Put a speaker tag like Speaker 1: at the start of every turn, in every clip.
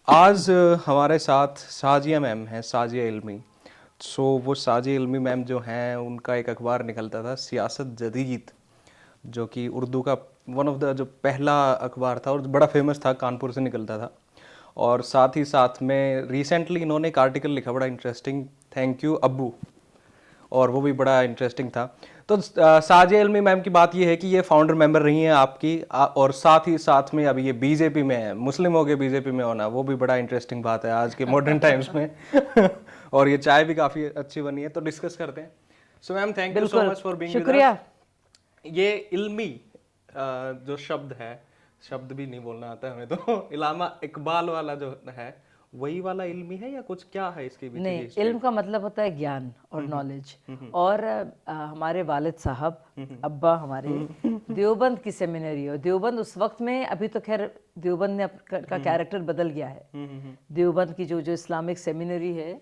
Speaker 1: आज हमारे साथ साजिया मैम हैं, साजिया इल्मी। वो साजिया इल्मी मैम जो हैं, उनका एक अखबार निकलता था सियासत जदीद, जो कि उर्दू का वन ऑफ द जो पहला अखबार था और बड़ा फेमस था, कानपुर से निकलता था। और साथ ही साथ में रिसेंटली इन्होंने एक आर्टिकल लिखा बड़ा इंटरेस्टिंग, थैंक यू अब्बू, और वो भी बड़ा इंटरेस्टिंग था। तो साजिया इल्मी मैम की बात ये है कि ये फाउंडर मेंबर रही हैं आपकी, और साथ ही साथ में अभी ये बीजेपी में है। मुस्लिम हो के बीजेपी में होना वो भी बड़ा इंटरेस्टिंग बात है आज के मॉडर्न टाइम्स में। और ये चाय भी काफ़ी अच्छी बनी है, तो डिस्कस करते हैं। So ma'am, thank you so
Speaker 2: बिल्कुल।
Speaker 1: मच फॉर बीइंग विद
Speaker 2: शुक्रिया।
Speaker 1: अस। ये इल्मी जो शब्द है, शब्द भी नहीं बोलना आता हमें तो इलामा इकबाल वाला जो है, वही वाला इल्मी है या कुछ क्या है इसके पीछे की
Speaker 2: नहीं,
Speaker 1: हिस्ट्री?
Speaker 2: इल्म का मतलब होता है ज्ञान और नॉलेज। और हमारे वालिद साहब, अब्बा हमारे देवबंद की सेमिनरी, और देवबंद उस वक्त में, अभी तो खैर देवबंद ने का कैरेक्टर बदल गया है। देवबंद की जो जो इस्लामिक सेमिनरी है,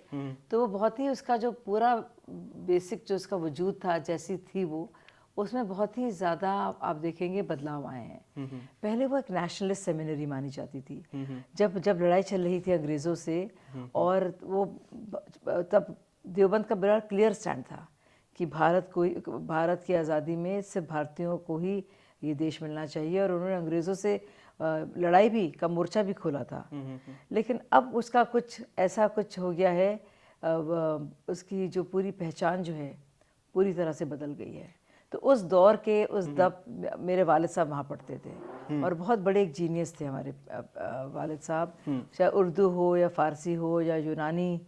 Speaker 2: तो वो बहुत ही, उसका जो पूरा बेसिक जो उसका वजूद था, जैसी थी वो, उसमें बहुत ही ज़्यादा आप देखेंगे बदलाव आए हैं। पहले वो एक नेशनलिस्ट सेमिनरी मानी जाती थी। जब जब लड़ाई चल रही थी अंग्रेज़ों से, और वो तब देवबंद का बड़ा क्लियर स्टैंड था कि भारत की आज़ादी में सिर्फ भारतीयों को ही ये देश मिलना चाहिए, और उन्होंने अंग्रेज़ों से लड़ाई भी का मोर्चा भी खोला था। लेकिन अब उसका कुछ ऐसा कुछ हो गया है, उसकी जो पूरी पहचान जो है पूरी तरह से बदल गई है। तो उस दौर के उस दब मेरे वालिद साहब वहाँ पढ़ते थे, और बहुत बड़े एक जीनियस थे हमारे वालिद साहब। चाहे उर्दू हो या फ़ारसी हो या यूनानी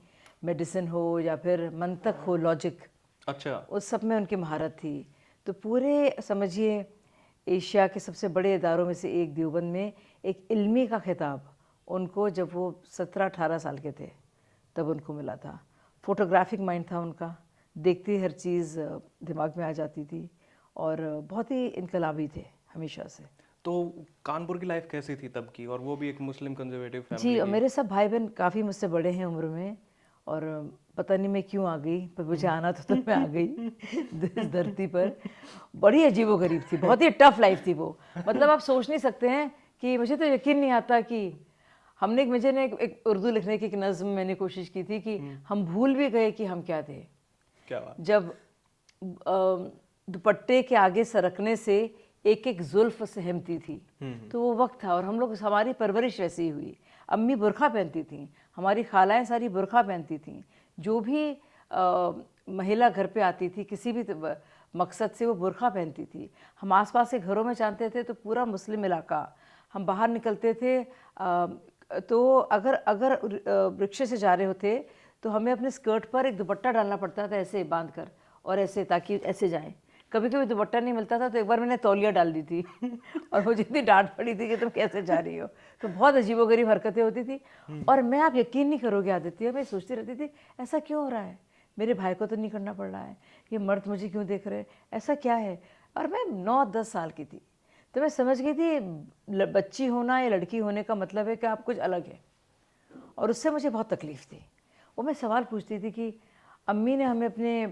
Speaker 2: मेडिसिन हो या फिर मंतक हो, लॉजिक,
Speaker 1: अच्छा।
Speaker 2: उस सब में उनकी महारत थी। तो पूरे समझिए एशिया के सबसे बड़े इदारों में से एक देवबंद में एक इल्मी का खिताब उनको, जब वो 17-18 साल के थे तब उनको मिला था। फोटोग्राफिक माइंड था उनका, देखती हर चीज़ दिमाग में आ जाती थी, और बहुत ही इनकलाबी थे हमेशा से।
Speaker 1: तो कानपुर की लाइफ कैसी थी तब की, और वो भी एक मुस्लिम कंजर्वेटिव
Speaker 2: जी,
Speaker 1: फैमिली
Speaker 2: और
Speaker 1: की?
Speaker 2: मेरे सब भाई बहन काफ़ी मुझसे बड़े हैं उम्र में, और पता नहीं मैं क्यों आ गई, पर मुझे आना था तो मैं आ गई इस धरती पर। बड़ी अजीबोगरीब थी, बहुत ही टफ लाइफ थी वो। मतलब आप सोच नहीं सकते हैं कि, मुझे तो यकीन नहीं आता कि हमने मुझे ने एक उर्दू लिखने की एक नज़्म मैंने कोशिश की थी कि हम भूल भी गए कि हम क्या थे।
Speaker 1: क्या बात।
Speaker 2: जब दुपट्टे के आगे सरकने से एक एक जुल्फ सहमती थी, तो वो वक्त था। और हम लोग, हमारी परवरिश वैसी ही हुई। अम्मी बुरखा पहनती थीं, हमारी खालाएं सारी बुरखा पहनती थीं। जो भी महिला घर पे आती थी किसी भी मकसद से, वो बुरखा पहनती थी। हम आसपास के घरों में जानते थे तो पूरा मुस्लिम इलाका, हम बाहर निकलते थे तो अगर अगर रिक्शे से जा रहे होते तो हमें अपने स्कर्ट पर एक दुपट्टा डालना पड़ता था, ऐसे बांध कर, और ऐसे, ताकि ऐसे जाएं। कभी कभी दुपट्टा नहीं मिलता था तो एक बार मैंने तौलिया डाल दी थी और मुझे इतनी डांट पड़ी थी कि तुम कैसे जा रही हो। तो बहुत अजीबोगरीब हरकतें होती थी। और मैं, आप यकीन नहीं करोगे आदित्य, मैं सोचती रहती थी ऐसा क्यों हो रहा है, मेरे भाई को तो नहीं करना पड़ रहा है, ये मर्द मुझे क्यों देख रहे हैं, ऐसा क्या है। और मैं 9-10 साल की थी, तो मैं समझ गई थी बच्ची होना या लड़की होने का मतलब है कि आप कुछ अलग है। और उससे मुझे बहुत तकलीफ़ थी। वो मैं सवाल पूछती थी कि अम्मी ने हमें अपने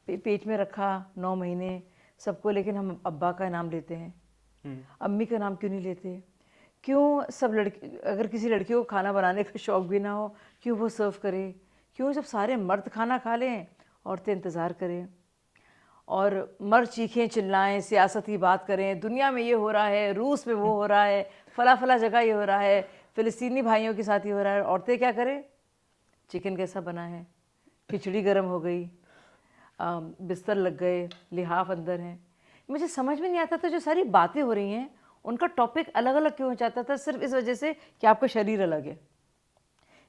Speaker 2: पेट में रखा 9 महीने सबको, लेकिन हम अब्बा का नाम लेते हैं, अम्मी का नाम क्यों नहीं लेते। क्यों सब लड़की, अगर किसी लड़की को खाना बनाने का शौक़ भी ना हो, क्यों वो सर्व करे। क्यों जब सारे मर्द खाना खा लें औरतें इंतज़ार करें। और मर्द चीखें चिल्लाएं, सियासत की बात करें, दुनिया में ये हो रहा है, रूस में वो हो रहा है, फला फला जगह ये हो रहा है, फ़िलिस्तीनी भाइयों के साथ ये हो रहा है, औरतें क्या करें। चिकन कैसा बना है, खिचड़ी गर्म हो गई, बिस्तर लग गए, लिहाफ अंदर हैं। मुझे समझ में नहीं आता था जो सारी बातें हो रही हैं उनका टॉपिक अलग अलग क्यों हो जाता था, सिर्फ इस वजह से कि आपका शरीर अलग है।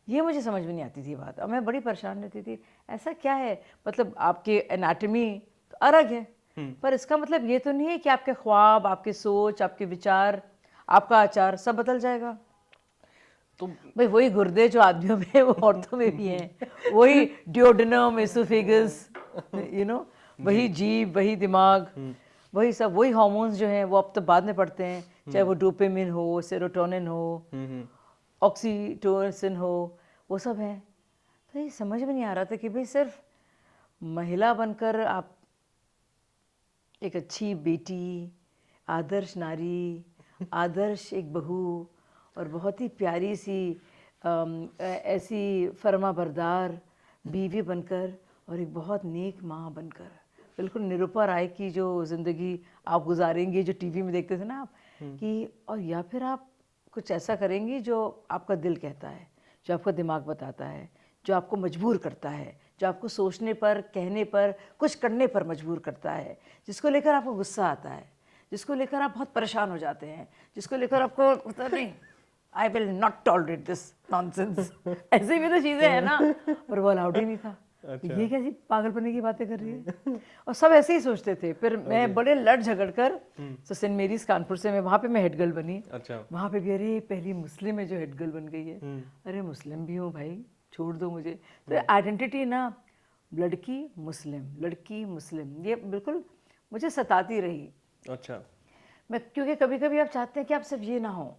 Speaker 2: ये मुझे समझ में नहीं आती थी बात, और मैं बड़ी परेशान रहती थी, ऐसा क्या है। मतलब आपके एनाटमी तो अलग है, पर इसका मतलब ये तो नहीं है कि आपके ख्वाब, आपकी सोच, आपके विचार, आपका आचार सब बदल जाएगा।
Speaker 1: तो
Speaker 2: भाई वही गुर्दे जो आदमियों में वो औरतों में भी हैं, वही डिओडेनम, एसोफेगस, वही
Speaker 1: जी।
Speaker 2: जीभ, वही दिमाग, वही सब, वही हार्मोन्स जो हैं वो अब तो बाद में पढ़ते हैं, चाहे वो डोपामिन हो, सेरोटोनिन हो, ऑक्सीटोसिन हो, वो सब है। तो ये समझ में नहीं आ रहा था कि भाई सिर्फ महिला बनकर आप एक अच्छी बेटी, आदर्श नारी, आदर्श एक बहू, और बहुत ही प्यारी सी ऐसी फर्मा बरदार बीवी बनकर और एक बहुत नेक माँ बनकर, बिल्कुल निरूपा राय की जो ज़िंदगी आप गुजारेंगी, जो टीवी में देखते थे ना आप, कि और या फिर आप कुछ ऐसा करेंगी जो आपका दिल कहता है, जो आपका दिमाग बताता है, जो आपको मजबूर करता है, जो आपको सोचने पर, कहने पर, कुछ करने पर मजबूर करता है, जिसको लेकर आपको गुस्सा आता है, जिसको लेकर आप बहुत परेशान हो जाते हैं, जिसको लेकर आपको होता नहीं, I will not tolerate this nonsense, ऐसी भी तो चीज़ें हैं ना, पर वो अलाउड ही नहीं था। ये कैसी पागलपने की बातें कर रही है, और सब ऐसे ही सोचते थे। फिर मैं बड़े लड़ झगड़ कर, तो सेंट मेरीज कानपुर से मैं वहाँ पे मैं हेड गर्ल बनी। वहाँ पे भी अरे पहली मुस्लिम है जो हेड गर्ल बन गई है, अरे मुस्लिम भी हूँ भाई, छोड़ दो मुझे। तो आइडेंटिटी ना, लड़की मुस्लिम, लड़की मुस्लिम, ये बिल्कुल मुझे सताती रही।
Speaker 1: अच्छा।
Speaker 2: मैं क्योंकि कभी कभी आप चाहते हैं कि आप सिर्फ ये ना हो,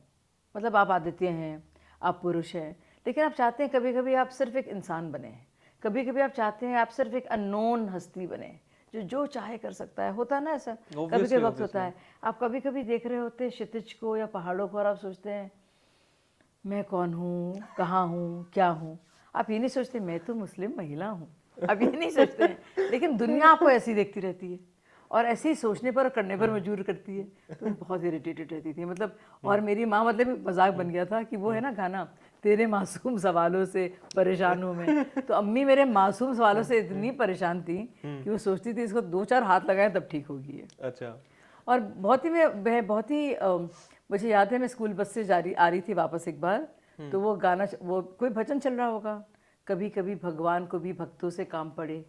Speaker 2: मतलब आप आदित्य हैं, आप पुरुष हैं, लेकिन आप चाहते हैं कभी कभी आप सिर्फ एक इंसान बने, कभी कभी आप चाहते हैं आप सिर्फ एक अननोन हस्ती बने जो जो चाहे कर सकता है। होता है ना ऐसा, कभी कभी वक्त होता है, आप कभी कभी देख रहे होते हैं क्षितिज को या पहाड़ों को और आप सोचते हैं मैं कौन हूँ, कहाँ हूँ, क्या हूँ। आप ये नहीं सोचते मैं तो मुस्लिम महिला हूँ, आप ये नहीं सोचते हैं, लेकिन दुनिया आपको ऐसी देखती रहती है और ऐसे ही सोचने पर और करने पर मजबूर करती है। तो मैं बहुत इरिटेटेड रहती थी, मतलब। और मेरी माँ, मतलब मजाक बन गया था कि वो है ना गाना, तेरे मासूम सवालों से परेशान हूँ मैं, तो अम्मी मेरे मासूम सवालों से इतनी परेशान थी कि वो सोचती थी इसको 2-4 हाथ लगाएं तब ठीक होगी ये।
Speaker 1: अच्छा।
Speaker 2: और बहुत ही मैं बहुत ही मुझे याद है, मैं स्कूल बस से आ रही थी वापस एक बार, तो वो गाना, वो कोई भजन चल रहा होगा, कभी कभी भगवान को भी भक्तों से काम पड़े,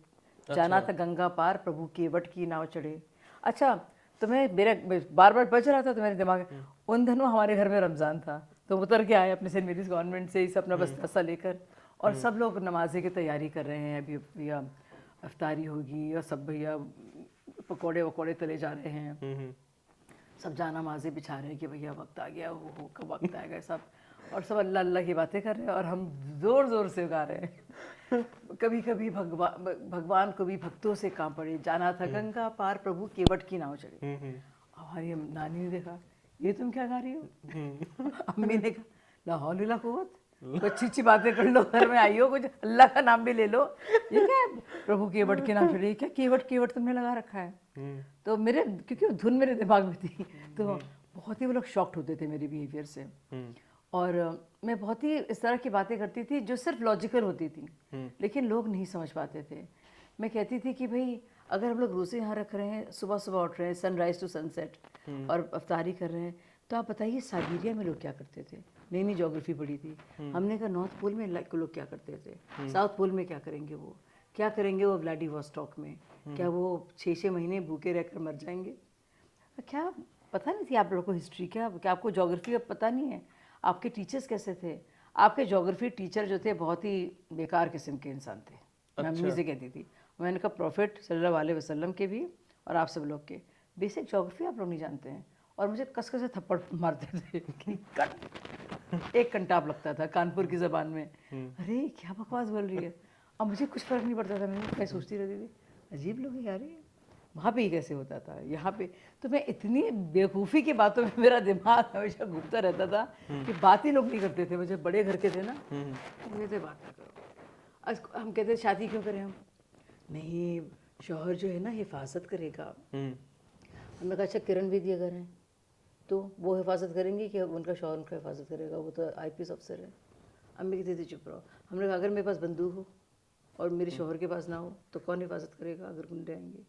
Speaker 2: जाना था गंगा पार प्रभु केवट की नाव चढ़े। अच्छा, तो मैं मेरा बार बार बज रहा था, तो मेरे दिमाग में उन दिनों हमारे घर में रमज़ान था, तो उतर के आए अपने सेंट मेरीज गवर्नमेंट से इस अपना बस्ता सा लेकर, और सब लोग नमाज़े की तैयारी कर रहे हैं, अभी भैया अफ्तारी होगी और सब भैया पकौड़े वकौड़े तले जा रहे हैं, सब जाना माजे बिछा रहे हैं कि भैया वक्त आ गया, हो कब वक्त आएगा सब, और सब अल्लाह अल्लाह की बातें कर रहे हैं और हम ज़ोर ज़ोर से गा रहे हैं कभी कभी भगवान को भी भक्तों से काम पड़े, जाना था गंगा पार प्रभु केवट की नाव चढ़े। हमारी नानी ने देखा, ये तुम क्या गा रही हो अम्मी ने कहा ला हौल वला कुव्वत, अच्छी अच्छी बातें कर लो, घर में आई हो, कुछ अल्लाह का नाम भी ले लो, ये क्या है प्रभु केवट के नाम चढ़े, क्या केवट केवट तुमने लगा रखा है। तो मेरे, क्योंकि धुन मेरे दिमाग में थी, तो बहुत ही वो लोग शॉक्ड होते थे मेरी बिहेवियर से। और मैं बहुत ही इस तरह की बातें करती थी जो सिर्फ लॉजिकल होती थी, लेकिन लोग नहीं समझ पाते थे। मैं कहती थी कि भाई अगर हम लोग रोज़े यहाँ रख रहे हैं, सुबह सुबह उठ रहे हैं, सनराइज़ टू सनसेट, और अफ्तारी कर रहे हैं, तो आप बताइए साइबेरिया में लोग क्या करते थे। नई नई ज्योग्राफी पढ़ी थी हमने, कहा नॉर्थ पोल में लोग क्या करते थे, साउथ पोल में क्या करेंगे, वो क्या करेंगे, वो व्लादिवोस्टॉक में, क्या वो 6-6 महीने भूखे रहकर मर जाएंगे। क्या पता नहीं थी आप लोगों को हिस्ट्री, क्या आपको ज्योग्राफी का पता नहीं है। आपके टीचर्स कैसे थे, आपके ज्योग्राफी टीचर जो थे बहुत ही बेकार किस्म के इंसान थे। मैं अम्मी से कहती थी, मैंने कहा प्रॉफिट सल्लल्लाहु अलैहि वसल्लम के भी और आप सब लोग के बेसिक ज्योग्राफी आप लोग नहीं जानते हैं। और मुझे कस कस से थप्पड़ मारते थे कि कट, 1 घंटा लगता था कानपुर की ज़बान में, अरे क्या बकवास बोल रही है। अब मुझे कुछ फ़र्क नहीं पड़ता था, मैं सोचती रहती थी अजीब लोग हैं यार ये, वहाँ पे ही कैसे होता था, यहाँ पे। तो मैं इतनी बेवकूफ़ी की बातों में मेरा दिमाग हमेशा घूमता रहता था कि बात ही लोग नहीं करते थे। मुझे बड़े घर के थे ना, तो कहते बात ना करो। आज हम कहते शादी क्यों करें हम, नहीं शौहर जो है ना हिफाजत करेगा। हमने कहा अच्छा किरण बेदी अगर हैं तो वो हिफाजत करेंगी कि उनका शौहर उनका हिफाजत करेगा, वो तो IPS अफसर है। अम्मी कहती थी चुप रहो। हमने कहा अगर मेरे पास बंदूक हो और मेरे शौहर के पास ना हो तो कौन हिफाजत करेगा अगर गुंडे आएंगे।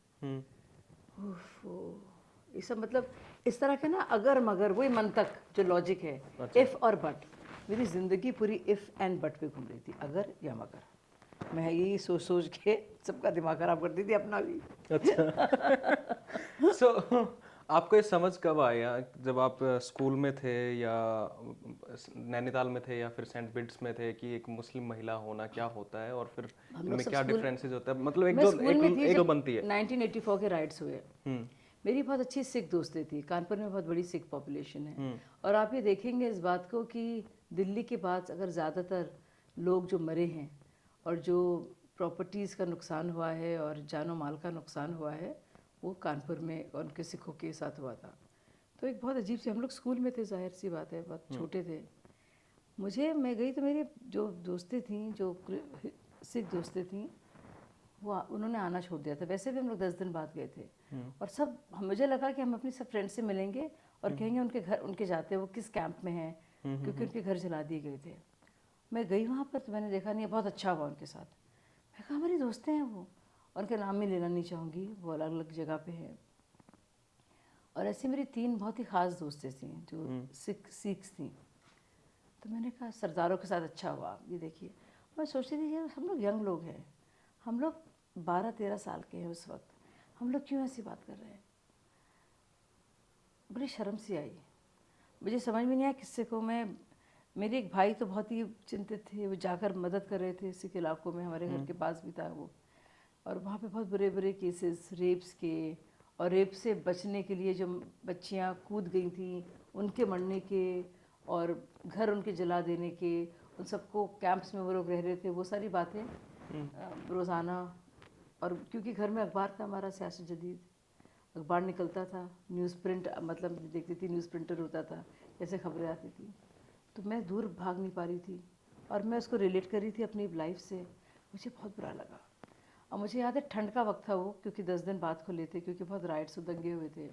Speaker 2: ये सब मतलब इस तरह के ना अगर मगर, वही मंतक जो लॉजिक है, इफ़ और बट। मेरी ज़िंदगी पूरी इफ़ एंड बट पे घूम रही थी, अगर या मगर। मैं यही सोच सोच के सबका दिमाग खराब करती थी, अपना भी।
Speaker 1: अच्छा। सो आपको ये समझ कब आया, जब आप स्कूल में थे या नैनीताल में थे या फिर सेंट बिट्स में थे, कि एक मुस्लिम महिला होना क्या होता है और फिर इनमें क्या डिफरेंसेस होता है, मतलब एक जो बनती है।
Speaker 2: 1984 के राइट्स हुए, मेरी बहुत अच्छी सिख दोस्तें थी। कानपुर में बहुत बड़ी सिख पॉपुलेशन है, और आप ये देखेंगे इस बात को कि दिल्ली के बाद अगर ज़्यादातर लोग जो मरे हैं और जो प्रॉपर्टीज़ का नुकसान हुआ है और जानो माल का नुकसान हुआ है, वो कानपुर में उनके सिखों के साथ हुआ था। तो एक बहुत अजीब सी, हम लोग स्कूल में थे, जाहिर सी बात है बहुत छोटे थे, मैं गई तो मेरी जो दोस्तें थीं, जो सिख दोस्तें थीं, वो उन्होंने आना छोड़ दिया था। वैसे भी हम लोग 10 दिन बाद गए थे, और सब मुझे लगा कि हम अपनी सब फ्रेंड से मिलेंगे और कहेंगे उनके घर, उनके जाते वो किस कैंप में हैं, क्योंकि उनके घर जला दिए गए थे। मैं गई वहाँ पर तो मैंने देखा नहीं, बहुत अच्छा हुआ उनके साथ। मैं कहा हमारी दोस्तें हैं वो, उनके नाम में लेना नहीं चाहूँगी, वो अलग अलग जगह पे है। और ऐसे मेरी 3 बहुत ही ख़ास दोस्तें थीं जो सिख्स थीं। तो मैंने कहा सरदारों के साथ अच्छा हुआ। ये देखिए, मैं सोचती थी कि हम लोग यंग लोग हैं, हम लोग 12-13 साल के हैं उस वक्त, हम लोग क्यों ऐसी बात कर रहे हैं। बड़ी शर्म सी आई, मुझे समझ में नहीं आया किससे को मैं। मेरे एक भाई तो बहुत ही चिंतित थे, वो जाकर मदद कर रहे थे सिख इलाकों में, हमारे घर के पास भी था वो, और वहाँ पे बहुत बुरे बुरे केसेस रेप्स के, और रेप से बचने के लिए जो बच्चियाँ कूद गई थी उनके मरने के, और घर उनके जला देने के, उन सबको कैंप्स में वो लोग रह रहे थे, वो सारी बातें रोज़ाना। और क्योंकि घर में अखबार था हमारा, सियासत जदीद अखबार निकलता था, न्यूज़ प्रिंट, मतलब देखती थी, न्यूज़ प्रिंटर होता था, जैसे खबरें आती थी, तो मैं दूर भाग नहीं पा रही थी, और मैं उसको रिलेट कर रही थी अपनी लाइफ से। मुझे बहुत बुरा लगा। और मुझे याद है ठंड का वक्त था वो, क्योंकि 10 दिन बाद खुले थे, क्योंकि बहुत राइट्स दंगे हुए थे,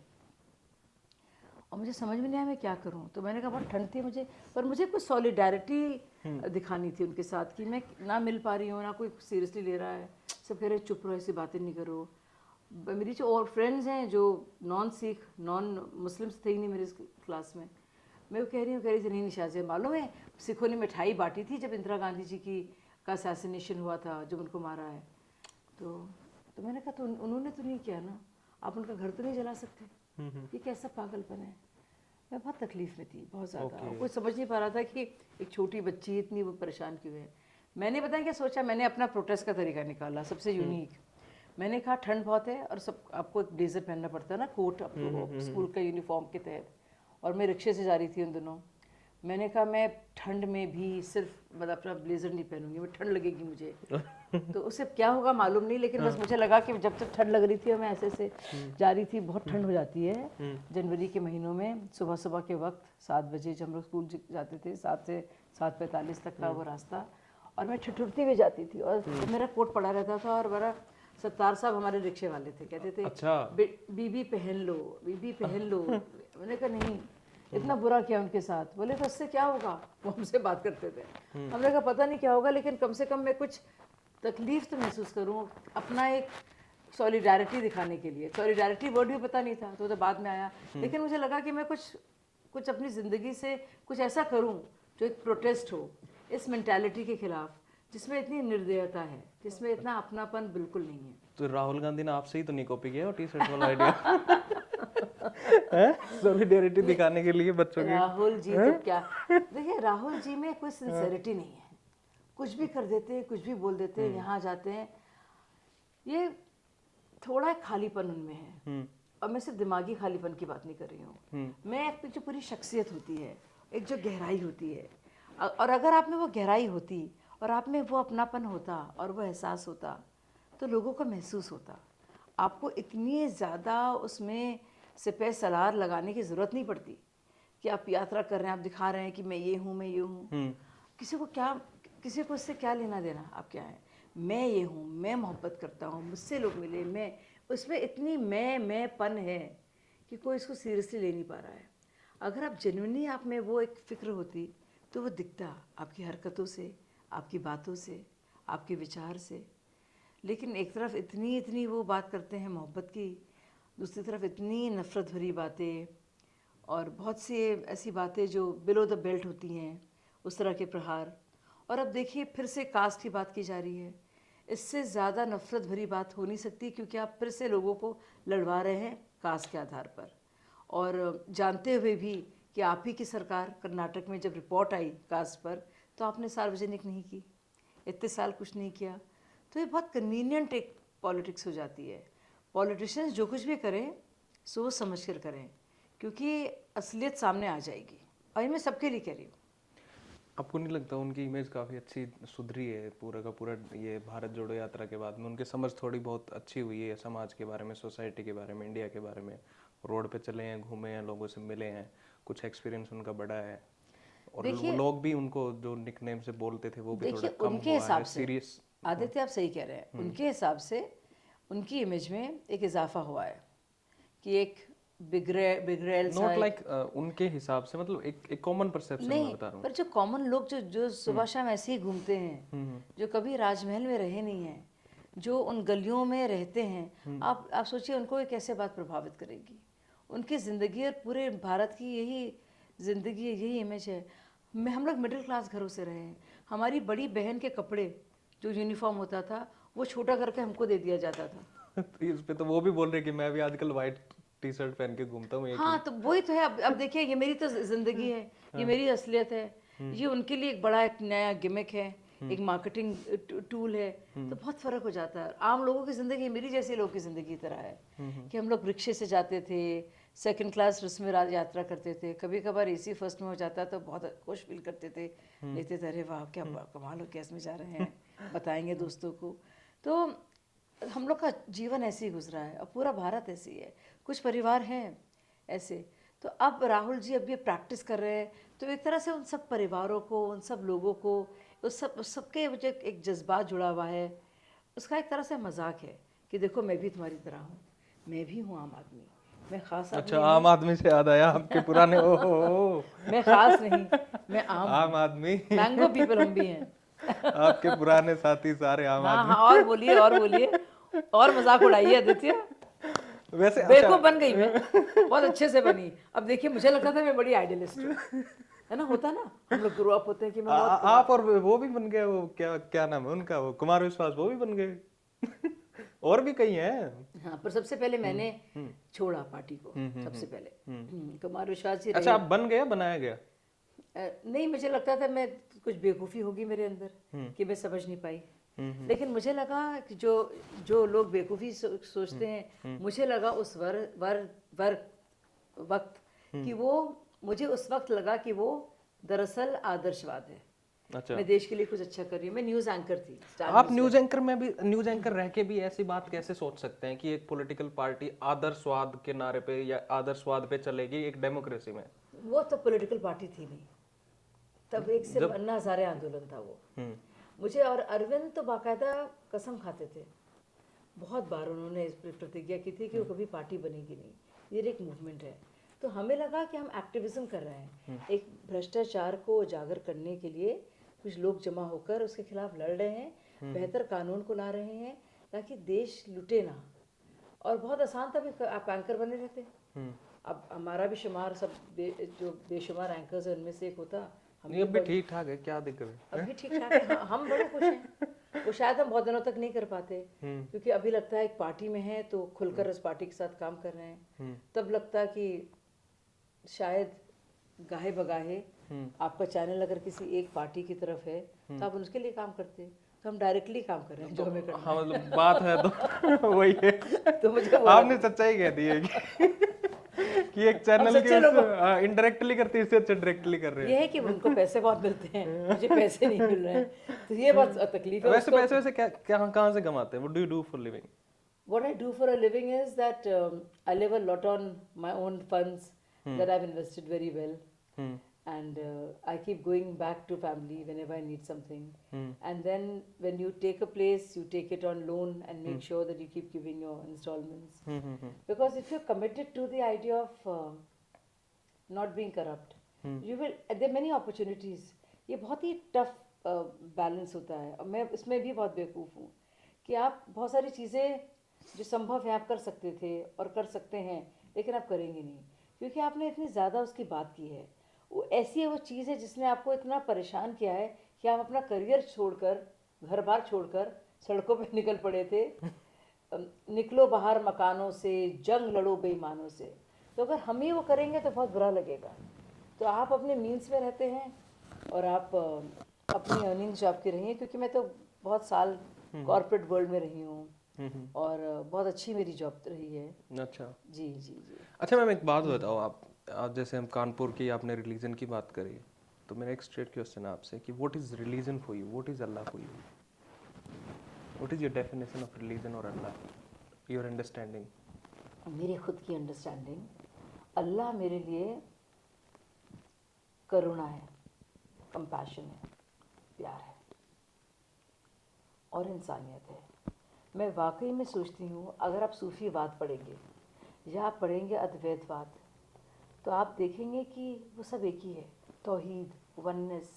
Speaker 2: और मुझे समझ में नहीं आया मैं क्या करूं। तो मैंने कहा बहुत ठंड थी मुझे, पर मुझे कुछ सॉलिडारिटी दिखानी थी उनके साथ, कि मैं ना मिल पा रही हूँ, ना कोई सीरियसली ले रहा है, सब कह रहे चुप रहो, ऐसी बातें नहीं करो। मेरी जो और फ्रेंड्स हैं जो नॉन सिख नॉन मुस्लिम्स थे ही नहीं मेरे क्लास में, मैं वो कह रही थी नहीं निशाज़, मालूम है सिखों ने मिठाई बांटी थी जब इंदिरा गांधी जी की का असैसिनेशन हुआ था, जब उनको मारा है। तो मैंने कहा तो उन्होंने तो नहीं किया ना, आप उनका घर तो नहीं जला सकते, ये कैसा पागलपन है। मैं बहुत तकलीफ़ में थी, बहुत ज़्यादा, और कोई समझ नहीं पा रहा था कि एक छोटी बच्ची इतनी वो परेशान क्यों है। मैंने पता है क्या सोचा, मैंने अपना प्रोटेस्ट का तरीका निकाला, सबसे यूनिक। मैंने कहा ठंड बहुत है और सब आपको एक ब्लेजर पहनना पड़ता है ना, कोट स्कूल का यूनिफॉर्म के तहत, और मैं रिक्शे से जा रही थी उन दिनों। मैंने कहा मैं ठंड में भी सिर्फ मतलब अपना ब्लेजर नहीं पहनूंगी, मैं ठंड लगेगी मुझे। तो उससे क्या होगा मालूम नहीं, लेकिन बस मुझे लगा कि जब तक ठंड लग रही थी और मैं ऐसे से जा रही थी, बहुत ठंड हो जाती है जनवरी के महीनों में, सुबह सुबह के वक्त 7 बजे जब हम लोग स्कूल जाते थे, 7 से 7:45 तक का वो रास्ता, और मैं ठिठुरती हुई जाती थी, और मेरा कोट पड़ा रहता था, और बड़ा सत्तार साहब हमारे रिक्शे वाले थे, कहते थे
Speaker 1: अच्छा
Speaker 2: बीबी पहन लो, बीबी पहन लो। मैंने कहा नहीं, इतना बुरा किया उनके साथ। बोले तो उससे क्या होगा, वो हमसे बात करते थे। हमने कहा पता नहीं क्या होगा, लेकिन कम से कम मैं कुछ तकलीफ तो महसूस करूँ, अपना एक सॉलिडारिटी दिखाने के लिए। सॉलिडारिटी वर्ड भी पता नहीं था, तो बाद में आया, लेकिन मुझे लगा कि मैं कुछ अपनी ज़िंदगी से कुछ ऐसा करूं जो एक प्रोटेस्ट हो इस मेंटालिटी के खिलाफ, जिसमें इतनी निर्दयता है, जिसमें इतना अपनापन बिल्कुल नहीं है।
Speaker 1: तो राहुल गांधी ने आपसे ही तो नहीं कॉपी किया टी शर्ट वाला आइडिया सॉलिडेरिटी दिखाने के लिए बच्चों की।
Speaker 2: राहुल जी तो क्या, देखिए राहुल जी में कोई सिंसेरिटी नहीं है, कुछ भी कर देते हैं, कुछ भी बोल देते हैं, यहाँ जाते हैं, ये थोड़ा खालीपन उनमें है। और मैं सिर्फ दिमागी खालीपन की बात नहीं कर रही हूँ, मैं अपनी जो पूरी शख्सियत होती है, एक जो गहराई होती है, और अगर आप में वो गहराई होती और आप में वो अपनापन होता और वो एहसास होता, तो लोगों को महसूस होता। आपको इतनी ज़्यादा उसमें सिपह सलार लगाने की ज़रूरत नहीं पड़ती कि आप यात्रा कर रहे हैं, आप दिखा रहे हैं कि मैं ये हूँ, मैं ये हूँ। किसी को इससे क्या लेना देना, आप क्या हैं, मैं ये हूँ, मैं मोहब्बत करता हूँ, मुझसे लोग मिले, मैं, उसमें इतनी मैंपन है कि कोई इसको सीरियसली ले नहीं पा रहा है। अगर आप जेन्युइनली आप में वो एक फ़िक्र होती, तो वो दिखता आपकी हरकतों से, आपकी बातों से, आपके विचार से। लेकिन एक तरफ इतनी इतनी वो बात करते हैं मोहब्बत की, दूसरी तरफ इतनी नफ़रत भरी बातें, और बहुत सी ऐसी बातें जो बिलो द बेल्ट होती हैं, उस तरह के प्रहार। और अब देखिए फिर से कास्ट की बात की जा रही है, इससे ज़्यादा नफ़रत भरी बात हो नहीं सकती, क्योंकि आप फिर से लोगों को लड़वा रहे हैं कास्ट के आधार पर, और जानते हुए भी कि आप ही की सरकार कर्नाटक में जब रिपोर्ट आई कास्ट पर, तो आपने सार्वजनिक नहीं की, इतने साल कुछ नहीं किया। तो ये बहुत कन्वीनियंट एक पॉलिटिक्स हो जाती है। पॉलिटिशियंस जो कुछ भी करें सोच समझ कर करें, क्योंकि असलियत सामने आ जाएगी, और ये मैं सबके लिए कह रही हूँ।
Speaker 1: आपको नहीं लगता उनकी इमेज काफ़ी अच्छी सुधरी है पूरा का पूरा, ये भारत जोड़ो यात्रा के बाद में उनकी समझ थोड़ी बहुत अच्छी हुई है समाज के बारे में, सोसाइटी के बारे में, इंडिया के बारे में, रोड पे चले हैं, घूमे हैं, लोगों से मिले हैं, कुछ एक्सपीरियंस उनका बढ़ा है, और वो लोग भी उनको जो निकनेम से बोलते थे वो भी थोड़ा
Speaker 2: देखिए
Speaker 1: कम
Speaker 2: उनके
Speaker 1: हुआ
Speaker 2: हिसाब
Speaker 1: है,
Speaker 2: से
Speaker 1: सीरियस।
Speaker 2: आदित्य आप सही कह रहे हैं, उनके हिसाब से उनकी इमेज में एक इजाफा हुआ है कि एक बिगड़ैल सा
Speaker 1: नॉट लाइक उनके हिसाब से, मतलब एक कॉमन परसेप्शन मैं
Speaker 2: नहीं,
Speaker 1: बता रहा हूँ।
Speaker 2: पर जो कॉमन लोग जो जो सुबह शाम ऐसे ही घूमते हैं, जो कभी राजमहल में रहे नहीं हैं, जो उन गलियों में रहते हैं, आप सोचिए उनको ये कैसे बात प्रभावित करेगी। उनकी ज़िंदगी और पूरे भारत की यही ज़िंदगी, यही इमेज है। हम लोग मिडिल क्लास घरों से रहे हैं। हमारी बड़ी बहन के कपड़े जो यूनिफॉर्म होता था वो छोटा करके हमको दे दिया जाता था।
Speaker 1: इस पे तो वो भी बोल रहे कि मैं भी आजकल व्हाइट टी शर्ट पहन के घूमता हूँ एक
Speaker 2: हाँ
Speaker 1: ही।
Speaker 2: तो वही तो है। अब देखिए ये मेरी तो जिंदगी है, ये मेरी असलियत है, ये उनके लिए एक बड़ा एक नया गिमिक है, एक मार्केटिंग टूल है। तो बहुत फर्क हो जाता है। आम लोगों की जिंदगी मेरी जैसे लोगों की जिंदगी की तरह है कि हम लोग रिक्शे से जाते थे, सेकंड क्लास बस में यात्रा करते थे, कभी कभार एसी फर्स्ट में हो जाता तो बहुत खुश फील करते थे, लेते थे अरे वाह क्या कमाल हो, गैस में जा रहे हैं, बताएंगे दोस्तों को। तो हम लोग का जीवन ऐसे ही गुजरा है, अब पूरा भारत ऐसे ही है। कुछ परिवार हैं ऐसे। तो अब राहुल जी अब ये प्रैक्टिस कर रहे हैं, तो एक तरह से उन सब परिवारों को, उन सब लोगों को, उस सबके जो एक जज्बात जुड़ा हुआ है, उसका एक तरह से मजाक है कि देखो मैं भी तुम्हारी तरह हूँ, मैं भी हूँ आम आदमी, मैं ख़ास
Speaker 1: अच्छा,
Speaker 2: आदमी नहीं।
Speaker 1: आम आदमी से याद आया आपके पुराने ओ
Speaker 2: मैं ख़ास नहीं, मैं आम
Speaker 1: आम
Speaker 2: हूँ।
Speaker 1: आदमी।
Speaker 2: मैंगो पीपल हम भी हैं।
Speaker 1: आपके पुराने साथी सारे आम
Speaker 2: हाँ
Speaker 1: आदमी।
Speaker 2: हाँ, और बोलिए और बोलिए, और मजाक उड़ाइए आदित्य।
Speaker 1: वैसे अच्छा,
Speaker 2: बेवकूफ बन गई मैं, बहुत अच्छे से बनी। अब देखिए मुझे लगता था मैं बड़ी आइडियलिस्ट हूँ, है ना, होता ना, हम लोग ग्रो अप होते हैं कि मैं बहुत
Speaker 1: आप और वो भी बन गए, वो क्या क्या नाम है उनका, वो कुमार विश्वास, वो भी बन गए। और भी कई हैं।
Speaker 2: हाँ, पर सबसे पहले मैंने छोड़ा पार्टी को, सबसे पहले कुमार विश्वास जी
Speaker 1: अच्छा,
Speaker 2: रहे।
Speaker 1: आप बन गया, बनाया गया?
Speaker 2: नहीं, मुझे लगता था मैं कुछ बेवकूफ़ी होगी मेरे अंदर कि मैं समझ नहीं पाई। लेकिन मुझे लगा कि जो जो लोग बेवकूफ़ी सोचते हैं, मुझे लगा उस वक्त कि वो, मुझे उस वक्त लगा कि वो दरअसल आदर्शवाद है।
Speaker 1: अच्छा,
Speaker 2: मैं देश के लिए कुछ अच्छा कर रही हूँ। मैं न्यूज़ एंकर थी, स्टार
Speaker 1: आप
Speaker 2: न्यूज़
Speaker 1: न्यूज
Speaker 2: में।
Speaker 1: एंकर में भी, न्यूज एंकर रह के भी ऐसी बात कैसे सोच सकते हैं कि एक पॉलिटिकल पार्टी आदर्शवाद के नारे पे या आदर्शवाद पे चलेगी एक डेमोक्रेसी में?
Speaker 2: वो तो पॉलिटिकल पार्टी थी नहीं, तब एक सिर्फ
Speaker 1: जब
Speaker 2: अन्ना हजारे आंदोलन था वो। मुझे और अरविंद तो बाकायदा कसम खाते थे, बहुत बार उन्होंने इस पर प्रतिज्ञा की थी कि वो कभी पार्टी बनेगी नहीं, ये एक मूवमेंट है। तो हमें लगा कि हम एक्टिविज्म कर रहे हैं, एक भ्रष्टाचार को उजागर करने के लिए कुछ लोग जमा होकर उसके खिलाफ लड़ रहे हैं, बेहतर कानून को ला रहे हैं ताकि देश लुटे ना। और बहुत आसान था भी, आप एंकर बने रहते। अब हमारा भी शुमार सब जो बेशुमार एंकर्स है उनमें से एक होता। हम
Speaker 1: ये भी ठीक ठाक है, क्या दिक्कत है?
Speaker 2: अब भी ठीक ठाक है। हाँ, हम बड़े खुश हैं। वो शायद हम बहुत दिनों तक नहीं कर पाते, क्योंकि अभी लगता है एक पार्टी में है तो खुलकर उस पार्टी के साथ काम कर रहे हैं। तब लगता है कि शायद गाहे बगाहे आपका चैनल अगर किसी एक पार्टी की तरफ है तो आप उसके लिए काम करते। तो हम डायरेक्टली काम कर रहे हैं जो हमें करना
Speaker 1: हाँ, मतलब बात है तो वही है।
Speaker 2: है। तो मुझे वो
Speaker 1: आपने सच्चाई कह दी है कि एक चैनल की
Speaker 2: सच्चे लोगों
Speaker 1: इनडायरेक्टली करती है, इससे अच्छा डायरेक्टली कर रहे
Speaker 2: ये है कि उनको पैसे बहुत मिलते हैं, मुझे पैसे नहीं मिल रहे हैं, तो ये बहुत तकलीफ
Speaker 1: हैं।
Speaker 2: है
Speaker 1: वैसे
Speaker 2: उसको।
Speaker 1: पैसे वैसे क्या कहाँ से कमाते हैं? What do you do for living?
Speaker 2: What I do for a living is that I live a lot on my own funds that I've invested very well, and I keep going back to family whenever I need something. And then when you take a place, you take it on loan and make sure that you keep giving your installments. Because if you're committed to the idea of not being corrupt, you will. There are many opportunities. ये बहुत ही tough balance होता है, और मैं इसमें भी बहुत बेवकूफ़ हूँ कि आप बहुत सारी चीज़ें जो संभव है आप कर सकते थे और कर सकते हैं, लेकिन आप करेंगे नहीं क्योंकि आपने इतनी ज़्यादा उसकी बात की है। वो ऐसी है वो चीज़ है जिसने आपको इतना परेशान किया है कि आप अपना करियर छोड़कर, घर बार छोड़कर सड़कों पे निकल पड़े थे। निकलो बाहर मकानों से, जंग लड़ो बेईमानों से। तो अगर हम ही वो करेंगे तो बहुत बुरा लगेगा। तो आप अपने मीन्स में रहते हैं और आप अपनी अर्निंग्स जो आपकी रही हैं, क्योंकि मैं तो बहुत साल कॉर्पोरेट वर्ल्ड में रही हूँ और बहुत अच्छी मेरी जॉब रही है।
Speaker 1: अच्छा
Speaker 2: जी जी जी।
Speaker 1: अच्छा, मैम एक बात बताओ, आप जैसे हम कानपुर की आपने रिलीजन की बात करी, तो मेरा एक स्ट्रेट क्वेश्चन है आपसे कि what is religion for you, what is Allah for you, what is your definition of religion और अल्लाह, योर अंडरस्टैंडिंग?
Speaker 2: मेरी खुद की अंडरस्टैंडिंग, अल्लाह मेरे लिए करुणा है, कंपैशन है, प्यार है और इंसानियत है। मैं वाकई में सोचती हूँ अगर आप सूफीवाद पढ़ेंगे या आप पढ़ेंगे अद्वैतवाद, तो आप देखेंगे कि वो सब एक ही है। तौहीद, oneness,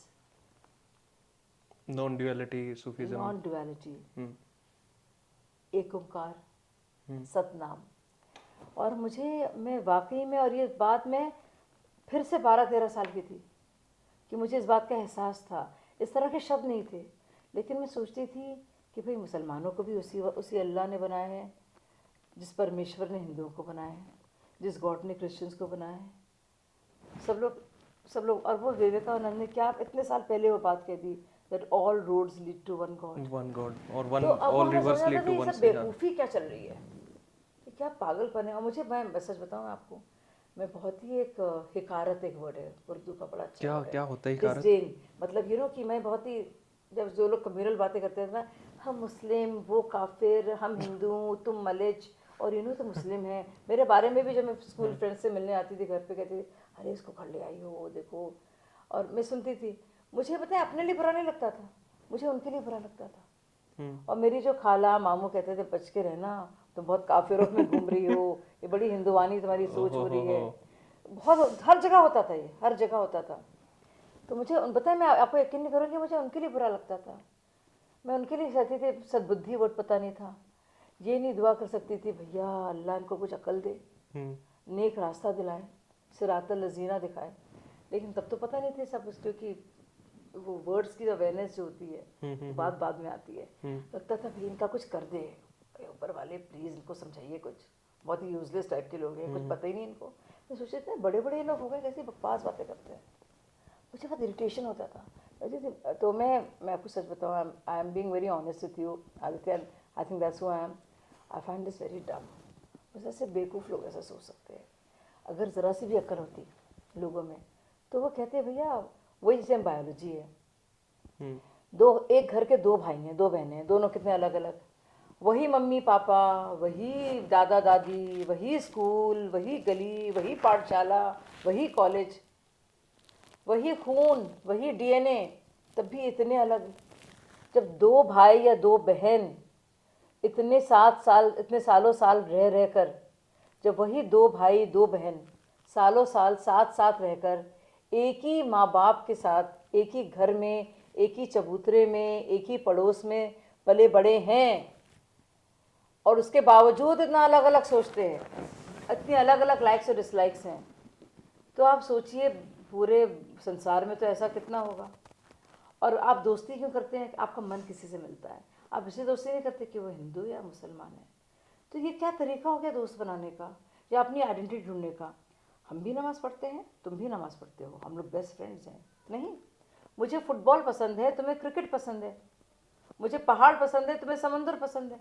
Speaker 1: non duality, Sufism.
Speaker 2: Non duality, Ek Onkar, Satnam. और मैं वाकई में, और ये बात मैं फिर से 12-13 साल की थी कि मुझे इस बात का एहसास था। इस तरह के शब्द नहीं थे, लेकिन मैं सोचती थी कि भाई मुसलमानों को भी उसी अल्लाह ने बनाया है जिस परमेश्वर ने हिंदुओं को बनाया है, जिस गॉड ने क्रिश्चियंस को बनाया है। सब लोग। और वो विवेकानंद ने क्या इतने साल पहले वो बात कह दी, that all roads lead to one god.
Speaker 1: One god और वन
Speaker 2: तो अब
Speaker 1: ऑल
Speaker 2: हमें समझ
Speaker 1: रिवर्स
Speaker 2: आता
Speaker 1: लीड
Speaker 2: था
Speaker 1: टू
Speaker 2: ये
Speaker 1: वन।
Speaker 2: सब बेवकूफ़ी क्या चल रही है, ये क्या पागलपन है। और मैं सच बताऊँ आपको, मैं बहुत ही एक हिकारत, एक वर्ड है उर्दू का, बड़ा अच्छा
Speaker 1: क्या
Speaker 2: वर्ड
Speaker 1: क्या
Speaker 2: है,
Speaker 1: होता है हिकारत?
Speaker 2: डिस्डेन। मतलब कि मैं बहुत ही, जब जो लोग कम्युनल बातें करते हैं ना, हम मुस्लिम, वो काफिर, हम हिंदू, तुम मलिच, और तो मुस्लिम है। मेरे बारे में भी जब मैं स्कूल फ्रेंड्स से मिलने आती थी घर पे, कहती थी अरे इसको घर ले आई हो देखो, और मैं सुनती थी। मुझे पता है अपने लिए बुरा नहीं लगता था, मुझे उनके लिए बुरा लगता था। और मेरी जो खाला मामू कहते थे बच के रहना, तुम बहुत काफिरों में घूम रही हो, ये बड़ी हिंदुआनी तुम्हारी सोच हो रही है। बहुत हर जगह होता था, ये हर जगह होता था। तो मुझे पता है, मैं आपको यकीन नहीं करूँगी, मुझे उनके लिए बुरा लगता था। मैं उनके लिए कहती थी, सद्बुद्धि वर्ड पता नहीं था, ये नहीं दुआ कर सकती थी भैया अल्लाह इनको कुछ अकल दे, नेक रास्ता दिलाए, सिरातल लजीना दिखाए। लेकिन तब तो पता नहीं थे सब कुछ, क्योंकि वो वर्ड्स की अवेयरनेस जो होती है बात बाद में आती है। लगता था भाई इनका कुछ कर दे, ऊपर वाले प्लीज़ इनको समझाइए कुछ, बहुत ही यूजलेस टाइप के लोग हैं, कुछ पता ही नहीं इनको। मैं सोचते थे बड़े बड़े लोग हो गए, कैसी बकवास बातें करते हैं। मुझे बहुत इरिटेशन होता था। तो मैं आपको सच बताऊँ, I am being very honest with you Aditya, I think that's who I am. I find this very डम। बस ऐसे बेवकूफ़ लोग ऐसा सोच सकते हैं। अगर ज़रा सी भी अक्ल होती लोगों में, तो वो कहते हैं भैया, वही जैसे बायोलॉजी है, एक घर के 2 भाई हैं, 2 बहनें हैं, दोनों कितने अलग अलग, वही मम्मी पापा, वही दादा दादी, वही स्कूल, वही गली, वही पाठशाला, वही कॉलेज, वही खून, वही डीएनए, तब भी इतने अलग। जब 2 भाई या 2 बहन इतने सालों साल रह कर, जब वही 2 भाई 2 बहन सालों साल साथ साथ रहकर एक ही माँ बाप के साथ एक ही घर में, एक ही चबूतरे में, एक ही पड़ोस में पले बड़े हैं, और उसके बावजूद इतना अलग अलग सोचते हैं, इतनी अलग अलग लाइक्स और डिसलाइक्स हैं, तो आप सोचिए पूरे संसार में तो ऐसा कितना होगा। और आप दोस्ती क्यों करते हैं? आपका मन किसी से मिलता है, आप इसलिए दोस्ती नहीं करते कि वो हिंदू या मुसलमान है। तो ये क्या तरीका हो गया दोस्त बनाने का या अपनी आइडेंटिटी ढूंढने का? हम भी नमाज़ पढ़ते हैं, तुम भी नमाज़ पढ़ते हो, हम लोग बेस्ट फ्रेंड्स हैं। नहीं, मुझे फुटबॉल पसंद है, तुम्हें क्रिकेट पसंद है, मुझे पहाड़ पसंद है, तुम्हें समंदर पसंद है।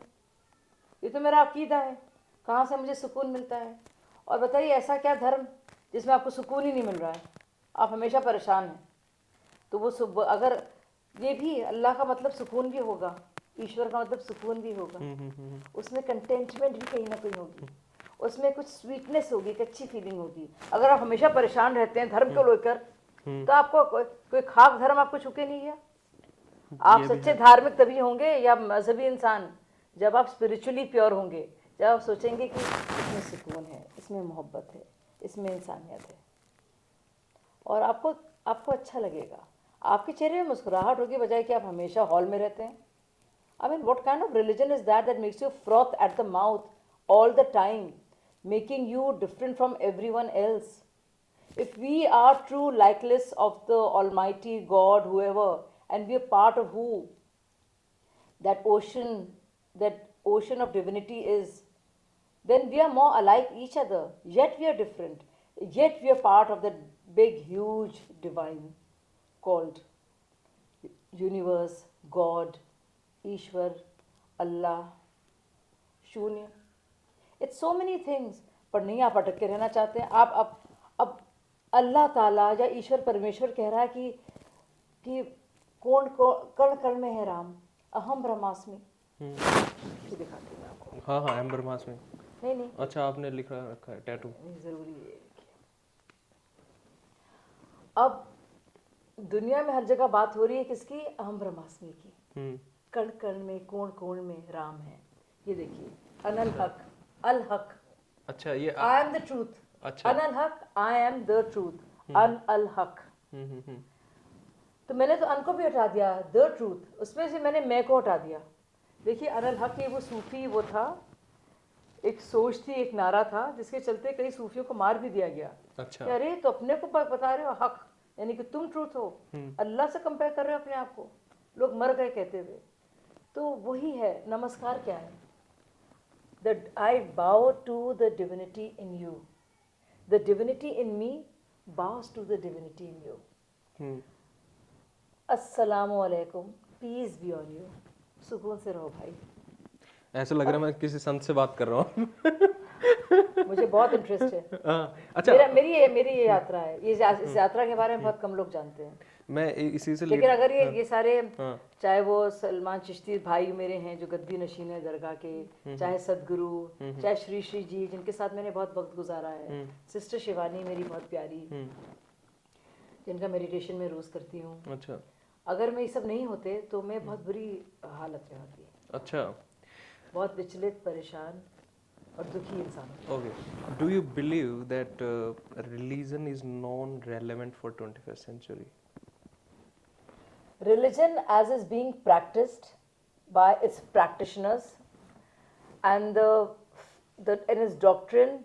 Speaker 2: ये तो मेरा अकीदा है, कहाँ से मुझे सुकून मिलता है। और बताइए ऐसा क्या धर्म जिसमें आपको सुकून ही नहीं मिल रहा है, आप हमेशा परेशान हैं। तो वो अगर ये भी अल्लाह का मतलब सुकून भी होगा, ईश्वर का मतलब सुकून भी होगा, उसमें कंटेंटमेंट भी कहीं ना कहीं होगी, उसमें कुछ स्वीटनेस होगी, एक अच्छी फीलिंग होगी। अगर आप हमेशा परेशान रहते हैं धर्म को लेकर, तो आपको कोई खास धर्म आपको छूके नहीं है। आप सच्चे धार्मिक तभी होंगे या मजहबी इंसान जब आप स्पिरिचुअली प्योर होंगे, जब आप सोचेंगे कि इसमें सुकून है, इसमें मोहब्बत है, इसमें इंसानियत है, और आपको अच्छा लगेगा, आपके चेहरे में मुस्कुराहट होगी, बजाय कि आप हमेशा हॉल में रहते हैं। I mean, what kind of religion is that makes you froth at the mouth all the time, making you different from everyone else? If we are true likeness of the Almighty God, whoever, and we are part of who that ocean of divinity is, then we are more alike each other. Yet we are different. Yet we are part of that big, huge divine called universe, God, ईश्वर, अल्लाह, शून्य। It's so many things, पर नहीं आप अटक के रहना चाहते हैं। आप अब अल्लाह ताला या ईश्वर परमेश्वर कह रहा है कि कौन कण कण में है राम, अहम ब्रह्मास्मि। ये दिखाती हूँ आपको।
Speaker 1: हाँ हाँ, अहम ब्रह्मास्मि।
Speaker 2: नहीं,
Speaker 1: अच्छा, आपने लिखा रखा है टैटू?
Speaker 2: नहीं, जरूरी है। अब दुनिया में हर जगह बात हो रही है किसकी? अहम ब्रह्मास्मि की।
Speaker 1: हम्म।
Speaker 2: कण कण में, कोण कोण में राम है। ये देखिए, अनल हक, अल हक,
Speaker 1: अच्छा, ये
Speaker 2: आई एम द ट्रूथ।
Speaker 1: अच्छा।
Speaker 2: अनल हक, आई एम द ट्रूथ, अन अल हक।
Speaker 1: हम्म।
Speaker 2: तो मैंने तो अन को भी हटा दिया, द ट्रूथ, उसमें से मैंने मैं को हटा दिया। देखिए, अनल हक ये वो सूफी वो था, एक सोच थी, एक नारा था, जिसके चलते कई सूफियों को मार भी दिया गया।
Speaker 1: अच्छा।
Speaker 2: कि अरे तो अपने को बता रहे हो हक, यानी कि तुम ट्रूथ हो, अल्लाह से कंपेयर कर रहे हो अपने आप को, लोग मर गए कहते हुए। तो वही है नमस्कार क्या है? The I bow to the divinity in you, the divinity in me bows to the divinity in you. अस्सलामु अलैकुम, पीस बी ऑन यू। सुकून से रहो भाई।
Speaker 1: ऐसा लग रहा है मैं किसी संत से बात कर रहा हूँ।
Speaker 2: मुझे बहुत इंटरेस्ट है।
Speaker 1: अच्छा,
Speaker 2: मेरी ये यात्रा है। इस यात्रा के बारे में बहुत कम लोग जानते हैं।
Speaker 1: मैं इसी से
Speaker 2: लेकिन अगर ये सारे,
Speaker 1: हाँ।
Speaker 2: चाहे वो सलमान चिश्ती भाई मेरे हैं जो गद्दी नशीन है दरगाह के, चाहे सदगुरु, चाहे श्री श्री जी जिनके साथ मैंने बहुत वक्त गुजारा है, सिस्टर शिवानी मेरी बहुत प्यारी, जिनका मेडिटेशन में रोज करती हूँ।
Speaker 1: अच्छा।
Speaker 2: अगर मैं ये सब नहीं होते तो मैं बहुत बुरी हालत में होती।
Speaker 1: अच्छा।
Speaker 2: बहुत विचलित, परेशान और दुखी इंसान।
Speaker 1: Okay, do you believe that religion is non relevant for 21st century?
Speaker 2: Religion as is being practiced by its practitioners and and its doctrine,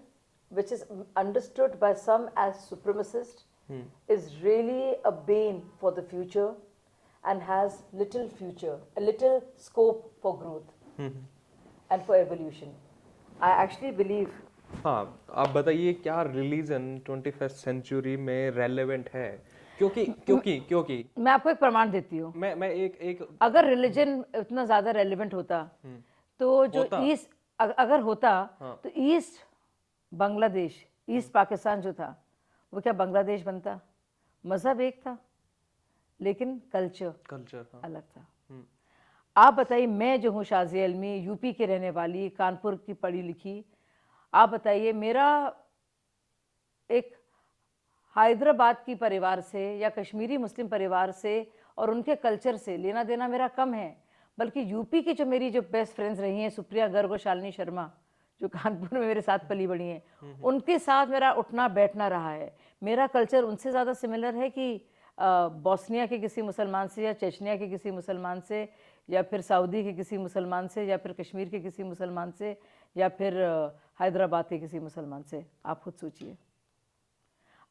Speaker 2: which is understood by some as supremacist, is really a bane for the future and has little future, a little scope for growth and for evolution. I actually believe.
Speaker 1: हाँ, आप बताइए क्या religion 21st century में relevant है? क्योंकि
Speaker 2: मैं आपको एक प्रमाण देती हूँ।
Speaker 1: मैं एक
Speaker 2: अगर रिलीजन उतना ज्यादा रेलेवेंट होता तो जो ईस्ट, अगर होता तो ईस्ट बांग्लादेश, ईस्ट पाकिस्तान जो था वो क्या बांग्लादेश बनता? मजहब एक था लेकिन कल्चर अलग था। आप बताइए, मैं जो हूँ शाज़िया इल्मी, यूपी के रहने वाली, कानपुर की पढ़ी लिखी, आप बताइए मेरा एक हैदराबाद की परिवार से या कश्मीरी मुस्लिम परिवार से और उनके कल्चर से लेना देना मेरा कम है, बल्कि यूपी की जो मेरी जो बेस्ट फ्रेंड्स रही हैं, सुप्रिया गर्ग और शालिनी शर्मा, जो कानपुर में मेरे साथ पली बड़ी हैं, उनके साथ मेरा उठना बैठना रहा है। मेरा कल्चर उनसे ज़्यादा सिमिलर है कि बोस्निया के किसी मुसलमान से या चेचनिया के किसी मुसलमान से या फिर सऊदी के किसी मुसलमान से या फिर कश्मीर के किसी मुसलमान से या फिर हैदराबाद के किसी मुसलमान से। आप खुद सोचिए,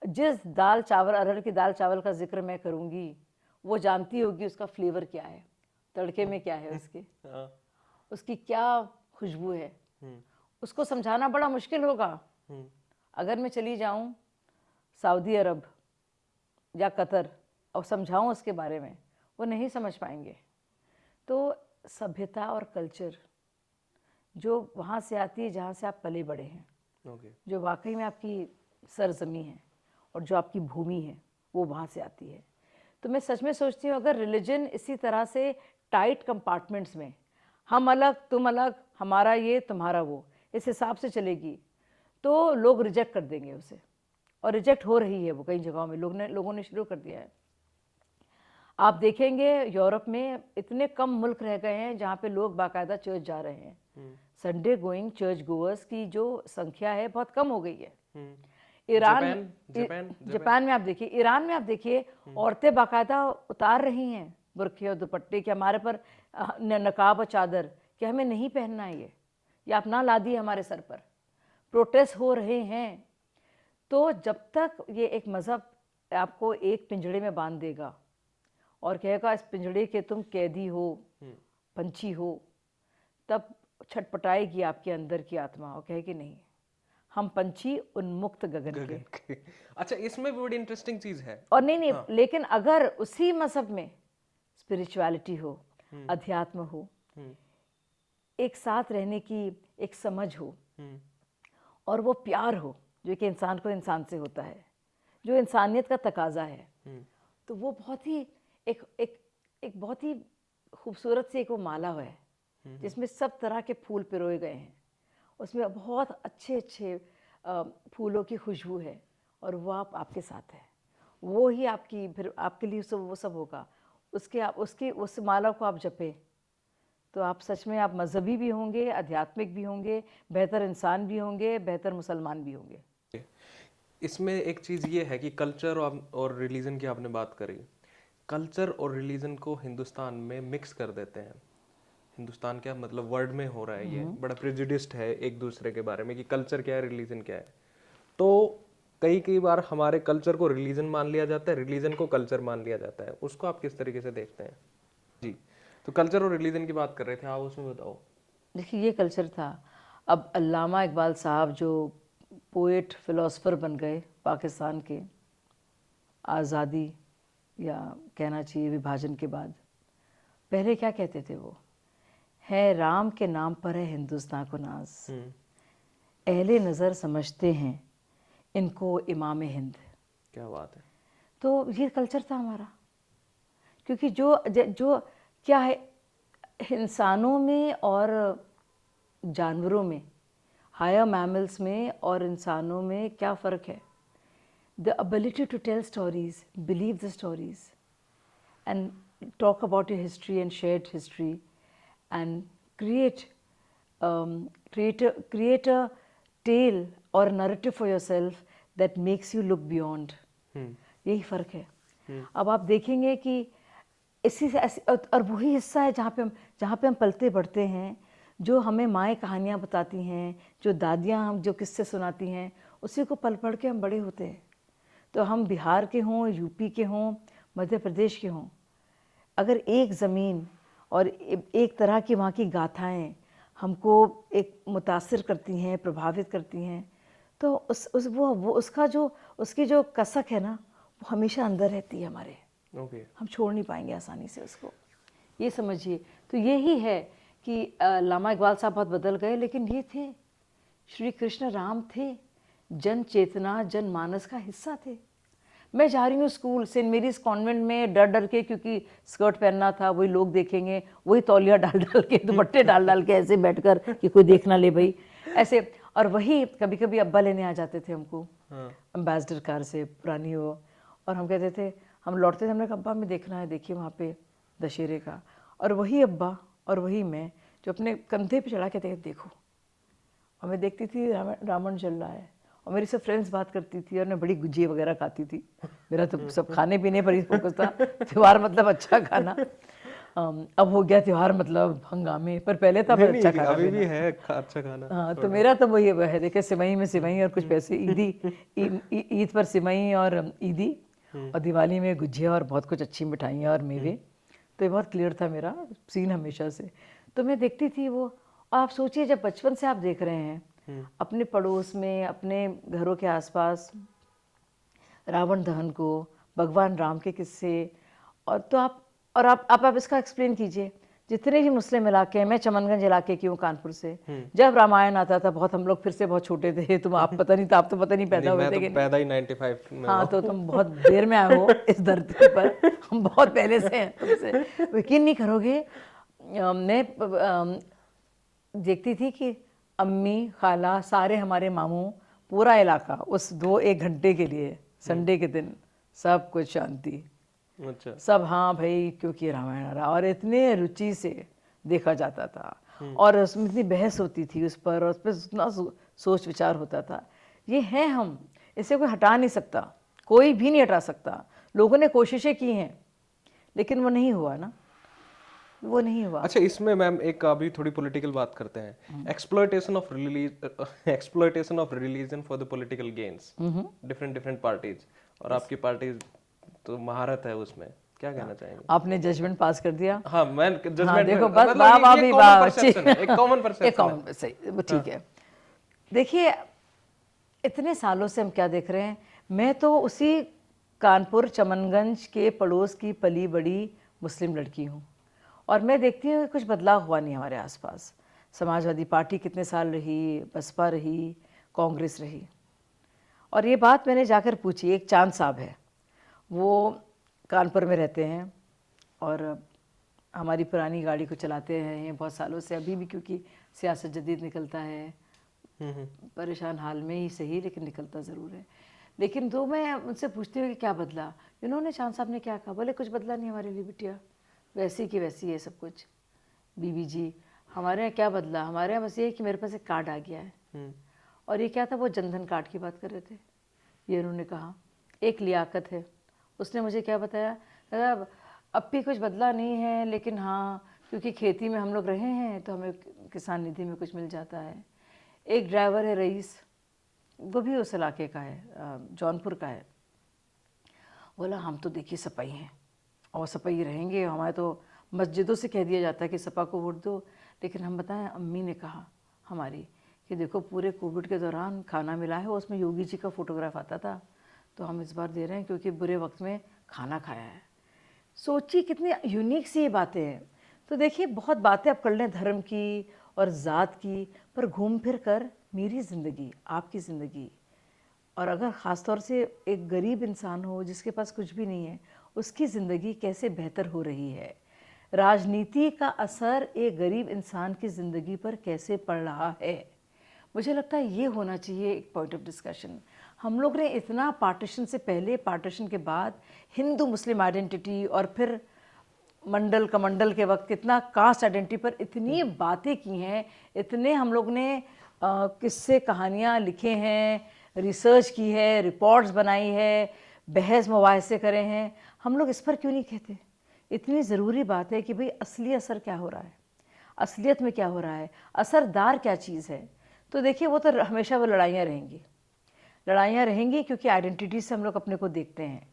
Speaker 2: जिस दाल चावल, अरहर की दाल चावल का जिक्र मैं करूंगी वो जानती होगी उसका फ्लेवर क्या है, तड़के में क्या है उसके, उसकी क्या खुशबू है। उसको समझाना बड़ा मुश्किल होगा। अगर मैं चली जाऊं सऊदी अरब या कतर और समझाऊं उसके बारे में, वो नहीं समझ पाएंगे। तो सभ्यता और कल्चर जो वहाँ से आती है जहाँ से आप पले बड़े हैं, जो वाकई में आपकी सरजमी है और जो आपकी भूमि है, वो वहाँ से आती है। तो मैं सच में सोचती हूँ अगर रिलीजन इसी तरह से टाइट कंपार्टमेंट्स में, हम अलग तुम अलग, हमारा ये तुम्हारा वो, इस हिसाब से चलेगी तो लोग रिजेक्ट कर देंगे उसे, और रिजेक्ट हो रही है वो कई जगहों में, लोगों ने शुरू कर दिया है। आप देखेंगे यूरोप में इतने कम मुल्क रह गए हैं जहाँ पे लोग बाकायदा चर्च जा रहे हैं। संडे गोइंग चर्च गोअर्स की जो संख्या है बहुत कम हो गई है। जापान में आप देखिए, ईरान में आप देखिए, औरतें बाकायदा उतार रही हैं बुरखे और दुपट्टे कि हमारे पर नकाब और चादर, कि हमें नहीं पहनना है ये आप ना ला दिए हमारे सर पर। प्रोटेस्ट हो रहे हैं। तो जब तक ये एक मज़हब आपको एक पिंजड़े में बांध देगा और कहेगा इस पिंजड़े के तुम कैदी हो, पंछी हो, तब छटपटाएगी आपके अंदर की आत्मा और कहेगी नहीं, हम पंछी उन्मुक्त गगन के।
Speaker 1: अच्छा, इसमें भी बड़ी इंटरेस्टिंग चीज है।
Speaker 2: और नहीं हाँ। लेकिन अगर उसी मजहब में स्पिरिचुअलिटी हो, अध्यात्म हो, एक साथ रहने की एक समझ हो और वो प्यार हो जो कि इंसान को इंसान से होता है, जो इंसानियत का तकाजा है, तो वो बहुत ही एक बहुत ही खूबसूरत सी एक वो माला है जिसमें सब तरह के फूल पिरोए गए हैं। उसमें बहुत अच्छे अच्छे फूलों की खुशबू है और वो आपके साथ है। वो ही आपकी फिर आपके लिए सब वो सब होगा। उसके उस माला को आप जपें तो आप सच में आप मजहबी भी होंगे, आध्यात्मिक भी होंगे, बेहतर इंसान भी होंगे, बेहतर मुसलमान भी होंगे।
Speaker 1: इसमें एक चीज़ ये है कि कल्चर और रिलीजन की आपने बात करी। कल्चर और रिलीजन को हिंदुस्तान में मिक्स कर देते हैं। हिंदुस्तान क्या मतलब वर्ल्ड में हो रहा है, ये बड़ा प्रेजुडिस्ड है एक दूसरे के बारे में कि कल्चर क्या है, रिलीजन क्या है। तो कई कई बार हमारे कल्चर को रिलीजन मान लिया जाता है, रिलीजन को कल्चर मान लिया जाता है। उसको आप किस तरीके से देखते हैं? जी, तो कल्चर और रिलीजन की बात कर रहे थे आप, उसमें बताओ।
Speaker 2: देखिए ये कल्चर था। अब अल्लामा इकबाल साहब जो पोएट फिलोसफर बन गए पाकिस्तान के, आज़ादी या कहना चाहिए विभाजन के बाद, पहले क्या कहते थे वो, है राम के नाम पर है हिंदुस्तान को नाज, अहले नज़र समझते हैं इनको इमाम हिंद।
Speaker 1: क्या बात है।
Speaker 2: तो ये कल्चर था हमारा, क्योंकि जो क्या है इंसानों में और जानवरों में, हायर मैमल्स में और इंसानों में क्या फ़र्क है? The ability to tell stories, believe the stories, and talk about your history and shared history, and create a tale or a narrative for yourself that makes you look beyond. यही फ़र्क है। अब आप देखेंगे कि इसी से और वही हिस्सा है जहाँ पे हम पलते बढ़ते हैं, जो हमें माएँ कहानियाँ बताती हैं, जो दादियाँ हम जो किस्से सुनाती हैं, उसी को पल पढ़ के हम बड़े होते हैं। तो हम बिहार के हों, यूपी के हों, मध्य प्रदेश के हों, अगर एक ज़मीन और एक तरह की वहाँ की गाथाएँ हमको एक मुतासिर करती हैं, प्रभावित करती हैं, तो उसकी जो कसक है ना, वो हमेशा अंदर रहती है हमारे। हम छोड़ नहीं पाएंगे आसानी से उसको, ये समझिए। तो यही है कि लामा इकबाल साहब बहुत बदल गए, लेकिन ये थे श्री कृष्ण राम थे, जन चेतना जनमानस का हिस्सा थे। मैं जा रही हूँ स्कूल सेंट मेरीज कॉन्वेंट में डर डर के, क्योंकि स्कर्ट पहनना था, वही लोग देखेंगे, वही तौलिया डाल डाल के, दुपट्टे डाल डाल के ऐसे बैठकर कि कोई देख ना ले भाई ऐसे। और वही कभी कभी अब्बा लेने आ जाते थे हमको एम्बेसडर कार से पुरानी हो, और हम कहते थे, हम लौटते थे, हमने कहा अब्बा हमें देखना है, देखिए वहाँ पे दशहरे का। और वही अब्बा और वही मैं जो अपने कंधे पे चढ़ा के देखो, और मैं देखती थी रावण जल रहा है, और मेरी सब फ्रेंड्स बात करती थी, और मैं बड़ी गुजिया वगैरह खाती थी। मेरा तो सब खाने पीने पर ही फोकस था। त्यौहार मतलब अच्छा खाना, अब हो गया त्यौहार मतलब हंगामे, पर पहले था अच्छा खाना,
Speaker 1: अभी भी है अच्छा खाना।
Speaker 2: हाँ, तो मेरा तो वही है, देखिए सिवई में सिवई और कुछ पैसे ईद पर सिवई और ईदी, और दिवाली में गुजिया और बहुत कुछ अच्छी मिठाइयाँ और मेवे। तो ये बहुत क्लियर था मेरा सीन हमेशा से। तो मैं देखती थी वो, और आप सोचिए जब बचपन से आप देख रहे हैं अपने पड़ोस में, अपने घरों के आसपास रावण दहन को, भगवान राम के किस्से, और तो आप इसका एक्सप्लेन कीजिए। जितने भी मुस्लिम इलाके हैं, मैं चमनगंज इलाके की हूँ, कानपुर से, जब रामायण आता था, बहुत हम लोग फिर से बहुत छोटे थे, तुम आप पता नहीं था, आप तो पता नहीं पैदा हुए थे कि नहीं।
Speaker 1: पैदा ही 95 में।
Speaker 2: हाँ, तो तुम बहुत देर में आए हो इस धरती पर, हम बहुत पहले से हैं तुमसे, यकीन नहीं करोगे। मैं देखती थी कि अम्मी, खाला, सारे हमारे मामू, पूरा इलाका उस 2-1 घंटे के लिए संडे के दिन सब कुछ शांति,
Speaker 1: अच्छा, सब
Speaker 2: हाँ भाई, क्योंकि रामायण आ रहा, और इतने रुचि से देखा जाता था, और उसमें इतनी बहस होती थी उस पर, और उस पर इतना सोच विचार होता था। ये हैं हम, इसे कोई हटा नहीं सकता, कोई भी नहीं हटा सकता। लोगों ने कोशिशें की हैं, लेकिन वो नहीं हुआ ना, वो नहीं हुआ।
Speaker 1: अच्छा, इसमें मैम एक अभी थोड़ी पॉलिटिकल बात करते हैं। Exploitation of religion for the political gains, different parties, और आपकी पार्टी तो महारत है उसमें, क्या कहना चाहेंगे?
Speaker 2: आपने जजमेंट पास कर दिया।
Speaker 1: हाँ, मैं जजमेंट
Speaker 2: हाँ, देखो
Speaker 1: में
Speaker 2: बस
Speaker 1: मतलब
Speaker 2: वाह
Speaker 1: ये
Speaker 2: भी
Speaker 1: कॉमन
Speaker 2: वाह,
Speaker 1: परसेप्शन है, एक कॉमन परसेप्शन है।
Speaker 2: सही, वो ठीक है। देखिए इतने सालों से हम क्या देख रहे हैं, मैं तो उसी कानपुर चमनगंज के पड़ोस की पली बड़ी मुस्लिम लड़की हूँ, और मैं देखती हूँ कुछ बदलाव हुआ नहीं हमारे आसपास। समाजवादी पार्टी कितने साल रही, बसपा रही, कांग्रेस रही, और ये बात मैंने जाकर पूछी। एक चांद साहब है, वो कानपुर में रहते हैं, और हमारी पुरानी गाड़ी को चलाते हैं बहुत सालों से, अभी भी, क्योंकि सियासत जदीद निकलता है, परेशान हाल में ही सही, लेकिन निकलता ज़रूर है। लेकिन तो मैं उनसे पूछती हूँ कि क्या बदला, इन्होंने चांद साहब ने क्या कहा, बोले कुछ बदला नहीं हमारे लिए बिटिया, वैसी की वैसी है सब कुछ। बीबी जी हमारे यहाँ क्या बदला, हमारे यहाँ बस ये है कि मेरे पास एक कार्ड आ गया है। और ये क्या था, वो जनधन कार्ड की बात कर रहे थे, ये उन्होंने कहा। एक लियाकत है, उसने मुझे क्या बताया, अब भी कुछ बदला नहीं है, लेकिन हाँ क्योंकि खेती में हम लोग रहे हैं तो हमें किसान निधि में कुछ मिल जाता है। एक ड्राइवर है रईस, वो भी उस इलाके का है, जौनपुर का है, बोला हम तो देखिए सपाई हैं और सपाई रहेंगे, हमारे तो मस्जिदों से कह दिया जाता है कि सपा को वोट दो। लेकिन हम बताएं, अम्मी ने कहा हमारी कि देखो पूरे कोविड के दौरान खाना मिला है, उसमें योगी जी का फोटोग्राफ आता था, तो हम इस बार दे रहे हैं क्योंकि बुरे वक्त में खाना खाया है। सोचिए कितनी यूनिक सी ये बातें हैं। तो देखिए बहुत बातें आप कर लें धर्म की और ज़ात की, पर घूम फिर कर मेरी ज़िंदगी, आपकी ज़िंदगी, और अगर ख़ास तौर से एक गरीब इंसान हो जिसके पास कुछ भी नहीं है, उसकी ज़िंदगी कैसे बेहतर हो रही है, राजनीति का असर एक गरीब इंसान की ज़िंदगी पर कैसे पड़ रहा है, मुझे लगता है ये होना चाहिए एक पॉइंट ऑफ डिस्कशन। हम लोग ने इतना पार्टीशन से पहले, पार्टीशन के बाद, हिंदू मुस्लिम आइडेंटिटी और फिर मंडल कमंडल के वक्त कितना कास्ट आइडेंटिटी पर इतनी बातें की हैं, इतने हम लोग ने किस्से कहानियाँ लिखे हैं, रिसर्च की है, रिपोर्ट्स बनाई है, बहस मुबाहिसे करे हैं, हम लोग इस पर क्यों नहीं कहते? इतनी ज़रूरी बात है कि भाई असली असर क्या हो रहा है, असलियत में क्या हो रहा है, असरदार क्या चीज़ है। तो देखिए वो तो हमेशा वो लड़ाइयाँ रहेंगी क्योंकि आइडेंटिटी से हम लोग अपने को देखते हैं।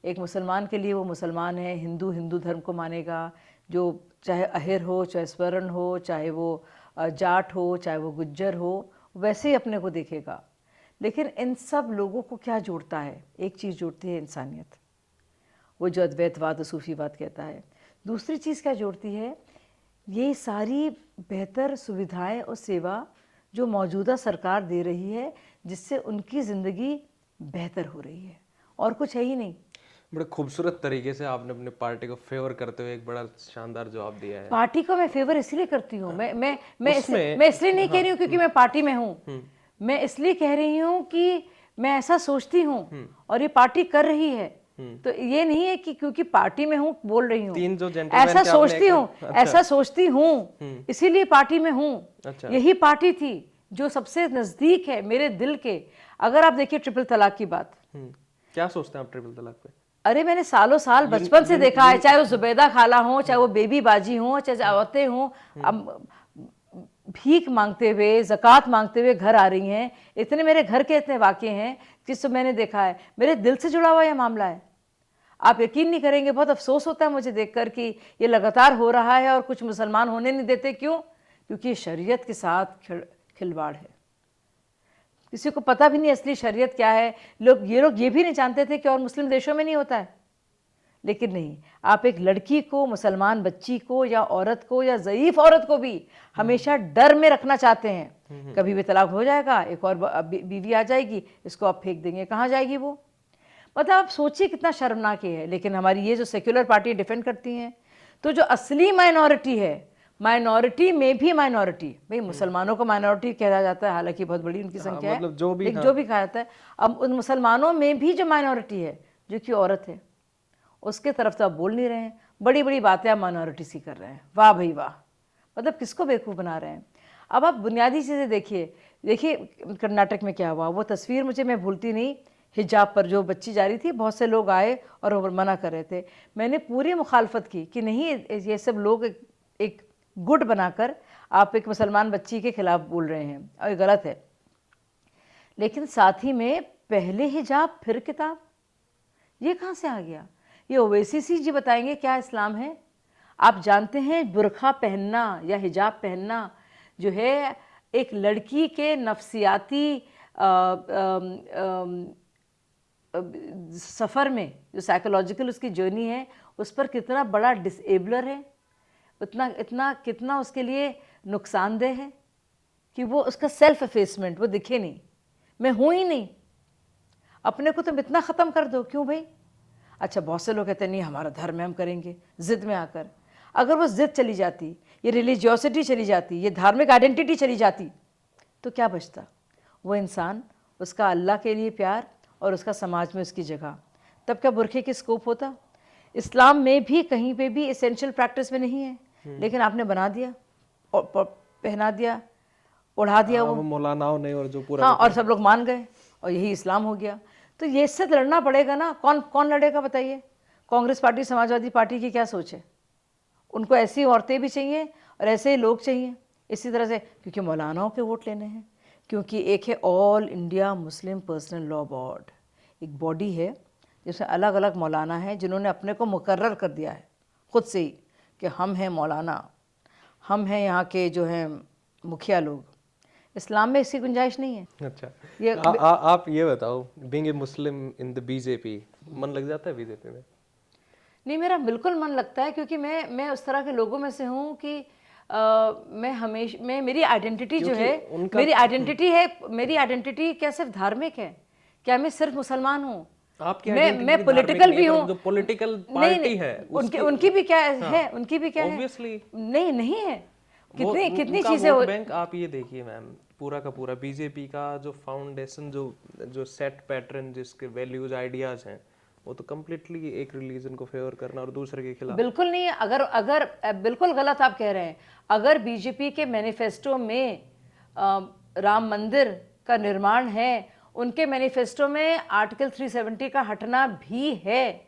Speaker 2: एक मुसलमान के लिए वो मुसलमान है, हिंदू हिंदू धर्म को मानेगा, जो चाहे अहिर हो, चाहे स्वर्ण हो, चाहे वो जाट हो, चाहे वो गुज्जर हो, वैसे ही अपने को देखेगा। लेकिन इन सब लोगों को क्या जोड़ता है? एक चीज़ जोड़ती है इंसानियत, वो जो अद्वैतवाद और सूफीवाद कहता है। दूसरी चीज़ क्या जोड़ती है? ये सारी बेहतर सुविधाएं और सेवा जो मौजूदा सरकार दे रही है, जिससे उनकी ज़िंदगी बेहतर हो रही है, और कुछ है ही नहीं।
Speaker 1: बड़े खूबसूरत तरीके से आपने अपनी पार्टी को फेवर करते हुए एक बड़ा शानदार जवाब दिया है।
Speaker 2: पार्टी को मैं फेवर इसलिए करती हूँ, मैं इसलिए नहीं कह रही हूँ क्योंकि मैं पार्टी में हूँ, मैं इसलिए कह रही हूँ कि मैं ऐसा सोचती हूँ और ये पार्टी कर रही है। तो ये नहीं है कि क्योंकि पार्टी में हूँ बोल रही हूँ,
Speaker 1: तीन जो जेंटलमैन
Speaker 2: ऐसा
Speaker 1: थे
Speaker 2: सोचती हूँ,
Speaker 1: अच्छा।
Speaker 2: ऐसा सोचती हूँ, इसीलिए पार्टी में हूँ।
Speaker 1: अच्छा।
Speaker 2: यही पार्टी थी जो सबसे नजदीक है मेरे दिल के। अगर आप देखिए ट्रिपल तलाक की बात,
Speaker 1: क्या सोचते हैं आप ट्रिपल तलाक पे?
Speaker 2: अरे मैंने सालों साल बचपन से देखा है, चाहे वो जुबैदा खाला हो, चाहे वो बेबी बाजी हो, चाहे औरतें हों, अब भीख मांगते हुए, ज़कात मांगते हुए घर आ रही हैं। इतने मेरे घर के इतने वाक़े हैं जिसको मैंने देखा है, मेरे दिल से जुड़ा हुआ यह मामला है। आप यकीन नहीं करेंगे, बहुत अफसोस होता है मुझे देखकर कि ये लगातार हो रहा है और कुछ मुसलमान होने नहीं देते। क्यों? क्योंकि शरीयत के साथ खिलवाड़ है। किसी को पता भी नहीं असली शरीयत क्या है। लोग ये भी नहीं जानते थे कि और मुस्लिम देशों में नहीं होता है। लेकिन नहीं, आप एक लड़की को, मुसलमान बच्ची को या औरत को या ज़ईफ़ औरत को भी हमेशा डर में रखना चाहते हैं। कभी भी तलाक हो जाएगा, एक और बीवी आ जाएगी, इसको आप फेंक देंगे, कहाँ जाएगी वो? मतलब आप सोचिए कितना शर्मनाक है। लेकिन हमारी ये जो सेक्युलर पार्टी डिफेंड करती हैं, तो जो असली माइनॉरिटी है, माइनॉरिटी में भी माइनॉरिटी, भाई मुसलमानों को माइनॉरिटी कहा जाता है, हालांकि बहुत बड़ी उनकी संख्या
Speaker 1: मतलब
Speaker 2: है,
Speaker 1: जो भी
Speaker 2: कहा जाता है। अब उन मुसलमानों में भी जो माइनॉरिटी है, जो कि औरत है, उसके तरफ तो आप बोल नहीं रहे हैं। बड़ी बड़ी बातें आप माइनॉरिटीज़ की कर रहे हैं। वाह भाई वाह, मतलब किसको बेवकूफ़ बना रहे हैं। अब आप बुनियादी चीज़ें देखिए कर्नाटक में क्या हुआ। वो तस्वीर मुझे, मैं भूलती नहीं, हिजाब पर जो बच्ची जा रही थी, बहुत से लोग आए और वो मना कर रहे थे। मैंने पूरी मुखालफत की कि नहीं, ये सब लोग एक गुट बनाकर आप एक मुसलमान बच्ची के खिलाफ बोल रहे हैं और ये गलत है। लेकिन साथ ही में पहले हिजाब फिर किताब, ये कहाँ से आ गया? ये ओवैसी जी बताएंगे क्या इस्लाम है। आप जानते हैं बुर्खा पहनना या हिजाब पहनना जो है एक लड़की के नफ्सियाती सफ़र में, जो साइकोलॉजिकल उसकी जर्नी है, उस पर कितना बड़ा डिसेबलर है, कितना उसके लिए नुकसानदेह है कि वो उसका सेल्फ एफेसमेंट वो दिखे नहीं। मैं हूँ ही नहीं, अपने को तुम इतना ख़त्म कर दो, क्यों भाई? अच्छा, बहुत से लोग कहते हैं नहीं हमारा धर्म है, हम करेंगे, ज़िद में आकर। अगर वो ज़िद चली जाती, ये रिलीजियोसिटी चली जाती, ये धार्मिक आइडेंटिटी चली जाती, तो क्या बचता? वो इंसान, उसका अल्लाह के लिए प्यार और उसका समाज में उसकी जगह, तब क्या बुरखे की स्कोप होता? इस्लाम में भी कहीं पे भी एसेंशियल प्रैक्टिस में नहीं है, लेकिन आपने बना दिया और पहना दिया, उड़ा दिया
Speaker 1: वो मौलानाओं ने, और जो पूरा
Speaker 2: हाँ, और सब लोग मान गए और यही इस्लाम हो गया। तो ये इससे लड़ना पड़ेगा ना। कौन कौन लड़ेगा बताइए? कांग्रेस पार्टी, समाजवादी पार्टी की क्या सोच है? उनको ऐसी औरतें भी चाहिए और ऐसे ही लोग चाहिए इसी तरह से, क्योंकि मौलानाओं के वोट लेने हैं। क्योंकि एक है all India Muslim personal law board, एक बॉडी है जिसमें अलग अलग मौलाना हैं जिन्होंने अपने को मुकर्रर कर दिया है खुद से ही कि हम हैं मौलाना, हम हैं यहाँ के जो हैं मुखिया लोग। इस्लाम में इसकी गुंजाइश नहीं है।
Speaker 1: अच्छा,
Speaker 2: ये
Speaker 1: आप ये बताओ, being a Muslim in the BJP, मन लग जाता है बीजेपी में?
Speaker 2: नहीं, मेरा बिल्कुल मन लगता है, क्योंकि मैं उस तरह के लोगों में से हूँ कि मैं मेरी आइडेंटिटी जो है, मेरी आइडेंटिटी क्या सिर्फ धार्मिक है? क्या मैं सिर्फ मुसलमान हूँ?
Speaker 1: आपकी
Speaker 2: मैं पॉलिटिकल भी हूँ।
Speaker 1: जो पॉलिटिकल पार्टी है
Speaker 2: उनकी भी क्या है? उनकी भी क्या है?
Speaker 1: ऑब्वियसली
Speaker 2: नहीं है। कितनी
Speaker 1: उनका
Speaker 2: चीजें
Speaker 1: वोट बैंक आप ये देखिए मैम, पूरा का पूरा बीजेपी का जो फाउंडेशन, जो सेट पैटर्न, जिसके वैल्यूज आइडियाज हैं, वो तो कम्प्लीटली एक रिलीजन को फेवर करना और दूसरे के खिलाफ।
Speaker 2: बिल्कुल नहीं है। अगर अगर बिल्कुल गलत आप कह रहे हैं। अगर बीजेपी के मैनिफेस्टो में राम मंदिर का निर्माण है, उनके मैनिफेस्टो में आर्टिकल 370 का हटना भी है,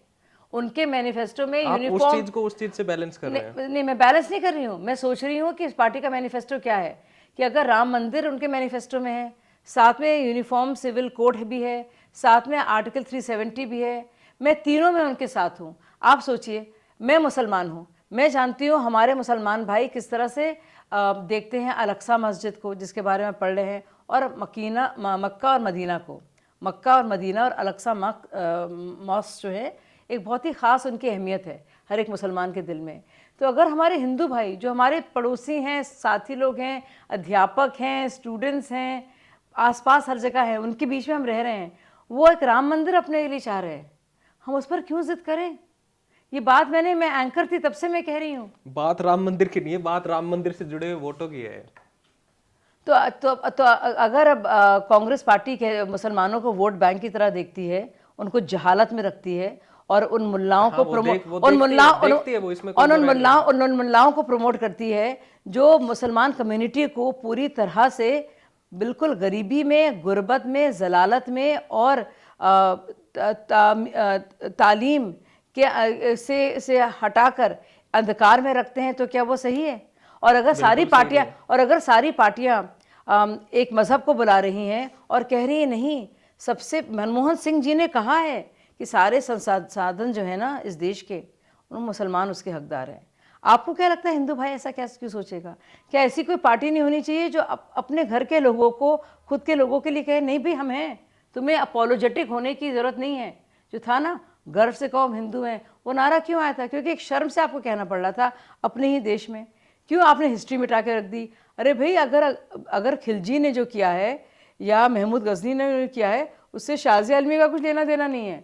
Speaker 2: उनके मैनिफेस्टो में यूनिफॉर्म,
Speaker 1: उस चीज को उस चीज से बैलेंस कर रहे हैं।
Speaker 2: नहीं, मैं बैलेंस नहीं कर रही हूँ। मैं सोच रही हूँ कि इस पार्टी का मैनिफेस्टो क्या है, कि अगर राम मंदिर उनके मैनिफेस्टो में है, साथ में यूनिफॉर्म सिविल कोड भी है, साथ में आर्टिकल 370 भी है, मैं तीनों में उनके साथ हूँ। आप सोचिए, मैं मुसलमान हूँ, मैं जानती हूँ हमारे मुसलमान भाई किस तरह से देखते हैं अलक्सा मस्जिद को, जिसके बारे में पढ़ रहे हैं, और मक्का और मदीना को। मक्का और मदीना और अलक्सा मॉस्क जो है, एक बहुत ही ख़ास उनकी अहमियत है हर एक मुसलमान के दिल में। तो अगर हमारे हिंदू भाई जो हमारे पड़ोसी हैं, साथी लोग हैं, अध्यापक हैं, स्टूडेंट्स हैं, आसपास हर जगह है, उनके बीच में हम रह रहे हैं, वो एक राम मंदिर अपने लिए चाह रहे हैं, हम उस पर क्यों जिद करें? ये बात मैं एंकर थी तब से मैं कह रही हूँ।
Speaker 1: बात राम मंदिर की नहीं है, बात राम मंदिर से जुड़े हुए वोटों की है।
Speaker 2: तो अगर अब कांग्रेस पार्टी के मुसलमानों को वोट बैंक की तरह देखती है, उनको जहालत में रखती है, और उन मुल्लाओं को उन मुल्लाओं को प्रमोट करती है जो मुसलमान कम्युनिटी को पूरी तरह से बिल्कुल गरीबी में, गुर्बत में, जलालत में और तालीम के से हटाकर अंधकार में रखते हैं, तो क्या वो सही है? और अगर सारी पार्टियां एक मज़हब को बुला रही हैं और कह रही हैं नहीं, सबसे मनमोहन सिंह जी ने कहा है कि सारे संसाधन जो है ना इस देश के, उन मुसलमान उसके हकदार हैं। आपको क्या लगता है हिंदू भाई ऐसा क्या क्यों सोचेगा? क्या ऐसी कोई पार्टी नहीं होनी चाहिए जो अपने घर के लोगों को, खुद के लोगों के लिए कहे नहीं भाई हम हैं, तुम्हें अपोलोजेटिक होने की ज़रूरत नहीं है? जो था ना, गर्व से कहो हम हिंदू हैं, वो नारा क्यों आया था? क्योंकि एक शर्म से आपको कहना पड़ रहा था अपने ही देश में। क्यों आपने हिस्ट्री मिटा के रख दी? अरे भाई, अगर खिलजी ने जो किया है या महमूद गजनी ने किया है, उससे शाज़ी आलमी का कुछ लेना देना नहीं है,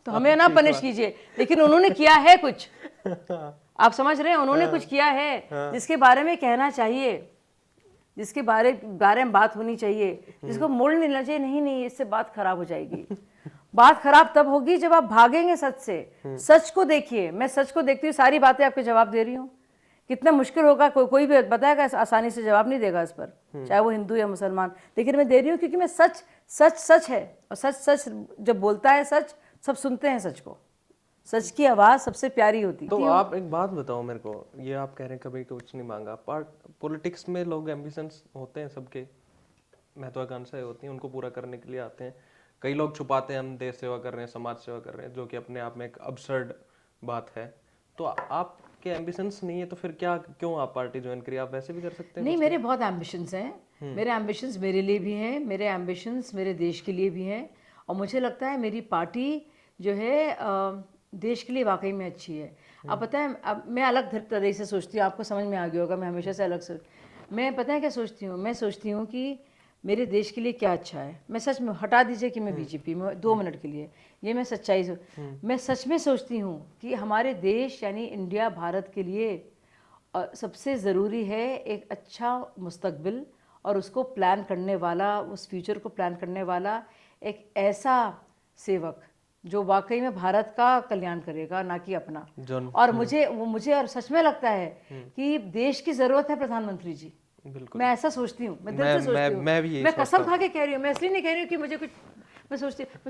Speaker 2: तो हमें ना पनिश कीजिए। लेकिन उन्होंने किया है कुछ, आप समझ रहे हैं? उन्होंने कुछ किया है जिसके बारे में कहना चाहिए, जिसके बारे में बात होनी चाहिए, जिसको मोड़ नहीं लेना चाहिए। नहीं, इससे बात खराब हो जाएगी। बात खराब तब होगी जब आप भागेंगे सच से। सच को देखिए, मैं सच को देखती हूँ, सारी बातें आपके जवाब दे रही हूँ। कितना मुश्किल होगा, कोई भी बताएगा आसानी से जवाब नहीं देगा इस पर, चाहे वो हिंदू या मुसलमान, लेकिन मैं दे रही हूँ क्योंकि मैं सच है, और सच जब बोलता है सच, सब सुनते हैं सच को। सच की आवाज़ सबसे प्यारी होती है।
Speaker 1: तो आप एक बात बताओ मेरे को, ये आप कह रहे हैं कभी कुछ नहीं मांगा, पॉलिटिक्स में लोग एम्बिशंस होते हैं सबके, महत्वाकांक्षाएं होती हैं, उनको पूरा करने के लिए आते हैं। कई लोग छुपाते हैं हम देश सेवा कर रहे हैं, समाज सेवा कर रहे हैं, जो कि अपने आप में एक अबसर्ड बात है। तो आपके एम्बिशंस नहीं है तो फिर क्यों आप पार्टी ज्वाइन करिए? आप वैसे भी कर सकते हैं।
Speaker 2: नहीं, मेरे बहुत एम्बिशंस हैं। मेरे एम्बिशंस मेरे लिए भी हैं, मेरे एम्बिशंस मेरे देश के लिए भी हैं, और मुझे लगता है मेरी पार्टी जो है देश के लिए वाकई में अच्छी है। अब पता है, अब मैं अलग तरह से सोचती हूँ, आपको समझ में आ गया होगा, मैं हमेशा से अलग मैं पता है क्या सोचती हूँ? मैं सोचती हूँ कि मेरे देश के लिए क्या अच्छा है। मैं सच में, हटा दीजिए कि मैं बीजेपी में 2 मिनट के लिए, ये मैं सच्चाई मैं सच में सोचती हूँ कि हमारे देश यानी इंडिया, भारत के लिए सबसे ज़रूरी है एक अच्छा मुस्तकबिल, और उसको प्लान करने वाला, उस फ्यूचर को प्लान करने वाला एक ऐसा सेवक जो वाकई में भारत का कल्याण करेगा, ना कि अपना।
Speaker 1: जॉन
Speaker 2: और मुझे और सच में लगता है कि देश की जरूरत है प्रधानमंत्री जी।
Speaker 1: बिल्कुल।
Speaker 2: मैं ऐसा सोचती हूँ, मैं दिल से सोचती हूँ।
Speaker 1: मैं भी यही
Speaker 2: मैं
Speaker 1: सोचता
Speaker 2: कसम खा के कह रही हूँ, मैं इसलिए नहीं कह रही हूँ कि मुझे कुछ, मैं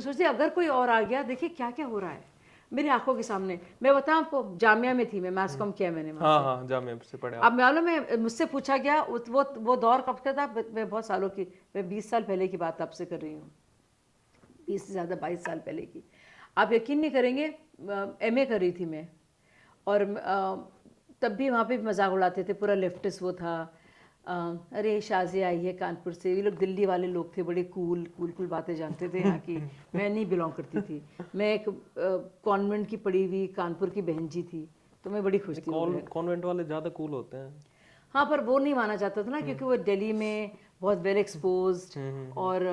Speaker 2: सोचती अगर कोई और आ गया, देखिए क्या क्या हो रहा है मेरी आंखों के सामने। मैं बताऊँ आपको, जामिया में थी मैं, मैथ्स कॉम किया मैंने वहाँ
Speaker 1: हाँ
Speaker 2: से।
Speaker 1: हाँ, जामिया से पढ़े आप।
Speaker 2: अब मालूम है, मुझसे पूछा गया, वो दौर कब का था, मैं बहुत सालों की, मैं 20 साल पहले की बात आपसे कर रही हूँ, 20 से ज़्यादा 22 साल पहले की। आप यकीन नहीं करेंगे, एमए कर रही थी मैं, और तब भी वहाँ पे मजाक उड़ाते थे, पूरा लेफ्टिस्ट वो था। अरे शाज़िया आई है कानपुर से, ये लोग दिल्ली वाले लोग थे, बड़े कूल कूल कूल बातें जानते थे यहाँ की। मैं नहीं बिलोंग करती थी, मैं एक कॉन्वेंट की पढ़ी हुई कानपुर की बहन जी थी, तो मैं बड़ी खुश थी।
Speaker 1: कॉन्वेंट वाले ज्यादा कूल होते हैं।
Speaker 2: हाँ, पर वो नहीं माना जाता था ना, क्योंकि वो दिल्ली में बहुत वेल एक्सपोज्ड, और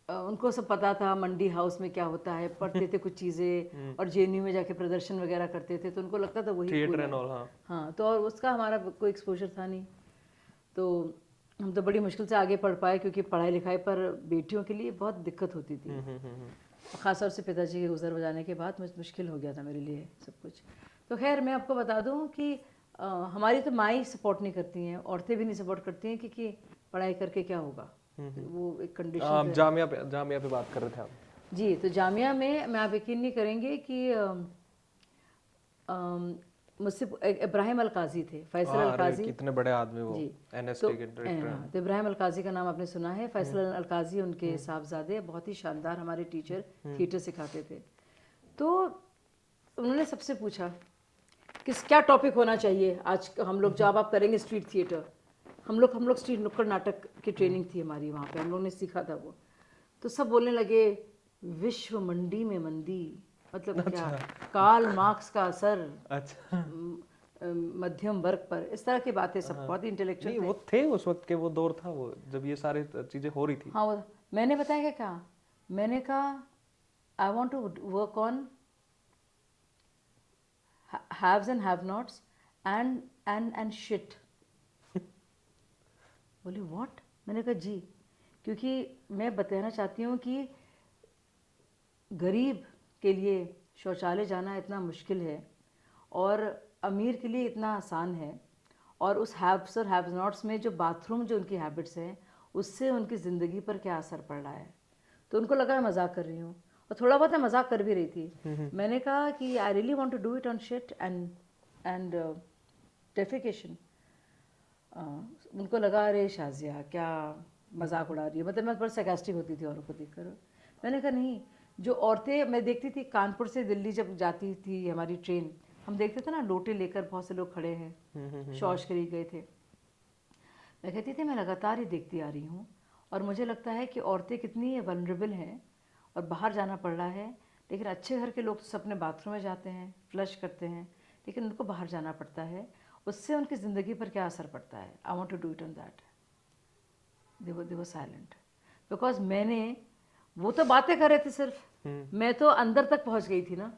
Speaker 2: उनको सब पता था मंडी हाउस में क्या होता है, पढ़ते थे कुछ चीज़ें, और जेएनयू में जाके प्रदर्शन वगैरह करते थे, तो उनको लगता था वही
Speaker 1: थिएटर
Speaker 2: cool
Speaker 1: एंड
Speaker 2: है।
Speaker 1: ऑल। हाँ
Speaker 2: हाँ, तो और उसका हमारा कोई एक्सपोजर था नहीं, तो हम तो बड़ी मुश्किल से आगे पढ़ पाए, क्योंकि पढ़ाई लिखाई पर बेटियों के लिए बहुत दिक्कत होती थी। ख़ासतौर से पिताजी के गुजर बजाने के बाद मुश्किल हो गया था मेरे लिए सब कुछ। तो खैर, मैं आपको बता दूं कि हमारी तो माँ ही सपोर्ट नहीं करती हैं, औरतें भी नहीं सपोर्ट करती हैं, क्योंकि पढ़ाई करके क्या होगा, वो एक कंडीशन
Speaker 1: आप
Speaker 2: है।
Speaker 1: जामिया पे बात कर रहे थे आप।
Speaker 2: जी, तो जामिया में मैं, आप यकीन नहीं करेंगे कि मुझसे इब्राहिम अलकाजी थे, फैसल
Speaker 1: हाँ, अरे
Speaker 2: अलकाजी
Speaker 1: कितने बड़े आदमी वो,
Speaker 2: जी।
Speaker 1: एनएसटी के डायरेक्टर हैं।
Speaker 2: हाँ, तो इब्राहिम अलकाजी का नाम आपने सुना है। फैसल अलकाजी उनके साहबजादे, बहुत ही शानदार हमारे टीचर, थिएटर सिखाते थे। तो उन्होंने सबसे पूछा क्या टॉपिक होना चाहिए आज, हम लोग जब आप करेंगे स्ट्रीट थिएटर, हम लोग स्ट्रीट नुक्कड़ नाटक की ट्रेनिंग थी हमारी वहाँ पे, हम लोगों ने सीखा था वो। तो सब बोलने लगे विश्व मंडी में मंदी, मतलब क्या, कार्ल मार्क्स का असर
Speaker 1: अच्छा।
Speaker 2: मध्यम वर्ग पर, इस तरह की बातें, सब बहुत इंटेलेक्चुअल
Speaker 1: नहीं,
Speaker 2: थे।
Speaker 1: वो थे उस वक्त के, वो दौर था वो जब ये सारी चीजें हो रही थी।
Speaker 2: हाँ, वो मैंने बताया क्या कहा, मैंने कहा I want to work on haves and have nots and shit. बोले व्हाट, मैंने कहा जी, क्योंकि मैं बताना चाहती हूँ कि गरीब के लिए शौचालय जाना इतना मुश्किल है, और अमीर के लिए इतना आसान है, और उस हैव्स और हैव नॉट्स में जो बाथरूम, जो उनकी हैबिट्स हैं, उससे उनकी ज़िंदगी पर क्या असर पड़ रहा है। तो उनको लगा मैं मजाक कर रही हूँ, और थोड़ा बहुत मैं मजाक कर भी रही थी। मैंने कहा कि I really want to do it on shit and defecation. उनको लगा अरे शाजिया क्या मजाक उड़ा रही है, मतलब मैं बड़ा sarcastic होती थी औरों को देखकर। मैंने कहा नहीं, जो औरतें मैं देखती थी कानपुर से दिल्ली जब जाती थी हमारी ट्रेन, हम देखते थे ना लोटे लेकर बहुत से लोग खड़े हैं, शौच खरीद गए थे। मैं कहती थी मैं लगातार ये देखती आ रही हूँ, और मुझे लगता है कि औरतें कितनी वनरेबल हैं, और बाहर जाना पड़ रहा है, लेकिन अच्छे घर के लोग तो सब अपने बाथरूम में जाते हैं, फ्लश करते हैं, लेकिन उनको बाहर जाना पड़ता है, उससे उनकी ज़िंदगी पर क्या असर पड़ता है। I want to do it on that. They were silent, because मैंने, वो तो बातें कर रहे थे सिर्फ, मैं तो अंदर तक पहुंच गई थी ना।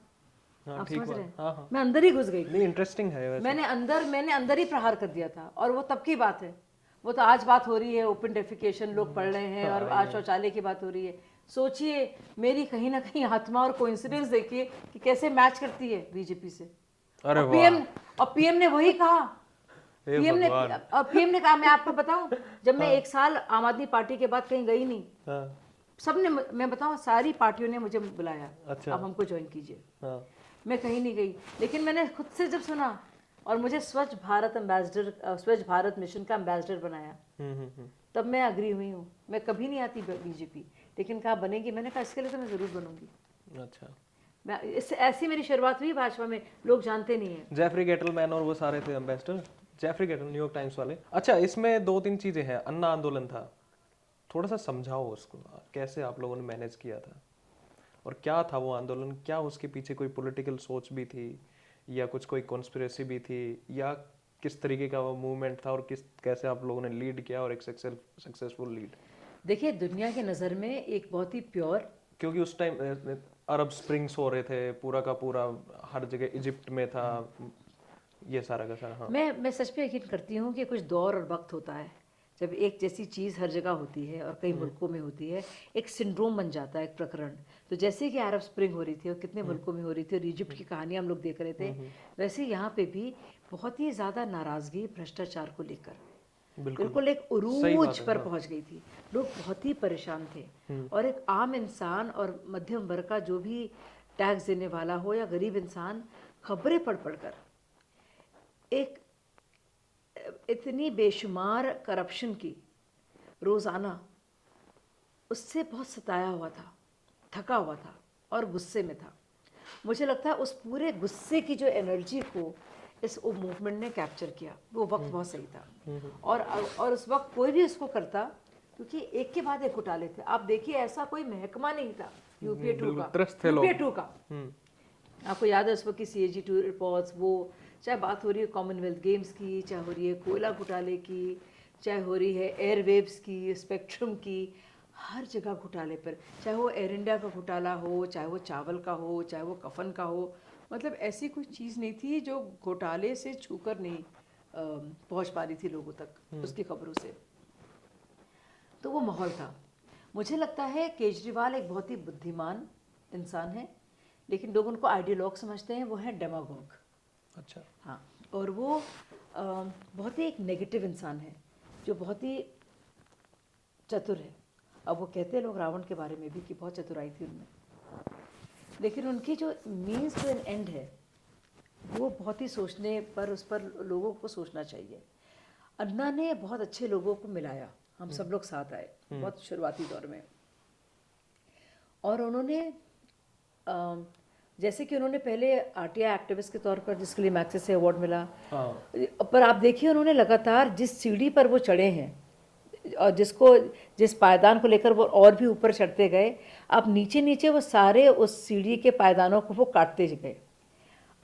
Speaker 1: हाँ,
Speaker 2: आप
Speaker 1: ठीक
Speaker 2: समझ
Speaker 1: बात।
Speaker 2: रहे हैं,
Speaker 1: हाँ हाँ,
Speaker 2: मैं अंदर ही घुस गई थी।
Speaker 1: नहीं इंटरेस्टिंग है वैसे।
Speaker 2: मैंने अंदर ही प्रहार कर दिया था, और वो तब की बात है, वो तो आज बात हो रही है, ओपन डेफिकेशन लोग पढ़ रहे हैं, और आज शौचालय की बात हो रही है। सोचिए मेरी कहीं ना कहीं आत्मा, और कोइंसिडेंस देखिए कि कैसे मैच करती है बीजेपी से।
Speaker 1: अरे
Speaker 2: और पीएम ने वही कहा,
Speaker 1: हे
Speaker 2: पीएम ने कहा, मैं आपको बताऊं, जब मैं 1 साल आम आदमी पार्टी के बाद कहीं गई नहीं,
Speaker 1: हाँ,
Speaker 2: सबने, मैं बताऊं, सारी पार्टियों ने मुझे बुलाया,
Speaker 1: अच्छा।
Speaker 2: अब हमको ज्वाइन कीजिए।
Speaker 1: हाँ,
Speaker 2: मैं कहीं नहीं गई, लेकिन मैंने खुद से जब सुना, और मुझे स्वच्छ भारत एम्बेसडर, स्वच्छ भारत मिशन का एम्बेसडर बनाया, तब मैं अग्री हुई हूँ। मैं कभी नहीं आती बीजेपी, लेकिन कहा बनेगी, मैंने कहा इसके लिए तो मैं ज़रूर बनूंगी।
Speaker 1: अच्छा।
Speaker 2: मैं इससे, ऐसी मेरी शुरुआत हुई भाजपा में, लोग जानते नहीं हैं।
Speaker 1: जेफरी गेटलमैन और वो सारे थे एम्बेसडर, जेफरी गेटल, न्यूयॉर्क टाइम्स वाले। अच्छा, इसमें 2-3 चीजें हैं। अन्ना आंदोलन था, थोड़ा सा समझाओ उसको, कैसे आप लोगों ने मैनेज किया था, और क्या था वो आंदोलन, क्या उसके पीछे कोई पॉलिटिकल सोच भी थी, या कुछ कोई कॉन्स्पिरेसी भी थी, या किस तरीके का वो मूवमेंट था, और कैसे आप लोगों ने लीड किया, और एक सक्सेसफुल लीड।
Speaker 2: देखिए, दुनिया की नज़र में एक बहुत ही प्योर,
Speaker 1: क्योंकि उस टाइम अरब स्प्रिंग्स हो रहे थे, पूरा का पूरा हर जगह, इजिप्ट में था ये सारा का सारा। हाँ,
Speaker 2: मैं सच में यकीन करती हूँ कि कुछ दौर और वक्त होता है जब एक जैसी चीज़ हर जगह होती है और कई मुल्कों में होती है, एक सिंड्रोम बन जाता है, एक प्रकरण। तो जैसे कि अरब स्प्रिंग हो रही थी और कितने मुल्कों में हो रही थी और इजिप्ट की कहानी हम लोग देख रहे थे, वैसे यहाँ पे भी बहुत ही ज़्यादा नाराज़गी भ्रष्टाचार को लेकर बिल्कुल एक उरूज पर पहुंच गई थी। लोग बहुत ही परेशान थे और एक आम इंसान और मध्यम वर्ग का जो भी टैक्स देने वाला हो या गरीब इंसान खबरें पढ़ कर एक इतनी बेशुमार करप्शन की रोज़ाना, उससे बहुत सताया हुआ था, थका हुआ था और गुस्से में था। मुझे लगता है उस पूरे गुस्से की जो एनर्जी को इस मूवमेंट ने कैप्चर किया। वो वक्त बहुत सही था और उस वक्त कोई भी उसको करता, क्योंकि एक के बाद एक घोटाले थे। आप देखिए ऐसा कोई महकमा नहीं था यूपीए 2 का, यूपीए 2 का। आपको याद है उस वक्त की CAG 2 रिपोर्ट्स, वो चाहे बात हो रही है कॉमनवेल्थ गेम्स की, चाहे हो रही है कोयला घोटाले की, चाहे हो रही है एयरवेव्स की, स्पेक्ट्रम की, हर जगह घोटाले पर, चाहे वो एयर इंडिया का घोटाला हो, चाहे वो चावल का हो, चाहे वो कफन का हो। मतलब ऐसी कोई चीज़ नहीं थी जो घोटाले से छूकर नहीं पहुंच पा रही थी लोगों तक उसकी खबरों से। तो वो माहौल था। मुझे लगता है केजरीवाल एक बहुत ही बुद्धिमान इंसान है, लेकिन लोग उनको आइडियोलॉग समझते हैं, वो है डेमागोग।
Speaker 1: अच्छा।
Speaker 2: हाँ, और वो बहुत ही एक नेगेटिव इंसान है जो बहुत ही चतुर है। अब वो कहते हैं लोग रावण के बारे में भी कि बहुत चतुराई थी उनमें, लेकिन उनकी जो मीन्स टू एन एंड है वो बहुत ही सोचने पर, उस पर लोगों को सोचना चाहिए। अन्ना ने बहुत अच्छे लोगों को मिलाया, हम सब लोग साथ आए बहुत शुरुआती दौर में, और उन्होंने जैसे कि उन्होंने पहले RTI एक्टिविस्ट के तौर पर, जिसके लिए मैक्सेस से अवार्ड मिला, पर आप देखिए उन्होंने लगातार जिस सीढ़ी पर वो चढ़े हैं और जिस पायदान को लेकर वो और भी ऊपर चढ़ते गए, आप नीचे नीचे वो सारे उस सीढ़ी के पायदानों को वो काटते गए।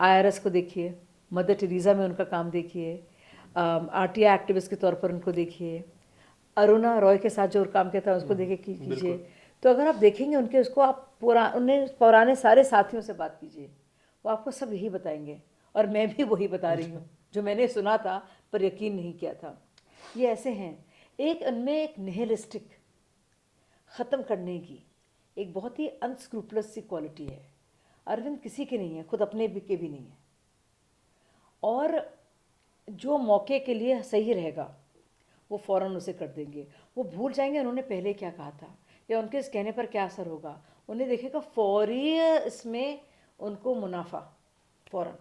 Speaker 2: IRS को देखिए, मदर टेरेसा में उनका काम देखिए, RTI एक्टिविस्ट के तौर पर उनको देखिए, अरुणा रॉय के साथ जो काम किया था उसको देखिए कीजिए। तो अगर आप देखेंगे उनके उसको, आप पुराने सारे साथियों से बात कीजिए, वो आपको सब यही बताएंगे, और मैं भी वही बता रही हूँ जो मैंने सुना था पर यकीन नहीं किया था। ये ऐसे हैं, एक उनमें एक निहिलिस्टिक, ख़त्म करने की एक बहुत ही अनस्क्रूपलस सी क्वालिटी है। अरविंद किसी के नहीं है, खुद अपने के भी नहीं है, और जो मौके के लिए सही रहेगा वो फ़ौरन उसे कर देंगे। वो भूल जाएंगे उन्होंने पहले क्या कहा था या उनके इस कहने पर क्या असर होगा। उन्हें देखेगा फौरी इसमें उनको मुनाफा, फ़ौरन।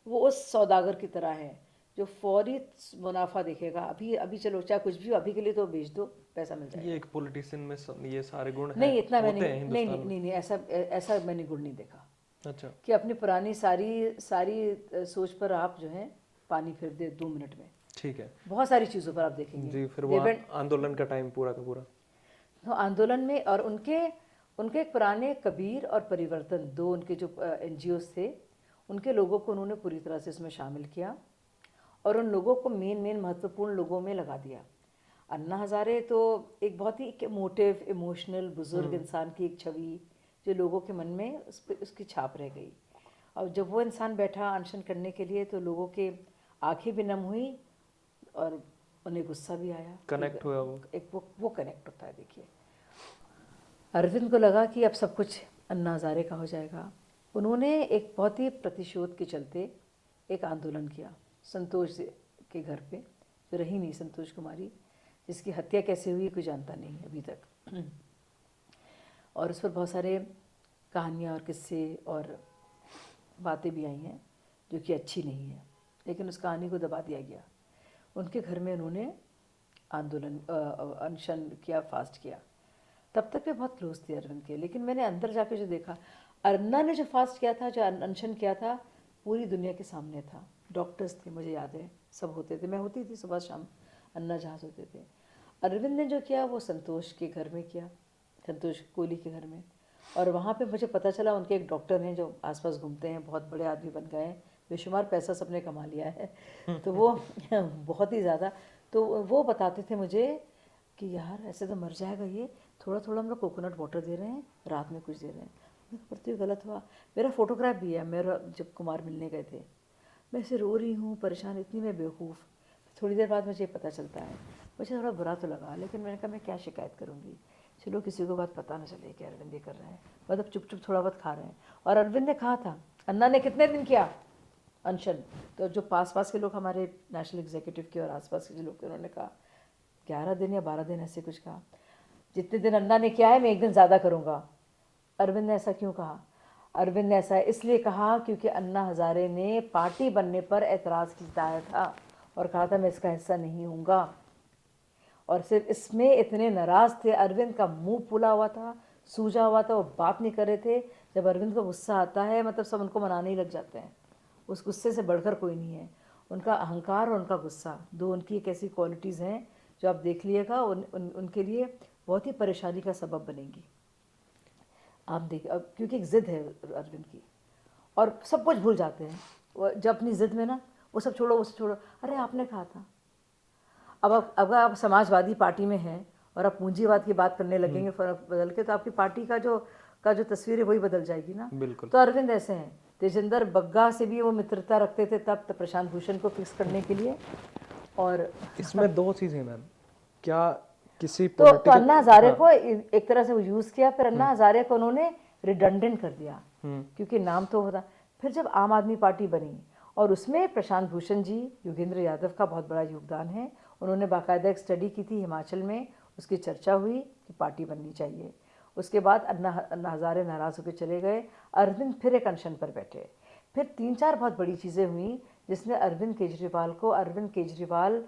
Speaker 2: वो उस सौदागर की तरह है जो फौरी मुनाफा देखेगा। अभी चलो चाहे कुछ भी हो, अभी के लिए तो बेच दो, पैसा मिल जाएगा।
Speaker 1: ये एक पॉलिटिशियन में ये सारे गुण हैं,
Speaker 2: नहीं, इतना
Speaker 1: होते
Speaker 2: मैंने
Speaker 1: हैं हिंदुस्तान में।
Speaker 2: नहीं, ऐसा मैंने गुण नहीं देखा।
Speaker 1: अच्छा।
Speaker 2: कि अपनी पुरानी सारी सोच पर आप जो है पानी फेर दे 2 मिनट में।
Speaker 1: ठीक है
Speaker 2: बहुत सारी चीज़ों पर आप देखेंगे
Speaker 1: जी। फिर वो आंदोलन का टाइम पूरा का पूरा,
Speaker 2: तो आंदोलन में, और उनके एक पुराने कबीर और परिवर्तन, 2 उनके जो NGOs थे, उनके लोगों को उन्होंने पूरी तरह से इसमें शामिल किया और उन लोगों को मेन महत्वपूर्ण लोगों में लगा दिया। अन्ना हज़ारे तो एक बहुत ही मोटिव, इमोशनल, बुजुर्ग इंसान की एक छवि जो लोगों के मन में उसकी छाप रह गई। और जब वो इंसान बैठा अनशन करने के लिए तो लोगों के आंखें भी नम हुई और उन्हें गुस्सा भी आया,
Speaker 1: कनेक्ट हुआ वो।
Speaker 2: एक वो कनेक्ट होता है। देखिए अरविंद को लगा कि अब सब कुछ अन्ना हज़ारे का हो जाएगा। उन्होंने एक बहुत ही प्रतिशोध के चलते एक आंदोलन किया संतोष के घर पे, जो रही नहीं, संतोष कुमारी, जिसकी हत्या कैसे हुई कोई जानता नहीं अभी तक। और उस पर बहुत सारे कहानियाँ और किस्से और बातें भी आई हैं जो कि अच्छी नहीं है, लेकिन उस कहानी को दबा दिया गया। उनके घर में उन्होंने आंदोलन अनशन किया, फास्ट किया। तब तक वे बहुत क्लोज थे अरविंद के, लेकिन मैंने अंदर जाके जो देखा, अन्ना ने जो फास्ट किया था, जो अनशन किया था, पूरी दुनिया के सामने था। डॉक्टर्स थे, मुझे याद है, सब होते थे, मैं होती थी सुबह शाम, अन्ना जहाज होते थे। अरविंद ने जो किया वो संतोष के घर में किया, संतोष कोहली के घर में। और वहाँ पे मुझे पता चला उनके एक डॉक्टर हैं जो आसपास घूमते हैं, बहुत बड़े आदमी बन गए हैं, बेशुमार पैसा सबने कमा लिया है। तो वो बहुत ही ज़्यादा, तो वो बताते थे मुझे कि यार ऐसे तो मर जाएगा ये, थोड़ा थोड़ा हम लोग कोकोनट वाटर दे रहे हैं, रात में कुछ दे रहे हैं। पर तो गलत हुआ। मेरा फोटोग्राफ भी है, मेरा जब कुमार मिलने गए थे, मैं ऐसे रो रही हूँ, परेशान, इतनी मैं बेवकूफ़। थोड़ी देर बाद मुझे पता चलता है मुझे थोड़ा बुरा तो लगा, लेकिन मैंने कहा मैं क्या शिकायत करूँगी, चलो किसी को बात पता ना चले कि अरविंद ये कर रहे हैं, मतलब चुप चुप थोड़ा बहुत खा रहे हैं। और अरविंद ने कहा था, अन्ना ने कितने दिन किया अनशन, तो जो पास पास के लोग हमारे नेशनल एग्जीक्यूटिव के और आसपास के जो लोग थे उन्होंने कहा 11 दिन या 12 दिन ऐसे कुछ कहा, जितने दिन अन्ना ने किया है मैं एक दिन ज़्यादा करूँगा। अरविंद ने ऐसा क्यों कहा? अरविंद ने ऐसा इसलिए कहा क्योंकि अन्ना हज़ारे ने पार्टी बनने पर एतराज़ जताया था और कहा था मैं इसका हिस्सा नहीं हूँगा। और सिर्फ इसमें इतने नाराज़ थे, अरविंद का मुंह फूला हुआ था, सूजा हुआ था, वो बात नहीं कर रहे थे। जब अरविंद को गुस्सा आता है मतलब सब उनको मनाने ही लग जाते हैं, उस गुस्से से बढ़कर कोई नहीं है। उनका अहंकार और उनका गुस्सा, दो उनकी एक ऐसी क्वालिटीज़ हैं जो आप देख लिएगा उनके लिए बहुत ही परेशानी का सबब बनेंगी। आप देखिए, अब क्योंकि एक ज़िद है अरविंद की और सब कुछ भूल जाते हैं वो जब अपनी ज़िद में ना, वो सब छोड़ो, वो सब छोड़ो, अरे आपने कहा था। अब अगर आप समाजवादी पार्टी में हैं और आप पूंजीवाद की बात करने लगेंगे फर्क बदल के, तो आपकी पार्टी का जो तस्वीर है वही बदल जाएगी ना।
Speaker 1: बिल्कुल।
Speaker 2: तो अरविंद ऐसे हैं, तेजिंदर बग्गा से भी वो मित्रता रखते थे तब प्रशांत भूषण को फिक्स करने के लिए। और
Speaker 1: इसमें दो चीजें मैम, क्या किसी
Speaker 2: तो अन्ना हजारे को एक तरह से वो यूज़ किया, फिर अन्ना हजारे को उन्होंने रिडंडेंट कर दिया क्योंकि नाम तो होता। फिर जब आम आदमी पार्टी बनी और उसमें प्रशांत भूषण जी, योगेंद्र यादव का बहुत बड़ा योगदान है, उन्होंने बाकायदा एक स्टडी की थी हिमाचल में, उसकी चर्चा हुई कि पार्टी बननी चाहिए। उसके बाद अन्ना हजारे नाराज़ होकर चले गए, अरविंद फिर एक अनशन पर बैठे। फिर 3-4 बहुत बड़ी चीज़ें हुई जिसने अरविंद केजरीवाल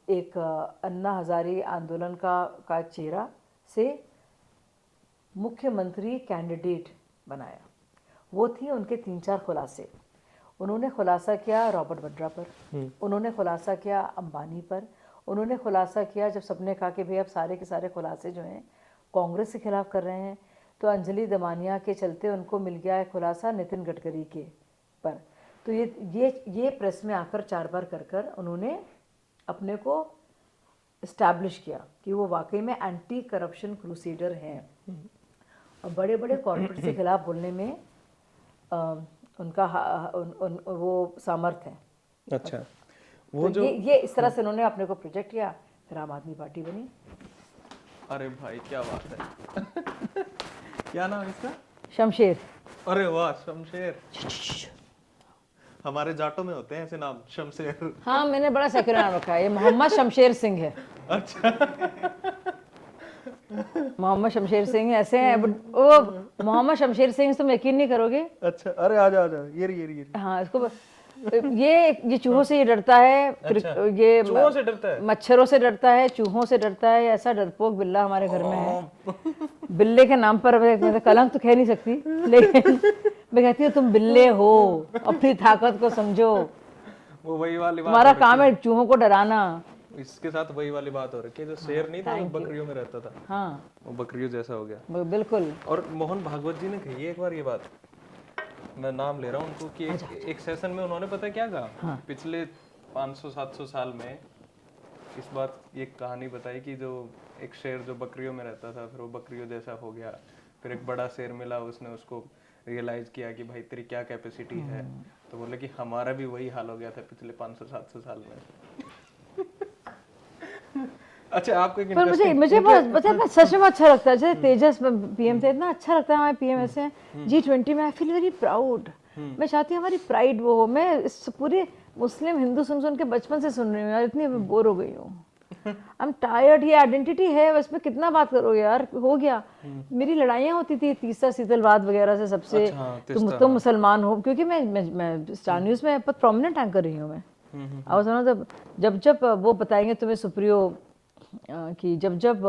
Speaker 2: एक अन्ना हजारे आंदोलन का चेहरा से मुख्यमंत्री कैंडिडेट बनाया। वो थी उनके 3-4 खुलासे। उन्होंने खुलासा किया रॉबर्ट वड्रा पर, उन्होंने खुलासा किया अंबानी पर, उन्होंने खुलासा किया जब सबने कहा कि भाई अब सारे के सारे खुलासे जो हैं कांग्रेस के खिलाफ कर रहे हैं, तो अंजलि दमानिया के चलते उनको मिल गया है खुलासा नितिन गडकरी के पर। तो ये प्रेस में आकर 4 बार कर उन्होंने अपने को इस्टेब्लिश किया कि वो वाकई में एंटी करप्शन क्रूसेडर हैं और बड़े बड़े कॉर्पोरेट के खिलाफ बोलने में उनका वो सामर्थ्य है।
Speaker 1: अच्छा,
Speaker 2: वो तो ये इस तरह से उन्होंने अपने को प्रोजेक्ट किया, फिर आम आदमी पार्टी बनी।
Speaker 1: अरे भाई क्या बात है। क्या नाम इसका?
Speaker 2: शमशेर।
Speaker 1: अरे वाह, शमशेर। हमारे जाटों में होते हैं ऐसे नाम, शमशेर।
Speaker 2: हाँ, मैंने बड़ा सेक्युलर नाम रखा है, ये मोहम्मद शमशेर सिंह है।
Speaker 1: अच्छा।
Speaker 2: मोहम्मद शमशेर सिंह ऐसे हैं, वो मोहम्मद शमशेर सिंह तुम यकीन नहीं करोगे।
Speaker 1: अच्छा, अरे आ जा, ये।
Speaker 2: हाँ, इसको ये चूहों से ये डरता है।
Speaker 1: अच्छा,
Speaker 2: ये
Speaker 1: चूहों से डरता है,
Speaker 2: मच्छरों से डरता है, चूहों से डरता है। ऐसा डरपोक बिल्ला हमारे घर में है। बिल्ले के नाम पर मैं कलंक तो कह नहीं सकती, लेकिन मैं कहती हूँ तुम बिल्ले हो, अपनी ताकत को समझो।
Speaker 1: वो वही वाली बात,
Speaker 2: तुम्हारा काम है चूहों को डराना।
Speaker 1: इसके साथ वही वाली बात हो रही है, जो शेर नहीं था, वो बकरियों में रहता था।
Speaker 2: हाँ,
Speaker 1: वो बकरियों जैसा हो गया।
Speaker 2: बिल्कुल।
Speaker 1: और मोहन भागवत जी ने कही है एक बार ये बात, मैं नाम ले रहा हूँ उनको, कि एक सेशन में उन्होंने पता क्या कहा, पिछले 500-700 साल में इस बात ये कहानी बताई कि जो एक शेर जो बकरियों में रहता था, फिर वो बकरियों जैसा हो गया, फिर एक बड़ा शेर मिला, उसने उसको रियलाइज किया कि भाई तेरी क्या कैपेसिटी है, तो बोले कि हमारा भी वही हाल हो गया था पिछले 500-700 साल में। अच्छा, आपको
Speaker 2: पर मुझे बहुत सच में अच्छा लगता है। जैसे तेजस पीएम थे, इतना अच्छा लगता है हमारे पीएम ऐसे। G20 में आई फील वेरी प्राउड। मैं चाहती हूँ हमारी प्राइड वो हो। मैं इस पूरे मुस्लिम हिंदू सुन के बचपन से सुन रही हूँ यार, इतनी बोर हो गई हूँ। I am tired. ये आइडेंटिटी है, बस में कितना बात करोगे यार, हो गया। मेरी लड़ाइयाँ होती थी तीसरा शीतलवाद वगैरह से सबसे। अच्छा, तुम मुसलमान हो, क्योंकि मैं स्टार न्यूज़ में बहुत प्रोमिनेंट एंकर रही हूँ मैं। और जब वो बताएंगे तुम्हें सुप्रियो कि जब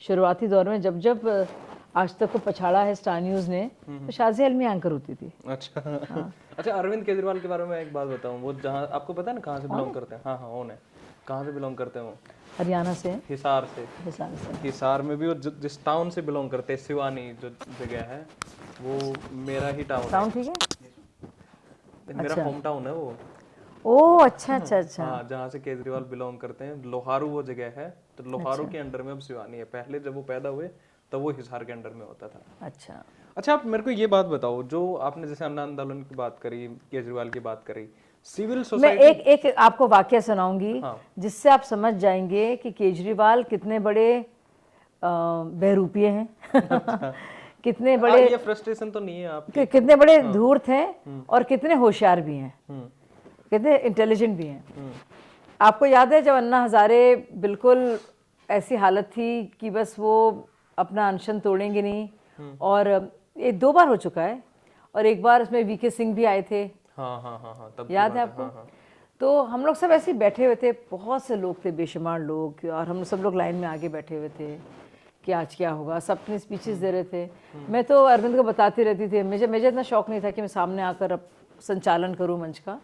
Speaker 2: शुरुआती दौर में जब आज तक को पछाड़ा है स्टार न्यूज़ ने, तो शाज़िया इल्मी एंकर होती थी।
Speaker 1: अच्छा। हाँ। अच्छा, अरविंद केजरीवाल के बारे में एक बात बताऊं, वो जहाँ आपको पता है ना कहाँ से बिलोंग करते हैं? हाँ, ओन है। कहाँ से बिलोंग करते हैं वो?
Speaker 2: हरियाणा से।
Speaker 1: हिसार से। हिसार में भी वो जिस टाउन से बिलोंग करते हैं, सिवानी जो जगह है, वो मेरा ही टाउन
Speaker 2: ठीक है,
Speaker 1: मेरा होम टाउन है वो।
Speaker 2: ओह अच्छा।
Speaker 1: हाँ, जहाँ से केजरीवाल बिलोंग करते हैं, लोहारू वो जगह है, तो लोहारू के अंडर में अब सिवानी है। पहले जब वो पैदा हुए तब वो हिसार के अंडर में होता था।
Speaker 2: अच्छा,
Speaker 1: आप मेरे को ये बात बताओ, जो आपने जैसे अन्ना आंदोलन की बात करी, केजरीवाल की बात करी, सिविल
Speaker 2: मैं
Speaker 1: सोसाइटी।
Speaker 2: एक आपको वाकया सुनाऊंगी
Speaker 1: हाँ।
Speaker 2: जिससे आप समझ जाएंगे कि केजरीवाल कितने बड़े बहरूपिये हैं। कितने बड़े
Speaker 1: ये फ्रस्ट्रेशन तो नहीं है आपकी?
Speaker 2: कितने बड़े धूर्त हैं और कितने होशियार भी हैं, कितने इंटेलिजेंट भी हैं। आपको याद है जब अन्ना हजारे बिल्कुल ऐसी हालत थी कि बस वो अपना अनशन तोड़ेंगे नहीं, और ये 2 बार हो चुका है, और एक बार उसमें वीके सिंह भी आए थे।
Speaker 1: हाँ हाँ हाँ हाँ, तब की
Speaker 2: याद है
Speaker 1: बात
Speaker 2: आपको?
Speaker 1: हाँ हाँ।
Speaker 2: तो हम लोग सब ऐसे ही बैठे हुए थे, बहुत से लोग थे, बेशुमार लोग, और हम सब लोग लाइन में आगे बैठे हुए थे कि आज क्या होगा। सब अपने स्पीचेस दे रहे थे। मैं तो अरविंद को बताती रहती थी। मुझे इतना शौक नहीं था कि मैं सामने आकर अब संचालन करूं मंच का।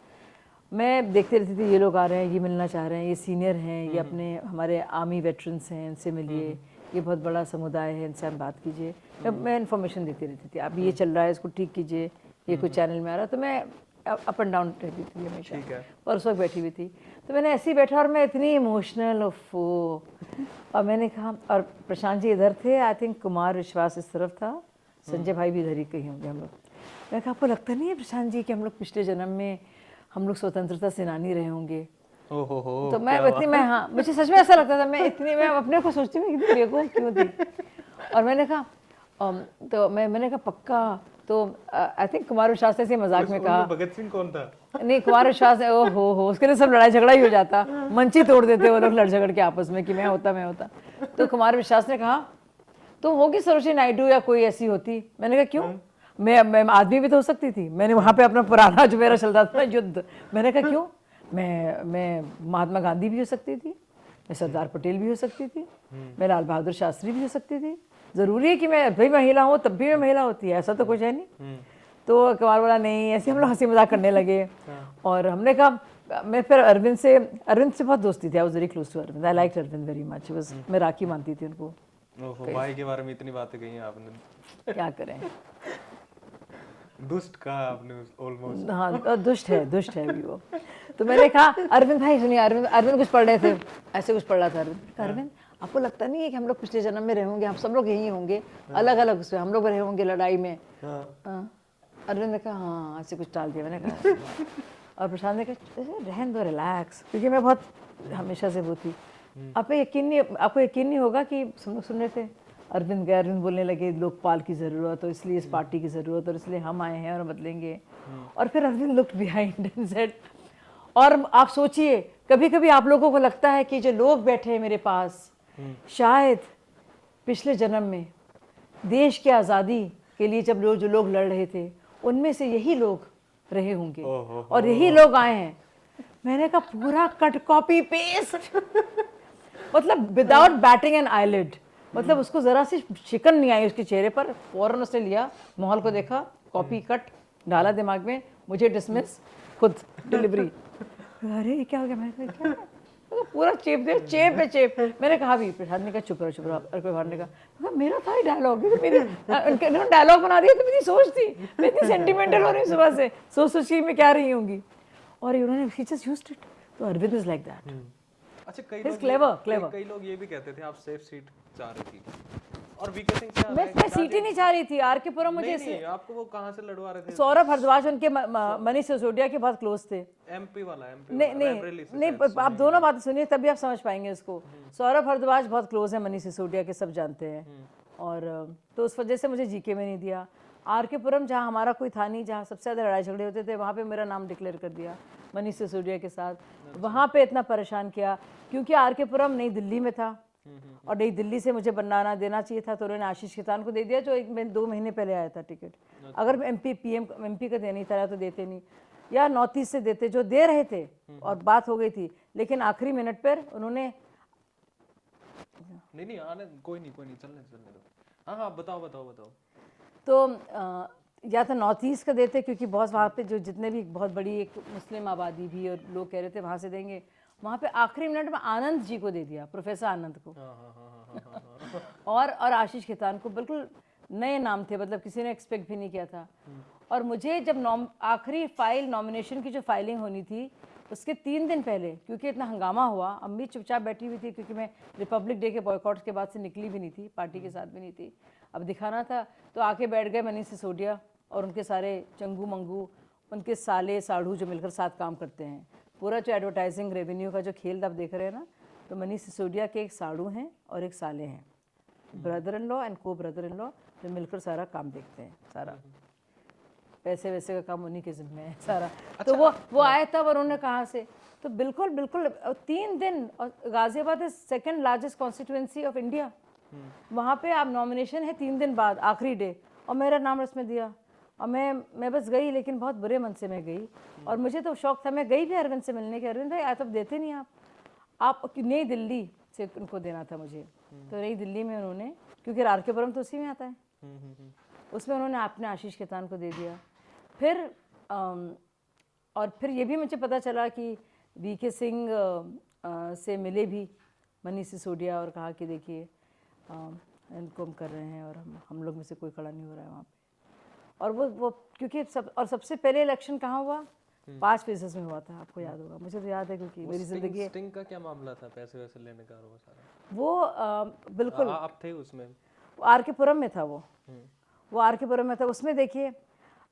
Speaker 2: मैं देखती रहती थी, ये लोग आ रहे हैं, ये मिलना चाह रहे हैं, ये सीनियर हैं, ये अपने हमारे आर्मी वेटरन्स हैं, इनसे मिलिए, ये बहुत बड़ा समुदाय है, इनसे आप बात कीजिए। मैं इन्फॉर्मेशन देती रहती थी, अब ये चल रहा है, इसको ठीक कीजिए, ये कुछ चैनल में आ रहा है। तो मैं अप एंड डाउन रहती थी हमेशा, और उस वक्त बैठी हुई थी। तो मैंने ऐसे ही बैठा, और मैं इतनी इमोशनल, और मैंने कहा, और प्रशांत जी इधर थे, आई थिंक कुमार विश्वास इस तरफ था, संजय भाई भी इधर ही कहीं होंगे हम लोग। मैंने कहा, आपको लगता नहीं है प्रशांत जी कि हम लोग पिछले जन्म में हम लोग स्वतंत्रता सेनानी रहे होंगे?
Speaker 1: ओहो,
Speaker 2: तो मैं हाँ, मुझे सच में ऐसा लगता था। मैं अपने को सोचती हूँ कितनी बेवकूफ़ क्यों थी। और मैंने कहा तो मैंने कहा पक्का। तो आई थिंक कुमार विश्वास ने ऐसे मजाक में कहा,
Speaker 1: भगत सिंह कौन था?
Speaker 2: नहीं, कुमार विश्वास ने, ओ हो, उसके लिए सब लड़ाई झगड़ा ही हो जाता, मंच ही तोड़ देते वो लोग लड़ झगड़ के आपस में कि मैं होता। तो कुमार विश्वास ने कहा, तो होगी सरोजिनी नायडू या कोई ऐसी होती। मैंने कहा क्यों, मैं आदमी भी तो हो सकती थी। मैंने वहाँ पे अपना पुराना जो मेरा चलता था युद्ध, मैंने कहा क्यों, मैं महात्मा गांधी भी हो सकती थी, मैं सरदार पटेल भी हो सकती थी, मैं लाल बहादुर शास्त्री भी हो सकती थी। ज़रूरी है कि मैं भी महिला हूँ तब भी मैं महिला होती है, ऐसा तो कुछ है नहीं। तो कुमार बोला नहीं, ऐसे हम लोग हंसी मजाक करने लगे। और हमने कहा, मैं फिर अरविंद से बहुत दोस्ती थी, I was very close to Arvind, I liked Arvind very much, मैं राखी मानती थी उनको।
Speaker 1: ओहो, भाई के बारे में इतनी बातें कही हैं आपने।
Speaker 2: क्या करें,
Speaker 1: दुष्ट कहा आपने ऑलमोस्ट।
Speaker 2: हाँ, दुष्ट है भी वो। तो मैंने कहा, अरविंद भाई सुनिए, अरविंद कुछ पढ़ रहे थे, ऐसे कुछ पढ़ रहा था अरविंद। अरविंद, आपको लगता नहीं है कि हम लोग पिछले जन्म में रहे होंगे, हम सब लोग यही होंगे, अलग अलग उसमें हम लोग रहे होंगे लड़ाई में। अरविंद ने कहा हाँ, ऐसे कुछ टाल दिया। मैंने कहा, और प्रशांत ने कहा रहन दो, रिलैक्स, क्योंकि मैं बहुत हमेशा से वो थी। आपको यकीन नहीं होगा कि सुन रहे थे, अरविंद बोलने लगे लोकपाल की ज़रूरत, और इसलिए इस पार्टी की ज़रूरत, और इसलिए हम आए हैं और बदलेंगे। और फिर Arvind looked behind and said, और आप सोचिए, कभी कभी आप लोगों को लगता है कि जो लोग बैठे हैं मेरे पास, शायद पिछले जन्म में देश की आज़ादी के लिए जब जो लोग लड़ रहे थे, उनमें से यही लोग रहे होंगे, और यही लोग आए हैं। मैंने कहा पूरा कट कॉपी पेस्ट, मतलब विदाउट बैटिंग एन आईलिड, मतलब उसको जरा सी शिकन नहीं आई उसके चेहरे पर। फौरन उसने लिया, माहौल को देखा, कॉपी कट डाला दिमाग में, मुझे डिसमिस, खुद डिलीवरी। अरे क्या हो गया, मैंने कहा क्या, पूरा चेप पे चेप। मैंने कहा भी, प्रसाद ने कहा चुप रहो और कोई बाहर ने कहा मेरा था ही डायलॉग, उनके डायलॉग बना दिया। तो मेरी सोच थी, मैं इतनी सेंटिमेंटल हो रही हूँ सुबह से, सोच के मैं क्या रही होंगी, और उन्होंने ही जस्ट यूज्ड इट। तो अरविंद इज लाइक दैट।
Speaker 1: अच्छा, कई लोग ये भी कहते थे आप सेफ सीट चाह रही थी, और वीके सिंह क्या
Speaker 2: मैं सीट ही नहीं चाह रही थी। आर के पुरम मुझे
Speaker 1: नहीं, आपको वो कहाँ से लड़वा रहे थे?
Speaker 2: सौरभ भारद्वाज उनके मनीष सिसोदिया के बहुत क्लोज थे।
Speaker 1: एमपी वाला
Speaker 2: नहीं, आप दोनों बातें सुनिए तभी आप समझ पाएंगे इसको। सौरभ भारद्वाज बहुत क्लोज है मनीष सिसोदिया के, सब जानते हैं। और तो उस वजह से मुझे जीके में नहीं दिया। आर के पुरम जहाँ हमारा कोई था नहीं, जहाँ सबसे ज़्यादा लड़ाई झगड़े होते थे, वहाँ पे मेरा नाम डिक्लेयर कर दिया मनीष सिसोदिया के साथ। वहाँ पे इतना परेशान किया क्योंकि आर के पुरम नई दिल्ली में था, और नई दिल्ली से मुझे बनाना देना चाहिए था, तो उन्होंने आशीष खेतान को दे दिया, जो 2 महीने पहले आया था टिकट। अगर एमपी का देनी था तो देते नहीं, या नॉर्थ ईस्ट से देते, जो दे रहे थे, और बात हो गई थी। लेकिन आखिरी मिनट पर उन्होंने
Speaker 1: नहीं आने, कोई नहीं चलने दो। हाँ बताओ।
Speaker 2: तो या तो नॉर्थ ईस्ट का देते, क्योंकि बहुत वहाँ पे जो जितने भी बहुत बड़ी एक मुस्लिम आबादी भी, और लोग कह रहे थे वहाँ से देंगे। वहाँ पे आखिरी मिनट में आनंद जी को दे दिया, प्रोफेसर आनंद को। और आशीष खेतान को। बिल्कुल नए नाम थे, मतलब किसी ने एक्सपेक्ट भी नहीं किया था। और मुझे जब आखिरी फाइल नॉमिनेशन की जो फाइलिंग होनी थी, उसके 3 दिन पहले, क्योंकि इतना हंगामा हुआ, अम्मी चुपचाप बैठी हुई थी, क्योंकि मैं रिपब्लिक डे के बॉयकॉट के बाद से निकली भी नहीं थी, पार्टी के साथ भी नहीं थी, अब दिखाना था। तो आके बैठ गए मनीष सिसोदिया और उनके सारे चंगू मंगू, उनके साले साढ़ू जो मिलकर साथ काम करते हैं। पूरा जो एडवर्टाइजिंग रेवेन्यू का जो खेल आप देख रहे हैं ना, तो मनीष सिसोदिया के एक साढ़ू हैं और एक साले हैं, ब्रदर इन लॉ एंड को ब्रदर इन लॉ, जो मिलकर सारा काम देखते हैं। सारा पैसे वैसे का काम उन्हीं के जिम्मे है सारा। तो वो आए तब, और उन्होंने कहा से, तो बिल्कुल बिल्कुल 3 दिन, और Ghaziabad is second largest constituency of India, वहाँ पे आप नॉमिनेशन है 3 दिन बाद, आखिरी डे, और मेरा नाम उसमें दिया, और मैं बस गई, लेकिन बहुत बुरे मन से मैं गई। और मुझे तो शौक था, मैं गई भी अरविंद से मिलने के, अरविंद भाई आज तब देते नहीं आप नई दिल्ली से उनको देना था मुझे। तो नई दिल्ली में उन्होंने, क्योंकि आर.के. पुरम तो उसी में आता है, उसमें उन्होंने अपने आशीष खेतान को दे दिया। फिर और फिर ये भी मुझे पता चला कि वी.के. सिंह से मिले भी मनीष सिसोदिया, और कहा कि देखिए इनको हम कर रहे हैं, और हम लोग में से कोई खड़ा नहीं हो रहा है वहाँ पे। और वो क्योंकि सबसे पहले इलेक्शन कहाँ हुआ, 5 फेजेस में हुआ था, आपको याद होगा, मुझे तो याद है क्योंकि मेरी जिंदगी।
Speaker 1: स्टिंग का क्या मामला था, पैसे वैसे लेने का वो सारा?
Speaker 2: वो बिल्कुल
Speaker 1: आप थे उसमें?
Speaker 2: आर.के. पुरम में था वो आर.के. पुरम में था। उसमें देखिए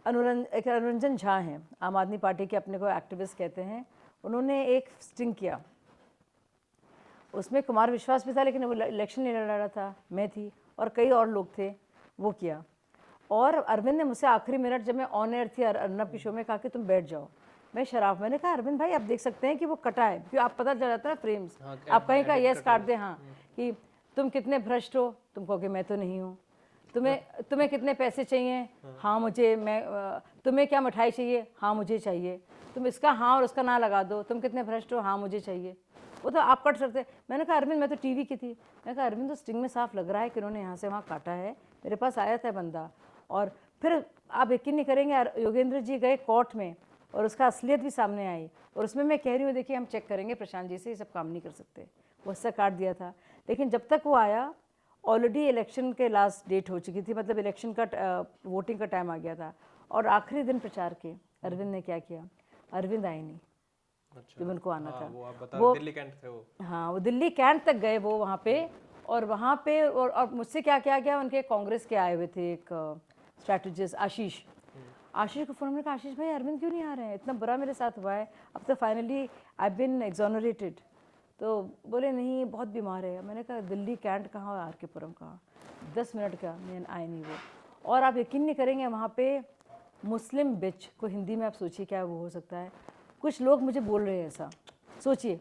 Speaker 2: अनुरंजन झा हैं, आम आदमी पार्टी के, अपने को एक्टिविस्ट कहते हैं, उन्होंने एक स्टिंग किया, उसमें कुमार विश्वास भी था, लेकिन वो इलेक्शन नहीं लड़ रहा था, मैं थी और कई और लोग थे, वो किया। और अरविंद ने मुझसे आखिरी मिनट, जब मैं ऑन एयर थी अर्नब की शो में, कहा कि तुम बैठ जाओ, मैंने कहा अरविंद भाई आप देख सकते हैं कि वो कटा है, क्योंकि आप पता चल जाता है फ्रेम्स, आप कहीं का यस काट दे, हाँ, कि तुम कितने भ्रष्ट हो, तुम कहोगे मैं तो नहीं हूँ, तुम्हें कितने पैसे चाहिए, हाँ मुझे, तुम्हें क्या मिठाई चाहिए, हाँ मुझे चाहिए, तुम इसका हाँ और उसका ना लगा दो, तुम कितने भ्रष्ट हो, हाँ मुझे चाहिए, वो तो आप कट सकते। मैंने कहा अरविंद मैं तो टीवी की थी, मैंने कहा अरविंद तो स्टिंग में साफ लग रहा है कि उन्होंने यहाँ से वहाँ काटा है, मेरे पास आया था बंदा। और फिर आप यकीन नहीं करेंगे, योगेंद्र जी गए कोर्ट में, और उसका असलियत भी सामने आई, और उसमें मैं कह रही हूँ देखिए हम चेक करेंगे प्रशांत जी से, ये सब काम नहीं कर सकते, वो उससे काट दिया था। लेकिन जब तक वो आया, ऑलरेडी इलेक्शन के लास्ट डेट हो चुकी थी, मतलब इलेक्शन का वोटिंग का टाइम आ गया था, और आखिरी दिन प्रचार के अरविंद ने क्या किया, अरविंद आए नहीं, जब उनको आना था,
Speaker 1: वो दिल्ली कैंट थे वो,
Speaker 2: हाँ वो दिल्ली कैंट तक गए वो वहाँ पे, और वहाँ पे और मुझसे क्या क्या गया, उनके कांग्रेस के आए हुए थे एक स्ट्रैटेजिस्ट आशीष को फोन में कहा, आशीष भाई अरविंद क्यों नहीं आ रहे हैं, इतना बुरा मेरे साथ हुआ है, अब तो फाइनली आई बिन एक्सोनरेटेड। तो बोले नहीं बहुत बीमार है। मैंने कहा दिल्ली कैंट कहाँ और आर.के. पुरम कहाँ, 10 मिनट का मैं आए नहीं वो। और आप यकीन नहीं करेंगे वहाँ पे मुस्लिम बिच को हिंदी में आप सोचिए क्या वो हो सकता है, कुछ लोग मुझे बोल रहे हैं ऐसा, सोचिए।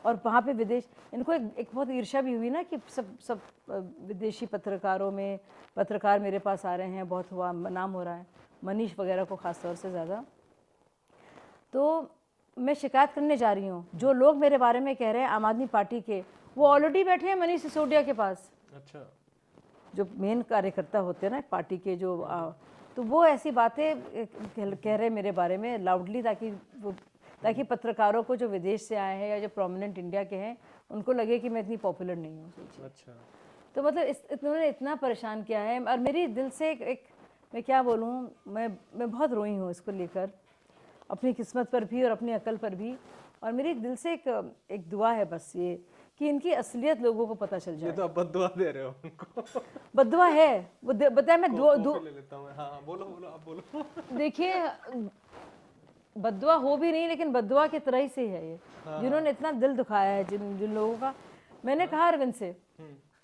Speaker 2: और वहाँ पे विदेश, इनको एक बहुत ईर्ष्या भी हुई ना कि सब विदेशी पत्रकारों में पत्रकार मेरे पास आ रहे हैं, बहुत हुआ नाम हो रहा है, मनीष वगैरह को ख़ास तौर से ज़्यादा। तो मैं शिकायत करने जा रही हूँ, जो लोग मेरे बारे में कह रहे हैं आम आदमी पार्टी के, वो ऑलरेडी बैठे हैं मनीष सिसोदिया के पास।
Speaker 1: अच्छा,
Speaker 2: जो मेन कार्यकर्ता होते हैं ना पार्टी के, जो तो वो ऐसी बातें कह रहे हैं मेरे बारे में लाउडली, ताकि पत्रकारों को जो विदेश से आए हैं या जो प्रोमिनेंट इंडिया के हैं उनको लगे कि मैं इतनी पॉपुलर नहीं हूँ।
Speaker 1: अच्छा,
Speaker 2: तो मतलब इन्होंने इतना परेशान किया है, और मेरी दिल से मैं क्या बोलूँ, मैं बहुत रोई हूँ इसको लेकर, अपनी किस्मत पर भी और अपनी अकल पर भी। और मेरी दिल से एक दुआ है बस ये कि इनकी असलियत लोगों को पता चल जाए।
Speaker 1: ये तो आप बद्दुआ दे रहे हो उनको।
Speaker 2: बद्दुआ है वो, बताया मैं दो
Speaker 1: ले लेता हूँ। हाँ बोलो आप बोलो।
Speaker 2: देखिए बद्दुआ हो भी नहीं, लेकिन बद्दुआ की तरह ही से है ये, जिन्होंने इतना दिल दुखाया है जिन लोगों का। मैंने कहा अरविंद से,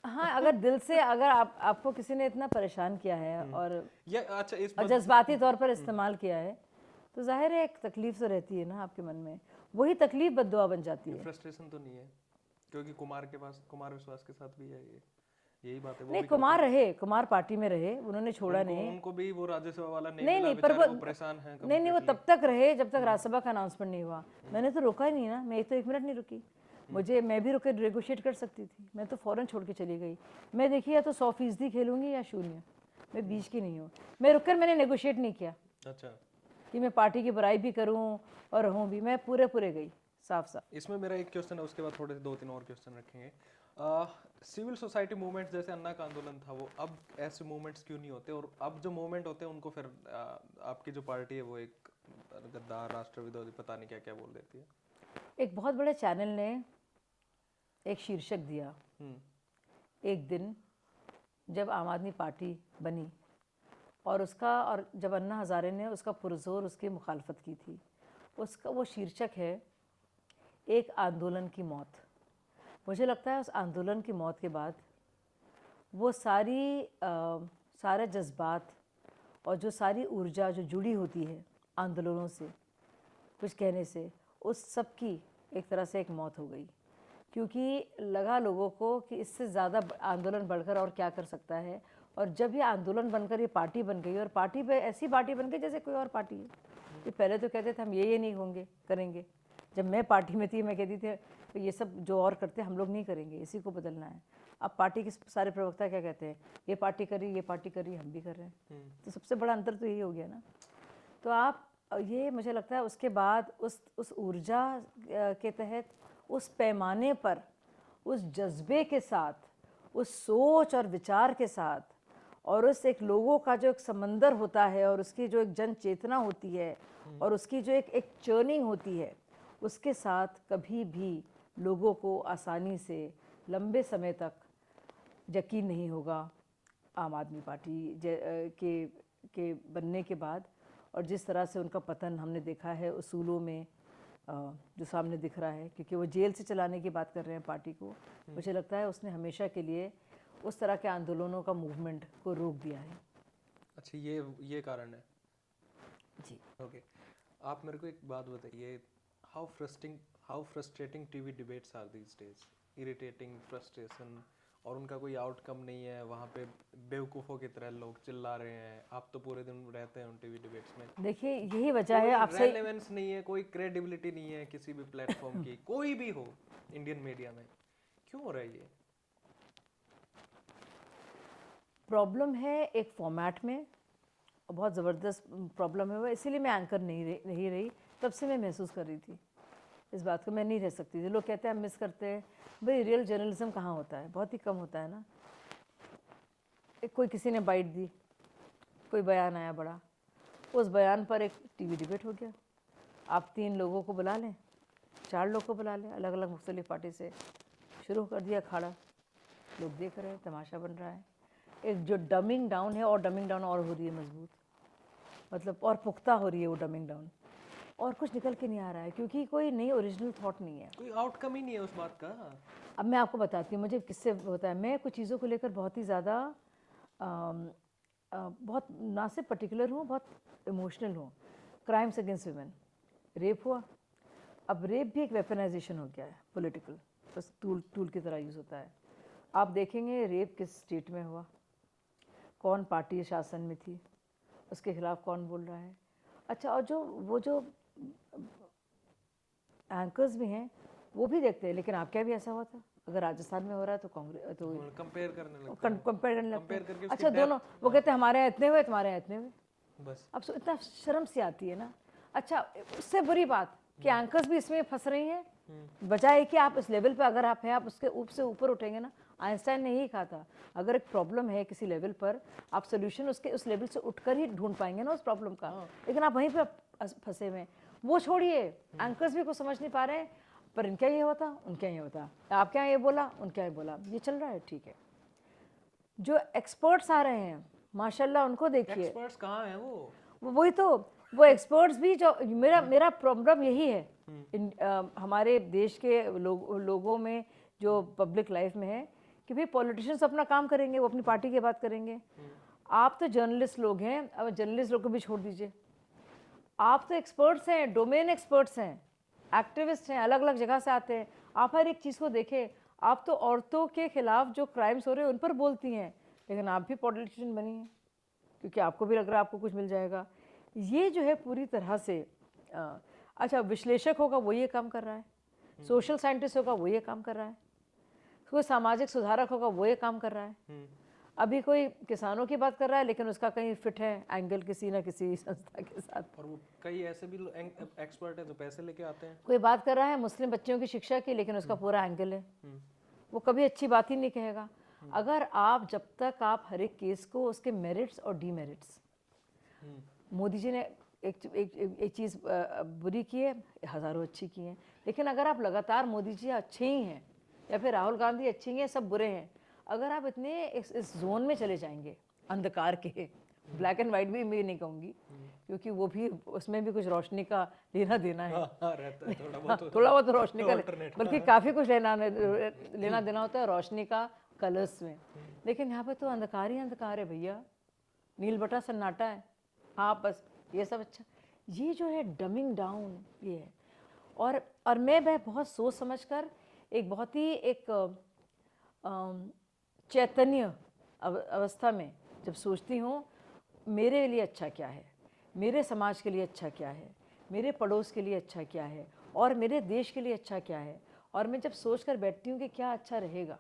Speaker 2: हाँ अगर दिल से, अगर आपको किसी ने इतना परेशान किया है और जज्बाती तौर पर इस्तेमाल किया है, तो जाहिर है एक तकलीफ तो रहती है ना आपके मन में, वही तकलीफ बद्दुआ बन जाती है।
Speaker 1: फ्रस्ट्रेशन तो नहीं है, क्योंकि कुमार विश्वास के साथ भी है ये, यही बात है।
Speaker 2: नहीं कुमार पार्टी में रहे, उन्होंने छोड़ा नहीं,
Speaker 1: उनको भी वो राज्यसभा वाला
Speaker 2: नहीं पर वो परेशान है। नहीं वो तब तक रहे जब तक राज्यसभा का अनाउंसमेंट नहीं हुआ। मैंने तो रोका ही नहीं ना, मैं तो 1 मिनट नहीं रुकी, मैं भी रुके नेगोशिएट कर सकती थी, मैं तो फौरन छोड़ के चली गई। मैं देखिए या तो 100% खेलूंगी या 0, मैं 20 की नहीं हूँ। मैं रुककर मैंने नेगोशिएट नहीं किया।
Speaker 1: अच्छा,
Speaker 2: कि मैं पार्टी की बुराई भी करूं और रहूं भी, मैं पूरे गई साफ।
Speaker 1: इसमें मेरा एक क्वेश्चन है, उसके बाद थोड़े 2-3 और क्वेश्चन रखेंगे। सिविल सोसाइटी मूवमेंट जैसे अन्ना का आंदोलन था, वो अब ऐसे मूवमेंट्स क्यों नहीं होते, और अब जो मूवमेंट होते हैं उनको फिर आपकी जो पार्टी है वो एक गद्दार, राष्ट्र विरोधी, पता नहीं क्या क्या बोल देती है।
Speaker 2: एक बहुत बड़े चैनल ने एक शीर्षक दिया एक दिन जब आम आदमी पार्टी बनी, और जब अन्ना हज़ारे ने उसका पुरजोर उसकी मुखालफत की थी, उसका वो शीर्षक है एक आंदोलन की मौत। मुझे लगता है उस आंदोलन की मौत के बाद वो सारे जज्बात और जो सारी ऊर्जा जो जुड़ी होती है आंदोलनों से, कुछ कहने से, उस सब की एक तरह से एक मौत हो गई। क्योंकि लगा लोगों को कि इससे ज़्यादा आंदोलन बढ़कर और क्या कर सकता है। और जब ये आंदोलन बनकर ये पार्टी बन गई, और पार्टी पे ऐसी पार्टी बन गई जैसे कोई और पार्टी है। ये पहले तो कहते थे हम ये नहीं होंगे करेंगे। जब मैं पार्टी में थी मैं कहती थी तो ये सब जो और करते हम लोग नहीं करेंगे, इसी को बदलना है। अब पार्टी के सारे प्रवक्ता क्या कहते हैं, ये पार्टी करी, ये पार्टी करी, हम भी कर रहे हैं। तो सबसे बड़ा अंतर तो यही हो गया ना। तो आप ये मुझे लगता है उसके बाद उस ऊर्जा के तहत, उस पैमाने पर, उस जज्बे के साथ, उस सोच और विचार के साथ, और उस एक लोगों का जो एक समंदर होता है और उसकी जो एक जन चेतना होती है और उसकी जो एक चर्निंग होती है, उसके साथ कभी भी लोगों को आसानी से लंबे समय तक यकीन नहीं होगा आम आदमी पार्टी के बनने के बाद। और जिस तरह से उनका पतन हमने देखा है उसूलों में, जो सामने दिख रहा है, क्योंकि वो जेल से चलाने की बात कर रहे हैं पार्टी को, मुझे लगता है उसने हमेशा के लिए उस तरह के आंदोलनों का मूवमेंट को रोक दिया है।
Speaker 1: अच्छा, ये कारण है
Speaker 2: जी।
Speaker 1: ओके। आप मेरे को एक बात बताइए, how frustrating TV debates are these days, irritating, frustration, और उनका कोई आउटकम नहीं है। वहाँ पे बेवकूफ़ों की तरह लोग चिल्ला रहे हैं। आप तो पूरे दिन रहते हैं उन टीवी डिबेट्स में।
Speaker 2: देखिए यही वजह है
Speaker 1: कोई
Speaker 2: आपसे,
Speaker 1: रेलेवेंस नहीं है, कोई क्रेडिबिलिटी नहीं है किसी भी प्लेटफॉर्म की, कोई भी हो इंडियन मीडिया में। क्यों हो रहा है ये?
Speaker 2: प्रॉब्लम है एक फॉर्मेट में, बहुत ज़बरदस्त प्रॉब्लम है वो। इसीलिए मैं एंकर नहीं रही। तब से मैं महसूस कर रही थी इस बात को, मैं नहीं रह सकती थी। लोग कहते हैं हम मिस करते हैं, भाई रियल जर्नलिज्म कहाँ होता है, बहुत ही कम होता है ना। कोई किसी ने बाइट दी, कोई बयान आया बड़ा, उस बयान पर एक टीवी डिबेट हो गया। आप 3 लोगों को बुला लें, 4 लोग को बुला लें, अलग अलग मुख्तलिफ पार्टी से, शुरू कर दिया अखाड़ा। लोग देख रहे हैं, तमाशा बन रहा है। एक जो डमिंग डाउन है, और डमिंग डाउन और हो रही है मजबूत, मतलब और पुख्ता हो रही है वो डमिंग डाउन, और कुछ निकल के नहीं आ रहा है क्योंकि कोई नई ओरिजिनल थॉट नहीं है,
Speaker 1: कोई आउटकम ही नहीं है उस बात का।
Speaker 2: अब मैं आपको बताती हूँ मुझे किससे होता है। मैं कुछ चीज़ों को लेकर बहुत ही ज़्यादा बहुत ना सिर्फ पर्टिकुलर हूँ, बहुत इमोशनल हूँ। क्राइम्स अगेंस्ट वुमेन, रेप हुआ, अब रेप भी एक वेपनाइजेशन हो गया है, पॉलिटिकल, बस टूल की तरह यूज़ होता है। आप देखेंगे रेप किस स्टेट में हुआ, कौन पार्टी शासन में थी, उसके खिलाफ कौन बोल रहा है। अच्छा, और जो एंकर्स भी हैं वो भी देखते हैं, लेकिन आपके यहाँ भी ऐसा हुआ था। अगर राजस्थान में हो रहा है तो कांग्रेस तो
Speaker 1: कंपेयर करने लगते हैं।
Speaker 2: कंपेयर करने लगते
Speaker 1: कंपेयर करके
Speaker 2: हैं।
Speaker 1: उसकी
Speaker 2: अच्छा, दोनों वो कहते हैं हमारे यहाँ इतने हुए, तुम्हारे यहाँ इतने हुए।
Speaker 1: बस
Speaker 2: अब इतना शर्म सी आती है ना। अच्छा, उससे बुरी बात कि एंकर्स भी इसमें फंस रही हैं, बजाय कि आप इस लेवल पे अगर आप हैं, आप उसके से ऊपर उठेंगे ना। आइंस्टाइन ने यही कहा था, अगर एक प्रॉब्लम है किसी लेवल पर, आप सोल्यूशन उसके उस लेवल से उठकर ही ढूंढ पाएंगे ना उस प्रॉब्लम का। लेकिन आप वहीं पे फंसे हुए हैं। वो छोड़िए, एंकर्स भी कुछ समझ नहीं पा रहे हैं, पर इनका ये होता, उनके यहाँ ये होता, आपके यहाँ ये बोला, उनके यहाँ ये बोला, ये चल रहा है, ठीक है। जो एक्सपर्ट्स आ रहे हैं माशाल्लाह, उनको देखिए।
Speaker 1: एक्सपर्ट्स कहाँ हैं
Speaker 2: वही तो, वो एक्सपर्ट्स भी जो मेरा प्रॉब्लम यही है हमारे देश के लोगों में जो पब्लिक लाइफ में है कि भाई पॉलिटिशियंस अपना काम करेंगे, वो अपनी पार्टी की बात करेंगे। आप तो जर्नलिस्ट लोग हैं, अब जर्नलिस्ट लोग को भी छोड़ दीजिए। आप तो एक्सपर्ट्स हैं, डोमेन एक्सपर्ट्स हैं, एक्टिविस्ट हैं, अलग अलग जगह से आते हैं। आप हर एक चीज़ को देखें। आप तो औरतों के खिलाफ जो क्राइम्स हो रहे हैं उन पर बोलती हैं, लेकिन आप भी पॉलिटिशियन बनी हैं क्योंकि आपको भी लग रहा है आपको कुछ मिल जाएगा। ये जो है पूरी तरह से अच्छा, विश्लेषक होगा वो ये काम कर रहा है, सोशल साइंटिस्ट होगा वो ये काम कर रहा है, कोई सामाजिक सुधारक होगा वो ये काम कर रहा है। अभी कोई किसानों की बात कर रहा है, लेकिन उसका कहीं फिट है एंगल किसी ना किसी संस्था के साथ।
Speaker 1: और वो कई ऐसे भी एक्सपर्ट हैं जो पैसे लेके आते हैं।
Speaker 2: कोई बात कर रहा है मुस्लिम बच्चियों की शिक्षा की, लेकिन उसका पूरा एंगल है, वो कभी अच्छी बात ही नहीं कहेगा। अगर आप जब तक आप हर एक केस को उसके मेरिट्स और डीमेरिट्स, मोदी जी ने एक चीज़ बुरी की है, हज़ारों अच्छी की हैं, लेकिन अगर आप लगातार मोदी जी अच्छे ही हैं या फिर राहुल गांधी अच्छे ही हैं, सब बुरे हैं, अगर आप इतने इस जोन में चले जाएंगे अंधकार के, ब्लैक एंड वाइट भी मैं नहीं कहूँगी, क्योंकि वो भी उसमें भी कुछ रोशनी का लेना देना है।
Speaker 1: हाँ, रहता है थोड़ा बहुत।
Speaker 2: थोड़ा बहुत रोशनी का
Speaker 1: Alternate,
Speaker 2: बल्कि काफ़ी कुछ लेना देना होता है रोशनी का कलर्स में। लेकिन यहाँ पे तो अंधकार ही अंधकार है भैया, नील बटा सन्नाटा है। हाँ बस ये सब अच्छा, ये जो है डमिंग डाउन ये है। और मैं बहुत सोच समझकर एक बहुत ही एक चैतन्य अवस्था में जब सोचती हूँ मेरे लिए अच्छा क्या है, मेरे समाज के लिए अच्छा क्या है, मेरे पड़ोस के लिए अच्छा क्या है, और मेरे देश के लिए अच्छा क्या है, और मैं जब सोच कर बैठती हूँ कि क्या अच्छा रहेगा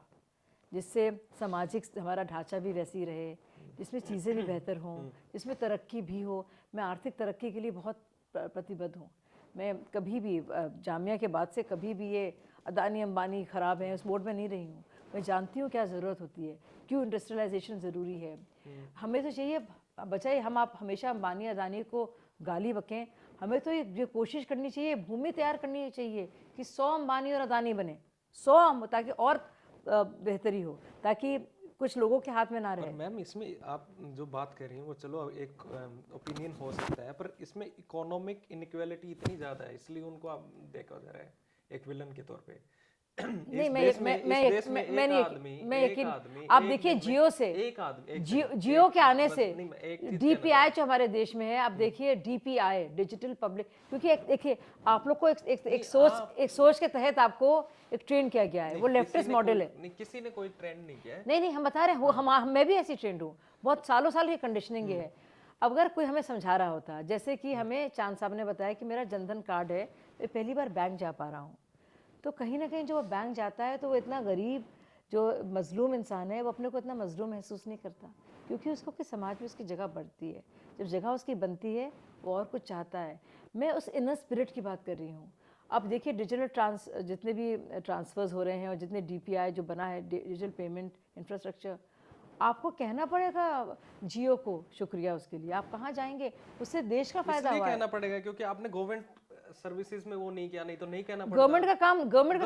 Speaker 2: जिससे सामाजिक हमारा ढांचा भी वैसी ही रहे, जिसमें चीज़ें भी बेहतर हों, जिसमें तरक्की भी हो। मैं आर्थिक तरक्की के लिए बहुत प्रतिबद्ध हूँ। मैं कभी भी जामिया के बाद से कभी भी ये अदानी अंबानी ख़राब है उस मोड में नहीं रही हूँ। मैं जानती हूँ क्या ज़रूरत होती है, क्यों इंडस्ट्रियलाइजेशन ज़रूरी है। हमें तो चाहिए बचाए, हम आप हमेशा अंबानी अदानी को गाली बकें, हमें तो ये कोशिश करनी चाहिए, भूमि तैयार करनी चाहिए कि 100 अंबानी और अदानी बने, 100, ताकि और बेहतरी हो, ताकि कुछ लोगों के हाथ में ना रहे।
Speaker 1: पर मैम इसमें आप जो बात कर रही हैं वो चलो एक ओपिनियन हो सकता है, पर इसमें इकोनॉमिक इनइक्वालिटी इतनी ज़्यादा है इसलिए उनको आप देखा जा रहा है एक विलन के तौर पे।
Speaker 2: नहीं,
Speaker 1: इस देश में
Speaker 2: मैं
Speaker 1: एक
Speaker 2: नहीं
Speaker 1: आदमी
Speaker 2: आप
Speaker 1: एक
Speaker 2: देखिए
Speaker 1: दिन में
Speaker 2: जियो से,
Speaker 1: एक आदमी एक
Speaker 2: जियो के आने
Speaker 1: बस
Speaker 2: से
Speaker 1: नहीं, मैं एक चीज कहना
Speaker 2: डीपीआई जो हमारे देश में है, आप देखिए डीपीआई डिजिटल पब्लिक, क्योंकि देखिए आप लोग को एक सोच के तहत आपको एक ट्रेन किया गया है, वो लेफ्टिस्ट मॉडल है।
Speaker 1: नहीं, किसी ने कोई ट्रेंड नहीं किया है।
Speaker 2: नहीं हम बता रहे हैं, वो मैं भी ऐसी ट्रेंड हूँ, बहुत सालों साल की कंडीशनिंग है। अगर कोई हमें समझा रहा होता, जैसे कि हमें चांद साहब ने बताया कि मेरा जनधन कार्ड है, मैं पहली बार बैंक जा पा रहा हूँ, तो कहीं ना कहीं जो वो बैंक जाता है तो वो इतना गरीब जो मजलूम इंसान है वो अपने को इतना मजलूम महसूस नहीं करता, क्योंकि उसको कि समाज में उसकी जगह बढ़ती है। जब जगह उसकी बनती है वो और कुछ चाहता है। मैं उस इनर स्पिरिट की बात कर रही हूँ। अब देखिए डिजिटल जितने भी ट्रांसफर्स हो रहे हैं और जितने डीपीआई जो बना है डिजिटल पेमेंट इंफ्रास्ट्रक्चर, आपको कहना पड़ेगा जियो को शुक्रिया उसके लिए। आप कहाँ जाएंगे, उससे देश का फायदा हुआ है।
Speaker 1: कहना पड़ेगा क्योंकि आपने गवर्नमेंट सर्विसेज में वो नहीं किया, नहीं तो नहीं कहना पड़ता।
Speaker 2: गवर्नमेंट का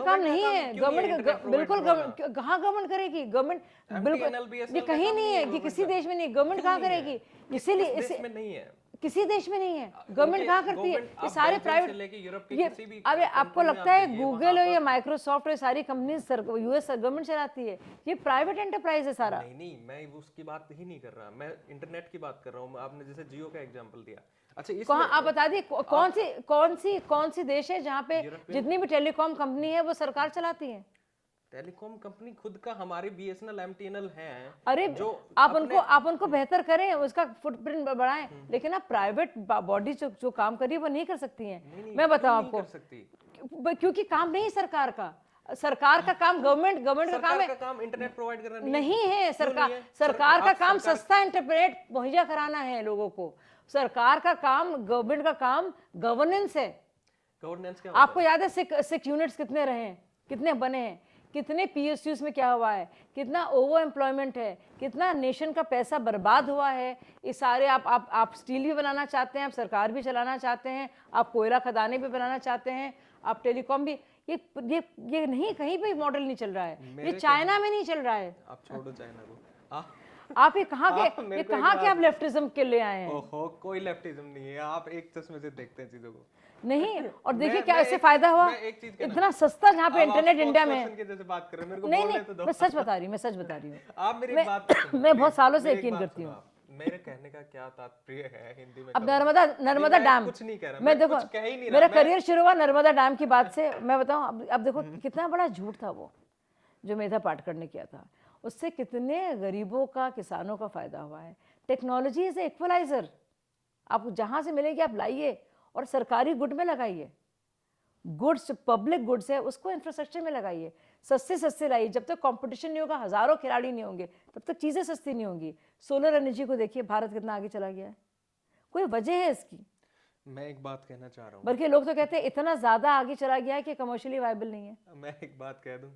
Speaker 2: काम नहीं है, बिल्कुल कहाँ गवर्नमेंट करेगी, गवर्नमेंट बिल्कुल ये कहीं नहीं है कि किसी देश में नहीं, गवर्नमेंट कहाँ करेगी, इसीलिए इसे
Speaker 1: नहीं है,
Speaker 2: किसी देश में नहीं है, गवर्नमेंट कहाँ करती है, ये सारे प्राइवेट। ये अरे आपको लगता है गूगल और या माइक्रोसॉफ्ट और सारी कंपनी यूएस गवर्नमेंट चलाती है, ये प्राइवेट एंटरप्राइज है सारा।
Speaker 1: नहीं, मैं उसकी बात ही नहीं कर रहा, मैं इंटरनेट की बात कर रहा हूँ। आपने जैसे जियो का एग्जांपल दिया, अच्छा
Speaker 2: कहाँ आप बता दी कौन सी देश है जहाँ पे जितनी भी टेलीकॉम कंपनी है वो सरकार चलाती है।
Speaker 1: टेलीकॉम कंपनी खुद का हमारे बीएसएनएल एमटीएनएल है,
Speaker 2: अरे
Speaker 1: जो
Speaker 2: आप उनको बेहतर करें, उसका फुटप्रिंट बढ़ाएं, लेकिन आप प्राइवेट बॉडी जो काम कर रही है वो नहीं कर सकती हैं। मैं बताऊं आपको, क्योंकि काम नहीं सरकार का, सरकार का काम गवर्नमेंट का काम है,
Speaker 1: काम इंटरनेट प्रोवाइड करना
Speaker 2: नहीं है। सरकार का काम सस्ता इंटरनेट मुहैया कराना है लोगों को। सरकार का काम, गवर्नमेंट का काम गवर्नेंस है।
Speaker 1: गवर्नेंस क्या
Speaker 2: आपको याद है सिक यूनिट्स कितने रहे हैं, कितने बने हैं, कितने पीएसयूज में क्या हुआ है, कितना ओवर एम्प्लॉयमेंट है, कितना नेशन का पैसा बर्बाद हुआ है। ये सारे आप स्टील भी बनाना चाहते हैं, आप सरकार भी चलाना चाहते हैं, आप कोयला खदानें भी बनाना चाहते हैं, आप टेलीकॉम भी, ये नहीं, कहीं पे मॉडल नहीं चल रहा है, ये चाइना में नहीं चल रहा है।
Speaker 1: आप छोड़ो चाइना को,
Speaker 2: आप ये कहाँ के आप लेफ्टिज्म के ले आए हैं?
Speaker 1: ओहो, कोई लेफ्टिज्म नहीं है, आप एक चश्मे से देखते हैं चीजों को।
Speaker 2: नहीं, और देखिए क्या इससे फायदा हुआ, इतना सस्ता जहाँ पे इंटरनेट इंडिया में
Speaker 1: के जैसे बात कर रहे हैं, मेरे को
Speaker 2: नहीं
Speaker 1: बोलने तो दो।
Speaker 2: मैं सच बता रही हूँ
Speaker 1: आप मेरी बात सुनो,
Speaker 2: मैं बहुत सालों से यकीन करती हूँ।
Speaker 1: मेरे कहने का क्या तात्पर्य है हिंदी में?
Speaker 2: अब नर्मदा डैम,
Speaker 1: कुछ नहीं कह रहा,
Speaker 2: मैं देखो
Speaker 1: कुछ कह ही नहीं
Speaker 2: मेरा करियर शुरू हुआ नर्मदा डैम की बात से। मैं बताऊं, अब देखो कितना बड़ा झूठ था वो जो मेधा पाटकर ने किया था, उससे कितने गरीबों का, किसानों का फायदा हुआ है। टेक्नोलॉजी इज इक्वलाइजर, आप जहां से मिलेगी आप लाइए और सरकारी गुड में लगाइए। गुड्स, पब्लिक गुड्स है, उसको इंफ्रास्ट्रक्चर में लगाइए, सस्ते लाइए। जब तक कंपटीशन नहीं होगा, हजारों खिलाड़ी नहीं होंगे, तब तक चीज़ें सस्ती नहीं होंगी। सोलर एनर्जी को देखिए, भारत कितना आगे चला गया है, कोई वजह है इसकी।
Speaker 1: मैं एक बात कहना चाह रहा हूँ,
Speaker 2: बल्कि लोग तो कहते हैं इतना ज़्यादा आगे चला गया है कि कमर्शियली वायबल नहीं है।
Speaker 1: मैं एक बात कह दूँ,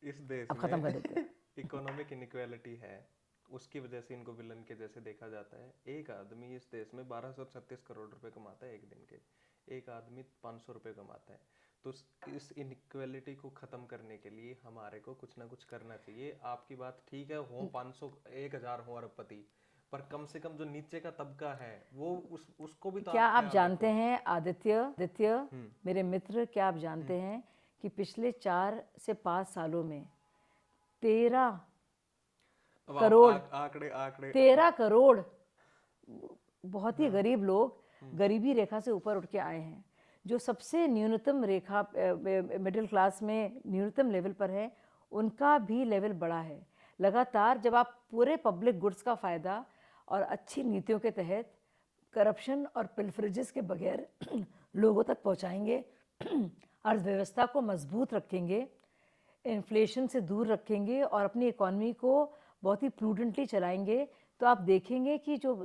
Speaker 1: इस देश
Speaker 2: अब खत्म कर देते हैं।
Speaker 1: इकोनॉमिक इनइक्वालिटी है, उसकी वजह से इनको विलन के जैसे देखा जाता है। एक आदमी इस देश में 1236 करोड़ रुपए कमाता है एक दिन के, एक आदमी 500 रुपए कमाता है। तो इस इनइक्वालिटी को खत्म करने के लिए हमारे को कुछ ना कुछ करना चाहिए। आपकी बात ठीक है, हो 500 1000 हो अरबपति, पर कम से कम जो नीचे का तबका है वो उसको भी तो
Speaker 2: क्या
Speaker 1: आप
Speaker 2: आप
Speaker 1: ख्याल
Speaker 2: जानते हैं आदित्य मेरे मित्र, क्या आप जानते हैं कि पिछले 4 से 5 सालों में 13
Speaker 1: अब आप
Speaker 2: करोड़
Speaker 1: आंकड़े आंकड़े
Speaker 2: 13 करोड़ बहुत ही गरीब लोग गरीबी रेखा से ऊपर उठ के आए हैं। जो सबसे न्यूनतम रेखा मिडिल क्लास में न्यूनतम लेवल पर है, उनका भी लेवल बढ़ा है। लगातार जब आप पूरे पब्लिक गुड्स का फ़ायदा और अच्छी नीतियों के तहत करप्शन और पिल्फरेजेस के बगैर लोगों तक पहुंचाएंगे, अर्थव्यवस्था को मजबूत रखेंगे, इन्फ्लेशन से दूर रखेंगे और अपनी इकॉनमी को बहुत ही प्रूडेंटली चलाएंगे, तो आप देखेंगे कि जो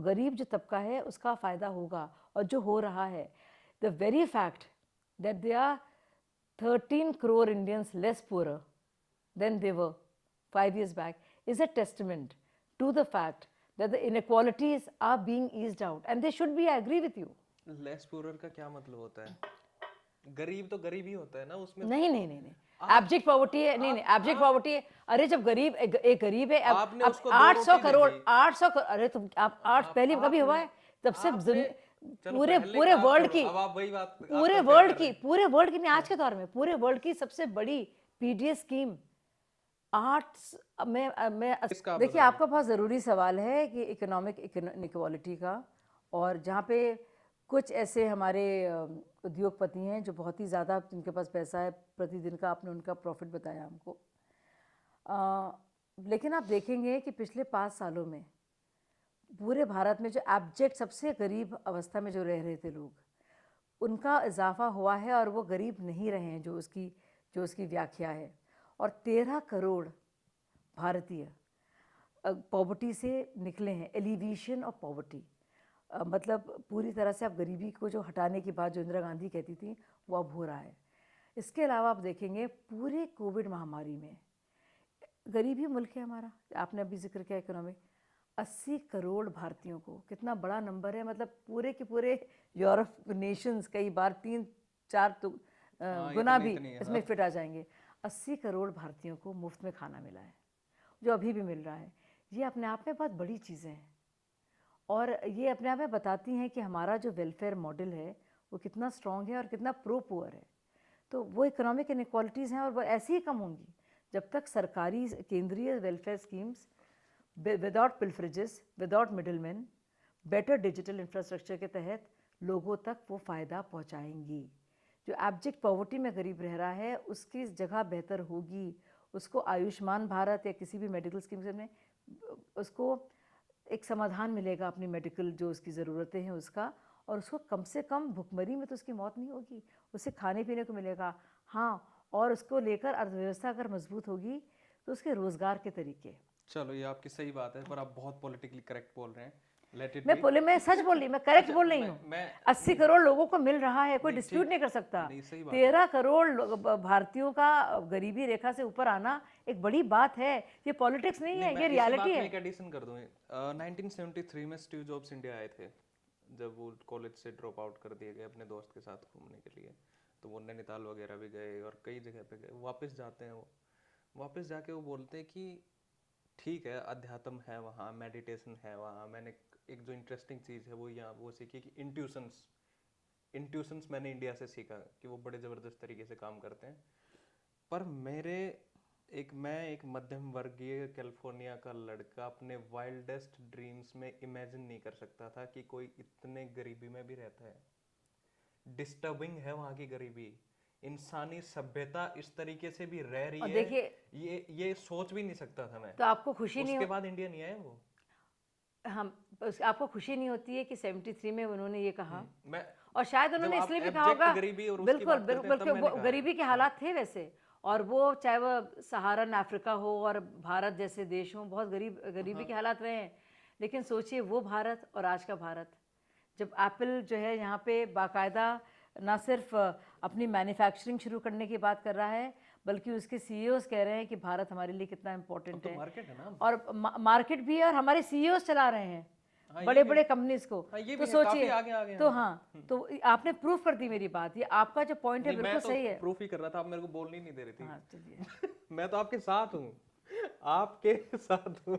Speaker 2: गरीब जो तबका है उसका फ़ायदा होगा। और जो हो रहा है, the very fact that they are 13 crore Indians less poor than they were 5 years back is a testament to the fact that the inequalities are being eased out, and they should be. I agree with you.
Speaker 1: Less poor का क्या मतलब होता है? गरीब तो गरीब ही होता है ना, उसमें
Speaker 2: नहीं नहीं नहीं नहीं, एब्जेक्ट पॉवर्टी है। नहीं नहीं, एब्जेक्ट पॉवर्टी है। अरे जब गरीब एक गरीब है,
Speaker 1: आपने
Speaker 2: अब
Speaker 1: उसको 2
Speaker 2: 800
Speaker 1: रोटी दे
Speaker 2: करोड़
Speaker 1: दी।
Speaker 2: 800 अरे तुम आप 8 पहली कभी हुआ है? तब से
Speaker 1: चलो
Speaker 2: पूरे
Speaker 1: पहले
Speaker 2: पूरे
Speaker 1: का आप
Speaker 2: वर्ल्ड
Speaker 1: छोड़ो,
Speaker 2: की
Speaker 1: अब आप वही बात आप
Speaker 2: पूरे
Speaker 1: कंपेयर
Speaker 2: वर्ल्ड
Speaker 1: कर
Speaker 2: की
Speaker 1: रहे हैं।
Speaker 2: पूरे वर्ल्ड की नहीं, आज के दौर में पूरे वर्ल्ड की सबसे बड़ी पीडीएस स्कीम 8 मैं
Speaker 1: इसका आप
Speaker 2: देखिए,
Speaker 1: बताइए।
Speaker 2: आपका बहुत ज़रूरी सवाल है कि इकोनॉमिक इनइक्वालिटी का। और जहाँ पे कुछ ऐसे हमारे उद्योगपति हैं जो बहुत ही ज़्यादा, जिनके पास पैसा है, प्रतिदिन का आपने उनका प्रॉफिट बताया हमको। लेकिन आप देखेंगे कि पिछले 5 सालों में पूरे भारत में जो एब्जेक्ट सबसे गरीब अवस्था में जो रह रहे थे लोग, उनका इजाफा हुआ है और वो गरीब नहीं रहे हैं जो उसकी व्याख्या है। और 13 करोड़ भारतीय पॉवर्टी से निकले हैं। एलिवेशन ऑफ पॉवर्टी, मतलब पूरी तरह से आप गरीबी को जो हटाने की बात जो इंदिरा गांधी कहती थी, वो अब हो रहा है। इसके अलावा आप देखेंगे पूरे कोविड महामारी में, गरीबी मुल्क है हमारा, आपने अभी जिक्र किया इकोनॉमिक, 80 करोड़ भारतीयों को, कितना बड़ा नंबर है। मतलब पूरे के पूरे यूरोप नेशंस कई बार 3-4 तो गुना भी इसमें फिट आ जाएंगे। 80 करोड़ भारतीयों को मुफ्त में खाना मिला है, जो अभी भी मिल रहा है। ये अपने आप में बहुत बड़ी चीज़ें हैं और ये अपने आप में बताती हैं कि हमारा जो वेलफेयर मॉडल है वो कितना स्ट्रॉन्ग है और कितना प्रो पुअर है। तो वो इकोनॉमिक इनइक्वालिटीज़ हैं और वो ऐसी ही कम होंगी जब तक सरकारी केंद्रीय welfare schemes without pilferages, without middleman, better digital infrastructure के तहत लोगों तक वो फ़ायदा पहुंचाएंगी। जो एब्जेक्ट पॉवर्टी में गरीब रह रहा है उसकी जगह बेहतर होगी, उसको आयुष्मान भारत या किसी भी मेडिकल स्कीम से उसको एक समाधान मिलेगा अपनी मेडिकल जो उसकी ज़रूरतें हैं उसका, और उसको कम से कम भुखमरी में तो उसकी मौत नहीं होगी, उसे खाने पीने को मिलेगा। हाँ, और उसको लेकर अर्थव्यवस्था अगर मजबूत होगी तो उसके रोज़गार के तरीके।
Speaker 1: चलो ये आपकी सही बात है, पर आप बहुत पॉलिटिकली करेक्ट बोल रहे हैं। Let it be.
Speaker 2: मैं सच बोल रही, मैं करेक्ट बोल रही हूँ। 80 करोड़ लोगों को मिल रहा है, कोई डिस्प्यूट नहीं कर सकता।
Speaker 1: नहीं, सही बात
Speaker 2: 13 करोड़ भारतीयों का गरीबी रेखा से ऊपर आना एक बड़ी बात है। ये पॉलिटिक्स नहीं है, ये रियलिटी है।
Speaker 1: मैं एक एडिशन कर दूं। 1973 में स्टीव जॉब्स इंडिया आए थे, जब वो कॉलेज से ड्रॉप आउट कर दिए गए अपने दोस्त के साथ घूमने के लिए। तो वो नैनीताल वगैरह भी गए और कई जगह पे गए। वापस जाते हैं, वो वापस जाके वो बोलते हैं कि ठीक है, अध्यात्म है वहाँ, मेडिटेशन है वहाँ। मैंने एक जो इंटरेस्टिंग चीज़ है वो यहाँ वो सीखी कि इंट्यूशंस मैंने इंडिया से सीखा कि वो बड़े ज़बरदस्त तरीके से काम करते हैं। पर मैं एक मध्यम वर्गीय कैलिफोर्निया का लड़का अपने वाइल्डेस्ट ड्रीम्स में इमेजिन नहीं कर सकता था कि कोई इतने गरीबी में भी रहता है। डिस्टर्बिंग है वहाँ की गरीबी। इंसानी सभ्यता इस तरीके से भी रह रही
Speaker 2: और
Speaker 1: है,
Speaker 2: देखिए,
Speaker 1: ये सोच भी नहीं सकता था मैं।
Speaker 2: तो आपको खुशी नहीं
Speaker 1: उसके बाद इंडिया नहीं आया वो।
Speaker 2: आपको खुशी नहीं होती है कि 73 में उन्होंने ये कहा?
Speaker 1: मैं
Speaker 2: और शायद
Speaker 1: जब
Speaker 2: उन्होंने
Speaker 1: आप
Speaker 2: इसलिए भी कहा
Speaker 1: एब्जेक्ट
Speaker 2: होगा,
Speaker 1: गरीबी और उसकी
Speaker 2: बिल्कुल
Speaker 1: बात करते
Speaker 2: बिल्कुल,
Speaker 1: हैं तब
Speaker 2: क्योंकि
Speaker 1: मैंने
Speaker 2: वो
Speaker 1: कहा
Speaker 2: गरीबी के हालात थे वैसे। और वो चाहे वो सहारन अफ्रीका हो और भारत जैसे देश हों, बहुत गरीबी के हालात रहे हैं। लेकिन सोचिए वो भारत और आज का भारत, जब एप्पल जो है यहाँ पे बाकायदा ना सिर्फ अपनी मैन्युफैक्चरिंग शुरू करने की बात कर रहा है, बल्कि उसके सीईओज कह रहे हैं कि भारत हमारे लिए कितना इम्पोर्टेंट है।
Speaker 1: मार्केट है ना,
Speaker 2: और मार्केट भी है और हमारे सीईओज चला रहे हैं
Speaker 1: हाँ,
Speaker 2: बड़े बड़े कंपनीज को।
Speaker 1: ये
Speaker 2: तो
Speaker 1: भी है, काफी
Speaker 2: सोचिए,
Speaker 1: आगे
Speaker 2: तो हाँ, तो आपने प्रूफ कर दी मेरी बात। ये आपका जो पॉइंट है
Speaker 1: नहीं,
Speaker 2: बिल्कुल
Speaker 1: मैं तो
Speaker 2: सही है।
Speaker 1: प्रूफ ही कर रहा था, आप मेरे को बोलने ही नहीं दे रही थी।
Speaker 2: हाँ चलिए।
Speaker 1: मैं तो आपके साथ हूँ, आपके साथ हूँ।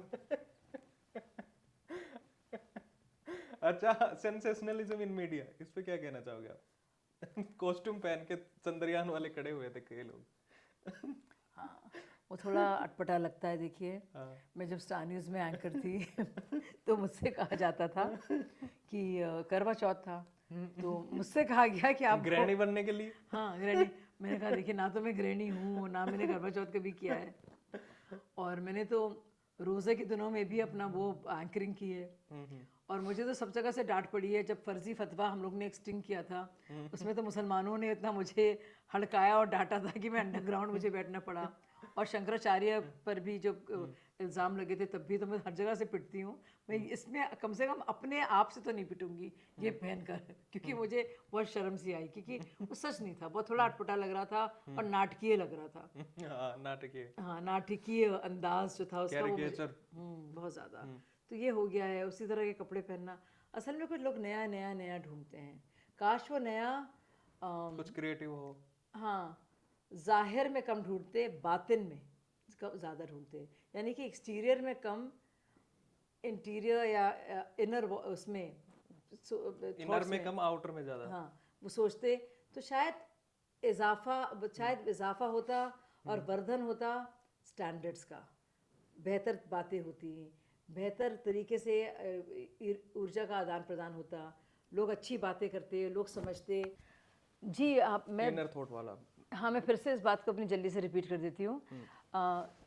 Speaker 1: अच्छा, सेंसेशनलिज्म इन मीडिया, इस पे क्या कहना चाहोगे आप? कॉस्ट्यूम पहन के चंद्रयान वाले खड़े हुए थे कई लोग।
Speaker 2: हाँ, वो थोड़ा अटपटा लगता है। देखिए, मैं जब स्टार न्यूज़ में एंकर थी तो मुझसे कहा जाता था कि करवा चौथ था, तो मुझसे कहा गया कि आप
Speaker 1: गृहिणी बनने के लिए।
Speaker 2: हाँ, गृहिणी। मैंने कहा देखिए, ना तो मैं गृहिणी हूँ, ना मैंने करवा चौथ कभी किया है, और मैंने तो रोज़े के दिनों में भी अपना वो एंकरिंग की है। और मुझे तो सब जगह से डांट पड़ी है। जब फर्जी फतवा हम लोग ने एक स्टिंग किया था, उसमें तो मुसलमानों ने इतना मुझे हड़काया और डांटा था कि मैं अंडरग्राउंड मुझे बैठना पड़ा। और शंकराचार्य पर भी जो इल्ज़ाम लगे थे, तब भी तो मैं हर जगह से पिटती हूँ। मैं इसमें कम से कम अपने आप से तो नहीं पिटूंगी ये पहनकर, क्योंकि मुझे बहुत शर्म सी आई, क्योंकि वो सच नहीं था, बहुत थोड़ा अटपटा लग रहा था और नाटकीय लग रहा था।
Speaker 1: हाँ, नाटकीय।
Speaker 2: हाँ, नाटकीय अंदाज जो था उसका, वो मुझे
Speaker 1: कैरिकेचर।
Speaker 2: बहुत ज़्यादा। तो ये हो गया है, उसी तरह के कपड़े पहनना। असल में कुछ लोग नया नया नया ढूंढते हैं, काश वो नया
Speaker 1: कुछ क्रिएटिव हो।
Speaker 2: हाँ, जाहिर में कम ढूंढते, बातिन में ज़्यादा ढूंढते। यानी कि एक्सटीरियर में कम, इंटीरियर या इनर उसमें
Speaker 1: इनर
Speaker 2: थॉट्स
Speaker 1: में
Speaker 2: में,
Speaker 1: कम, आउटर में ज्यादा।
Speaker 2: हाँ, वो सोचते तो शायद इजाफा होता और वर्धन होता स्टैंडर्ड्स का, बेहतर बातें होती, बेहतर तरीके से ऊर्जा का आदान प्रदान होता, लोग अच्छी बातें करते, लोग समझते। जी, आप मैं
Speaker 1: इनर थॉट वाला।
Speaker 2: हाँ, मैं फिर से इस बात को अपनी जल्दी से रिपीट कर देती हूँ।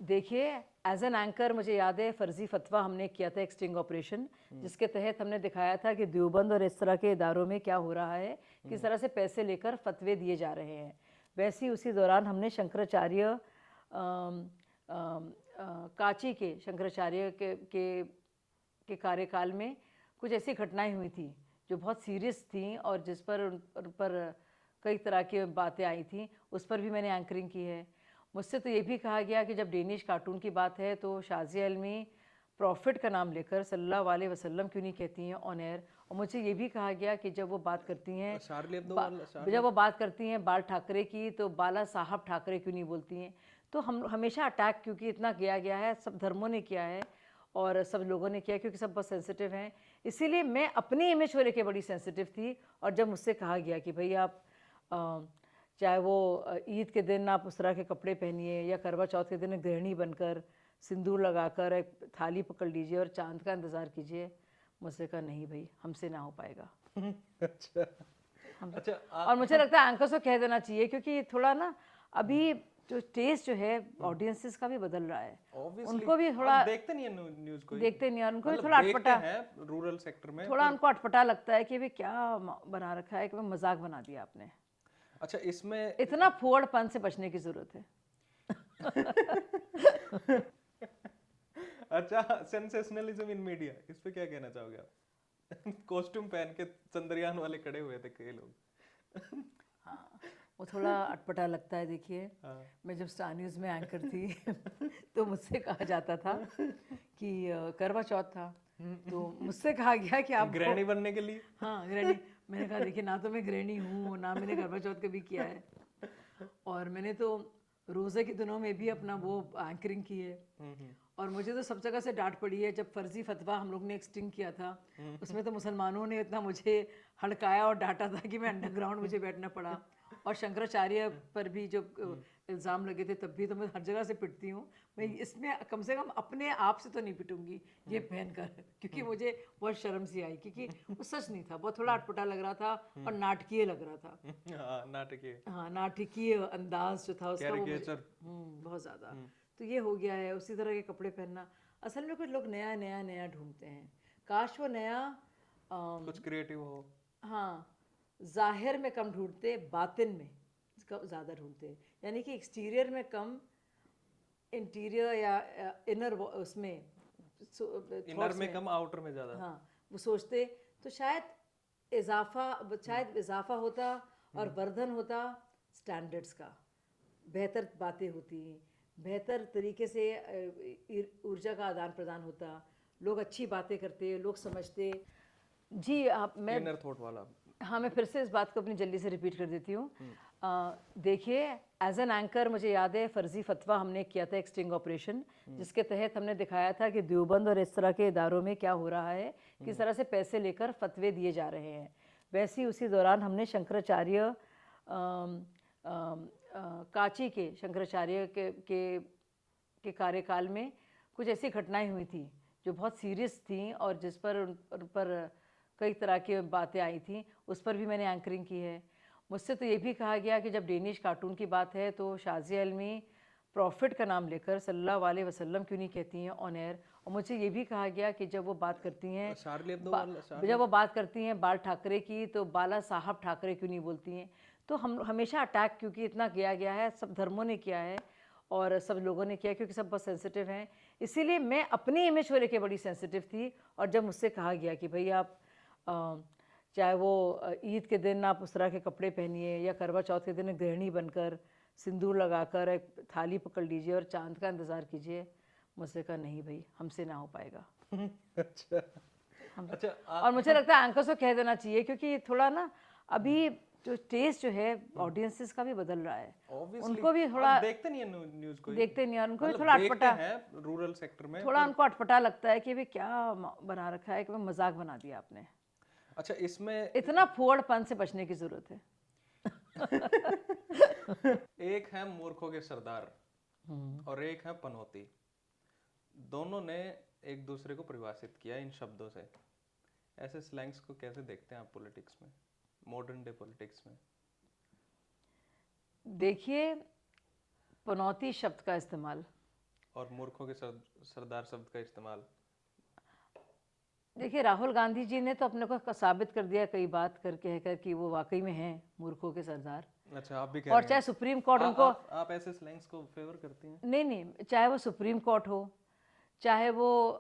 Speaker 2: देखिए, एज एन एंकर मुझे याद है फर्जी फतवा हमने किया था, एक स्टिंग ऑपरेशन, जिसके तहत हमने दिखाया था कि देवबंद और इस तरह के इदारों में क्या हो रहा है, किस तरह से पैसे लेकर फतवे दिए जा रहे हैं। वैसे ही उसी दौरान हमने शंकराचार्य काची के शंकराचार्य के कार्यकाल में कुछ ऐसी घटनाएं हुई थी जो बहुत सीरियस थी, और जिस पर उन पर कई तरह की बातें आई थी, उस पर भी मैंने एंकरिंग की है। मुझसे तो ये भी कहा गया कि जब डेनिश कार्टून की बात है तो शाज़िया इल्मी प्रॉफिट का नाम लेकर सल्लल्लाहु अलैहि वसल्लम क्यों नहीं कहती हैं ऑन एयर। और मुझे ये भी कहा गया कि जब वो बात करती हैं
Speaker 1: शार्ली एब्दो
Speaker 2: जब वो बात करती हैं बाल ठाकरे की, तो बाला साहब ठाकरे क्यों नहीं बोलती हैं। तो हम हमेशा अटैक क्योंकि इतना किया गया है, सब धर्मों ने किया है और सब लोगों ने किया, क्योंकि सब बहुत सेंसिटिव हैं। इसीलिए मैं अपनी इमेज को लेकर बड़ी सेंसिटिव थी। और जब मुझसे कहा गया कि भाई आप चाहे वो ईद के दिन आप उस तरह के कपड़े पहनिए, या करवा चौथ के दिन गृहिणी बनकर और लगाकर एक थाली पकड़ लीजिए और चांद का इंतज़ार कीजिए, मुझसे कहा नहीं भाई, हमसे ना हो पाएगा।
Speaker 1: अच्छा। अच्छा,
Speaker 2: और मुझे लगता है एंकर्स को कह देना चाहिए, क्योंकि थोड़ा ना अभी जो टेस्ट जो है ऑडियंसेस का भी बदल रहा है।
Speaker 1: Obviously,
Speaker 2: उनको भी थोड़ा
Speaker 1: आप देखते नहीं है न्यूज़ को।
Speaker 2: देखते नहीं, और उनको भी
Speaker 1: मतलब
Speaker 2: थोड़ा
Speaker 1: देखते
Speaker 2: अटपटा,
Speaker 1: हैं रूरल सेक्टर में,
Speaker 2: थोड़ा उनको अटपटा लगता है कि भाई क्या बना रखा है, कि भाई मजाक बना दिया आपने।
Speaker 1: अच्छा, इसमें
Speaker 2: इतना फुहड़पन से बचने की जरूरत है।
Speaker 1: अच्छा, सेंसेशनलिज्म इन मीडिया, इस पे क्या कहना चाहोगे आप? कॉस्ट्यूम पहन के चंद्रयान वाले खड़े हुए थे कई लोग।
Speaker 2: हाँ, वो थोड़ा अटपटा लगता है। देखिए, मैं जब स्टार न्यूज़ में एंकर थी तो मुझसे कहा जाता था कि करवा चौथ था, तो मुझसे कहा गया कि आप
Speaker 1: गृहिणी बनने के लिए।
Speaker 2: हाँ, गृहिणी। मैंने कहा देखिए, ना तो मैं गृहिणी हूँ, ना मैंने करवा चौथ कभी किया है, और मैंने तो रोज़े के दिनों में भी अपना वो एंकरिंग की है। और मुझे तो सब जगह से डांट पड़ी है। जब फर्जी फतवा हम लोग ने एक स्टिंग किया था, उसमें तो मुसलमानों ने इतना मुझे हड़काया और डांटा था कि मैं अंडरग्राउंड मुझे बैठना पड़ा। और शंकराचार्य पर भी जो इल्ज़ाम लगे थे, तब भी तो मैं हर जगह से पिटती हूँ। मैं इसमें कम से कम अपने आप से तो नहीं पिटूंगी ये पहनकर, क्योंकि मुझे बहुत शर्म सी आई, क्योंकि वो सच नहीं था, बहुत थोड़ा अटपटा लग रहा था और नाटकीय लग रहा था।
Speaker 1: हाँ, नाटकीय।
Speaker 2: हाँ, नाटकीय अंदाज जो था उसका, वो मुझे
Speaker 1: कैरिकेचर।
Speaker 2: बहुत ज़्यादा। तो ये हो गया है, उसी तरह के कपड़े पहनना। असल में कुछ लोग नया नया नया ढूंढते हैं, काश वो नया
Speaker 1: कुछ क्रिएटिव हो।
Speaker 2: हाँ, जाहिर में कम ढूंढते, बातिन में ज़्यादा ढूंढते। यानी कि एक्सटीरियर में कम, इंटीरियर या इनर उसमें
Speaker 1: इनर
Speaker 2: थॉट्स
Speaker 1: में
Speaker 2: में,
Speaker 1: कम, आउटर में ज्यादा।
Speaker 2: हाँ, वो सोचते तो शायद इजाफा होता और वर्धन होता स्टैंडर्ड्स का, बेहतर बातें होती, बेहतर तरीके से ऊर्जा का आदान प्रदान होता, लोग अच्छी बातें करते, लोग समझते। जी, आप मैं
Speaker 1: इनर थॉट वाला।
Speaker 2: हाँ, मैं फिर से इस बात को अपनी जल्दी से रिपीट कर देती हूँ। देखिए, एज एन एंकर मुझे याद है फर्जी फतवा हमने किया था, एक स्टिंग ऑपरेशन, जिसके तहत हमने दिखाया था कि देवबंद और इस तरह के इदारों में क्या हो रहा है, किस तरह से पैसे लेकर फतवे दिए जा रहे हैं। वैसे ही उसी दौरान हमने शंकराचार्य काची के शंकराचार्य के कार्यकाल में कुछ ऐसी घटनाएं हुई थी जो बहुत सीरियस थी और जिस पर उन पर कई तरह की बातें आई थी, उस पर भी मैंने एंकरिंग की है। मुझसे तो ये भी कहा गया कि जब डेनिश कार्टून की बात है तो शाज़िया इल्मी प्रॉफिट का नाम लेकर सल्लल्लाहु अलैहि वसल्लम क्यों नहीं कहती हैं ऑन एयर। और मुझे ये भी कहा गया कि जब वो बात करती हैं जब वो बात करती हैं बाल ठाकरे की तो बाला साहब ठाकरे क्यों नहीं बोलती हैं। तो हम हमेशा अटैक क्योंकि इतना किया गया है, सब धर्मों ने किया है और सब लोगों ने किया क्योंकि सब बहुत सेंसिटिव हैं, इसीलिए मैं अपनी इमेज को लेकर बड़ी सेंसिटिव थी। और जब मुझसे कहा गया कि भाई आप चाहे वो ईद के दिन आप उस तरह के कपड़े पहनिए या करवा चौथ के दिन गृहिणी बनकर सिंदूर लगाकर एक थाली पकड़ लीजिए और चांद का इंतज़ार कीजिए, मुझसे कहा नहीं भाई, हमसे ना हो पाएगा।
Speaker 1: अच्छा
Speaker 2: और मुझे लगता है एंकर्स को कह देना चाहिए क्योंकि थोड़ा ना अभी जो टेस्ट जो है ऑडियंसेस का भी बदल रहा है, उनको भी थोड़ा
Speaker 1: देखते नहीं है न्यूज़ को,
Speaker 2: देखते नहीं, और उनको भी थोड़ा अटपटा
Speaker 1: है रूरल सेक्टर में,
Speaker 2: थोड़ा उनको अटपटा लगता है कि भाई क्या बना रखा है, कि मजाक बना दिया आपने।
Speaker 1: अच्छा, इसमें
Speaker 2: इतना फुहड़पन से बचने की जरूरत है।
Speaker 1: एक है मूर्खों के सरदार और एक है पनौती। दोनों ने एक दूसरे को परिभाषित किया इन शब्दों से। ऐसे स्लैंग्स को कैसे देखते हैं आप पॉलिटिक्स में, मॉडर्न डे पॉलिटिक्स में?
Speaker 2: देखिए, पनौती शब्द का इस्तेमाल
Speaker 1: और मूर्खों के सरदार शब्द का इस्तेमाल,
Speaker 2: देखिए राहुल गांधी जी ने तो अपने को साबित कर दिया कई बात कहकर कि वो वाकई में हैं मूर्खों के सरदार।
Speaker 1: अच्छा, आप भी कह
Speaker 2: और
Speaker 1: रहे हैं?
Speaker 2: चाहे सुप्रीम कोर्ट उनको
Speaker 1: आप ऐसे स्लैंग्स को फेवर करती हैं?
Speaker 2: नहीं, चाहे वो सुप्रीम कोर्ट हो, चाहे वो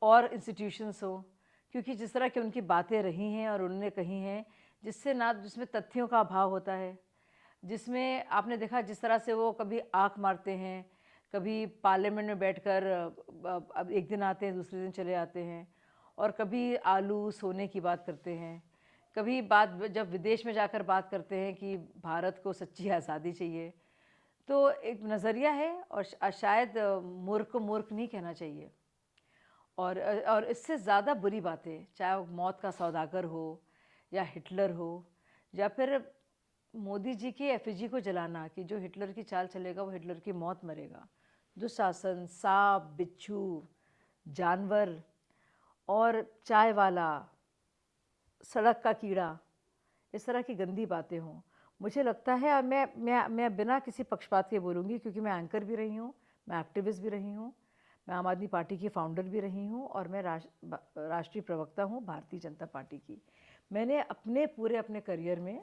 Speaker 2: और इंस्टीट्यूशंस हो, क्योंकि जिस तरह की उनकी बातें रही हैं और उन्होंने कही हैं, जिसमें तथ्यों का अभाव होता है, जिसमें आपने देखा जिस तरह से वो कभी आंख मारते हैं, कभी पार्लियामेंट में बैठकर अब एक दिन आते हैं दूसरे दिन चले आते हैं, और कभी आलू सोने की बात करते हैं, कभी बात जब विदेश में जाकर बात करते हैं कि भारत को सच्ची आज़ादी चाहिए। तो एक नज़रिया है और शायद मूर्ख को मूर्ख नहीं कहना चाहिए। और इससे ज़्यादा बुरी बातें, चाहे वो मौत का सौदागर हो या हिटलर हो या फिर मोदी जी की एफिजी को जलाना कि जो हिटलर की चाल चलेगा वो हिटलर की मौत मरेगा। दुशासन, सांप, बिच्छू, जानवर और चाय वाला, सड़क का कीड़ा, इस तरह की गंदी बातें हों, मुझे लगता है, और मैं बिना किसी पक्षपात के बोलूँगी क्योंकि मैं एंकर भी रही हूँ, मैं एक्टिविस्ट भी रही हूँ, मैं आम आदमी पार्टी की फाउंडर भी रही हूँ और मैं राष्ट्रीय प्रवक्ता हूँ भारतीय जनता पार्टी की। मैंने अपने करियर में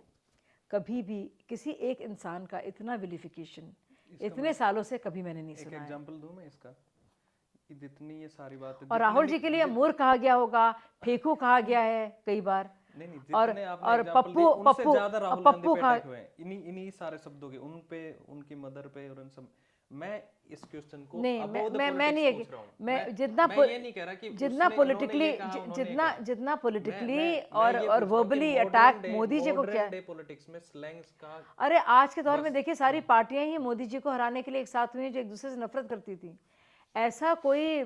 Speaker 2: कभी भी किसी एक इंसान का इतना विलिफिकेशन इतने सालों से कभी मैंने नहीं सुना है।
Speaker 1: एक एग्जांपल दूं मैं इसका, जितनी ये सारी बातें,
Speaker 2: और राहुल जी के लिए मूर्ख कहा गया होगा, फेंकू कहा गया है कई बार।
Speaker 1: नहीं,
Speaker 2: और
Speaker 1: जितने आपने
Speaker 2: और
Speaker 1: एग्जांपल दिए, उनसे ज्यादा राहुल गांधी पे अटैक हुए हैं, इन्हीं सारे शब्दों के, उन पे, उनकी मदर पे और उन सब। मैं इस क्वेश्चन को
Speaker 2: नहीं, मैं नहीं
Speaker 1: पूछ रहा हूं।
Speaker 2: मैं
Speaker 1: मैं ये नहीं कह रहा कि
Speaker 2: जितना पॉलिटिकली और वर्बली अटैक मोदी जी को किया है
Speaker 1: पॉलिटिक्स में स्लैंग्स का।
Speaker 2: अरे आज के दौर में देखिए सारी पार्टियां ही मोदी जी को हराने के लिए एक साथ हुई हैं जो एक दूसरे से नफरत करती थी। ऐसा कोई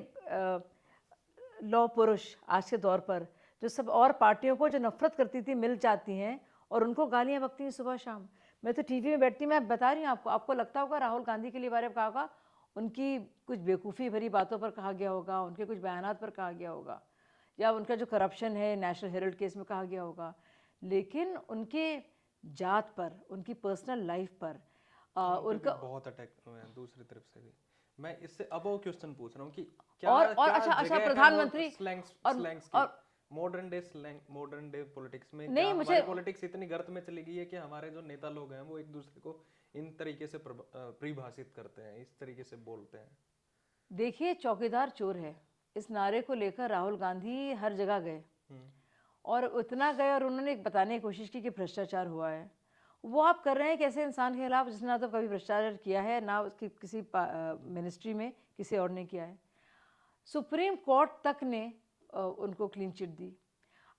Speaker 2: लौ पुरुष आज के दौर पर जो सब और पार्टियों को जो नफरत करती थी मिल जाती हैं और उनको गालियां बकती हैं सुबह शाम। मैं तो टीवी में बैठती, मैं बता रही हूँ आपको लगता होगा राहुल गांधी के लिए बारे में कहा होगा, उनकी कुछ बेवकूफ़ी भरी बातों पर कहा गया होगा, उनके कुछ बयानात पर कहा गया होगा, या उनका जो करप्शन है नेशनल हेराल्ड केस में कहा गया होगा, लेकिन उनके जात पर, उनकी पर्सनल लाइफ पर उनका
Speaker 1: बहुत अटैक हुए हैं दूसरी तरफ से भी। मैं इससे अब वो क्वेश्चन पूछ रहा हूँ कि क्या
Speaker 2: अच्छा प्रधानमंत्री
Speaker 1: स्लैंग्स की मॉडर्न डे पॉलिटिक्स में, क्या हमारी पॉलिटिक्स इतनी गर्त में चली गई है कि हमारे जो नेता लोग हैं वो एक दूसरे को इन तरीके से परिभाषित करते हैं, इस तरीके से बोलते हैं?
Speaker 2: देखिए, चौकीदार चोर है, इस नारे को लेकर राहुल गांधी हर जगह गए और उतना गए और उन्होंने बताने की कोशिश की कि भ्रष्टाचार हुआ है। वो आप कर रहे हैं कैसे इंसान के खिलाफ जिसने ना तो कभी भ्रष्टाचार किया है, ना उसकी किसी मिनिस्ट्री में किसी और ने किया है। सुप्रीम कोर्ट तक ने उनको क्लीन चिट दी।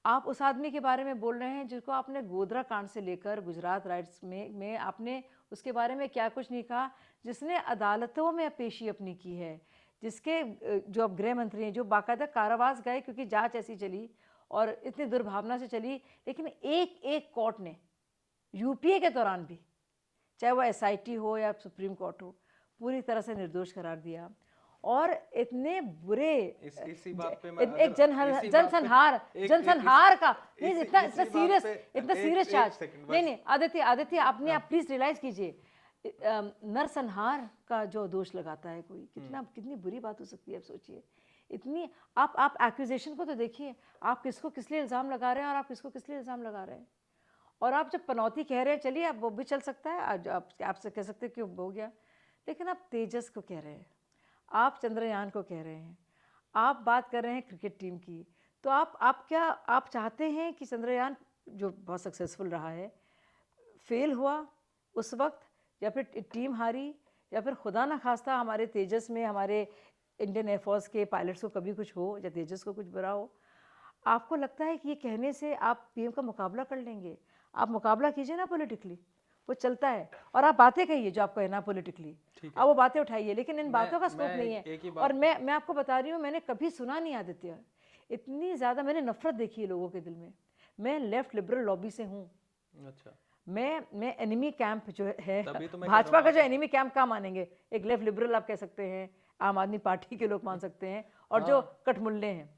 Speaker 2: आप उस आदमी के बारे में बोल रहे हैं जिसको आपने गोधरा कांड से लेकर गुजरात राइट्स में आपने उसके बारे में क्या कुछ नहीं कहा, जिसने अदालतों में पेशी अपनी की है, जिसके जो अब गृह मंत्री हैं जो बाकायदा कारावास गए क्योंकि जांच ऐसी चली और इतनी दुर्भावना से चली, लेकिन एक एक कोर्ट ने यूपीए के दौरान भी, चाहे वो एसआईटी हो या सुप्रीम कोर्ट हो, पूरी तरह से निर्दोष करार दिया। और इतने बुरे
Speaker 1: इसी बात पे मैं
Speaker 2: एक जनसंहार का नहीं, इतना सीरियस चार्ज नहीं आदित्य आपने आप प्लीज रियलाइज कीजिए, नरसंहार का जो दोष लगाता है कोई, कितनी बुरी बात हो सकती है। आप सोचिए, इतनी आप एक्यूजेशन को तो देखिए, आप किसको किस लिए इल्ज़ाम लगा रहे हैं और आप किसको किस लिए इल्ज़ाम लगा रहे हैं। और आप जब पनौती कह रहे हैं, चलिए अब वो भी चल सकता है, आपसे कह सकते हैं कि हो गया, लेकिन आप तेजस को कह रहे हैं, आप चंद्रयान को कह रहे हैं, आप बात कर रहे हैं क्रिकेट टीम की, तो आप चाहते हैं कि चंद्रयान जो बहुत सक्सेसफुल रहा है फेल हुआ उस वक्त, या फिर टीम हारी, या फिर खुदा ना खास्ता हमारे तेजस में, हमारे इंडियन एयरफोर्स के पायलट्स को कभी कुछ हो या तेजस को कुछ बुरा हो। आपको लगता है कि ये कहने से आप पीएम का मुकाबला कर लेंगे? आप मुकाबला कीजिए ना पॉलिटिकली, वो चलता है। और आप बातें कहिए जो आप कहना पॉलिटिकली, आप वो बातें उठाइए, लेकिन इन बातों का स्कोप नहीं है। और मैं आपको बता रही हूँ, मैंने कभी सुना नहीं आदित्य, इतनी ज़्यादा मैंने नफरत देखी है लोगों के दिल में। मैं लेफ्ट लिबरल लॉबी से हूँ। अच्छा, मैं एनिमी कैंप जो है भाजपा का, जो एनिमी कैंप का मानेंगे, एक लेफ्ट लिबरल आप कह सकते हैं, आम आदमी पार्टी के लोग मान सकते हैं, और जो कठमुल्ले हैं,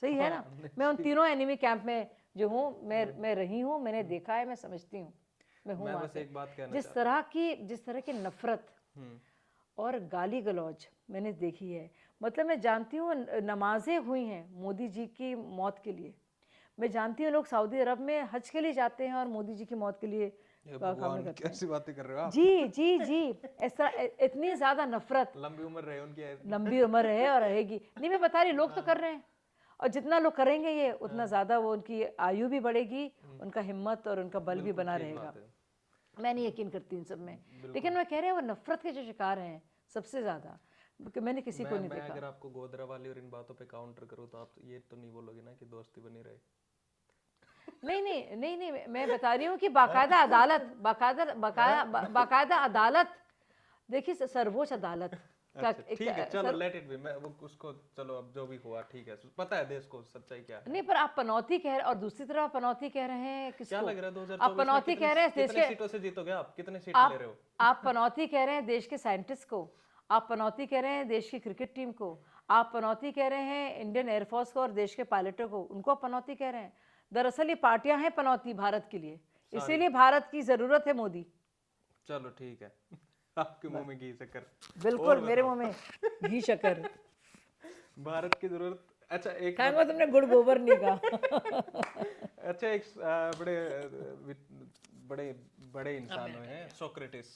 Speaker 2: सही है ना। मैं उन तीनों एनिमी कैंप में जो हूँ, मैं रही हूँ, मैंने देखा है, मैं समझती हूँ, मैं हूँ वहाँ से। जिस तरह की नफरत और गाली गलौज मैंने देखी है, मतलब मैं जानती हूँ नमाजें हुई हैं मोदी जी की मौत के लिए, मैं जानती हूँ लोग सऊदी अरब में हज के लिए जाते हैं और मोदी जी की मौत के लिए काम करते हैं।
Speaker 1: कैसी बातें कर रहे हो आप?
Speaker 2: जी ऐसा, इतनी ज्यादा नफरत।
Speaker 1: लंबी उम्र रहे उनकी,
Speaker 2: लंबी उम्र रहे और रहेगी। नहीं, मैं बता रही, लोग तो कर रहे हैं, और जितना लोग करेंगे ये उतना ज्यादा वो उनकी आयु भी बढ़ेगी, उनका हिम्मत और उनका बल भी बना रहेगा। मैं नहीं यकीन करती इन सब में, लेकिन मैं कह रही हूँ वो नफरत के जो शिकार हैं सबसे ज्यादा, मैंने किसी को नहीं देखा।
Speaker 1: अगर आपको गोधरा वाली और इन बातों पे काउंटर करूँ तो आप ये तो नहीं बोलोगे ना कि दोस्ती बनी रहे?
Speaker 2: नहीं, मैं बता रही हूँ कि बाकायदा अदालत देखिए, सर्वोच्च अदालत का
Speaker 1: ठीक है, चलो लेट इट बी, मैं वो उसको, चलो अब जो भी हुआ ठीक है, पता है देश को सच्चाई क्या है।
Speaker 2: नहीं, पर आप पनौती कह रहे हैं, और दूसरी तरफ पनौती कह रहे हैं किसको?
Speaker 1: क्या लग रहा है 2024
Speaker 2: आप पनौती कह रहे हैं देश के,
Speaker 1: सीटों से जीतोगे आप? कितने सीट ले रहे हो
Speaker 2: आप पनौती कह रहे हैं देश के साइंटिस्ट को, आप पनौती कह रहे हैं देश की क्रिकेट टीम को, आप पनौती कह रहे हैं इंडियन एयरफोर्स को और देश के पायलटों को, उनको आप पनौती कह रहे हैं। दरअसल ये पार्टियां हैं पनौती भारत के लिए, इसीलिए भारत की जरूरत है मोदी।
Speaker 1: चलो ठीक है, आपके मुंह में घी शक्कर।
Speaker 2: बिल्कुल, मेरे मुंह में घी शक्कर।
Speaker 1: भारत की जरूरत। अच्छा, एक
Speaker 2: खाएंगा, तुमने गुड़ गोबर नहीं कहा।
Speaker 1: अच्छा, एक बड़े बड़े इंसान हैं सोक्रेटिस।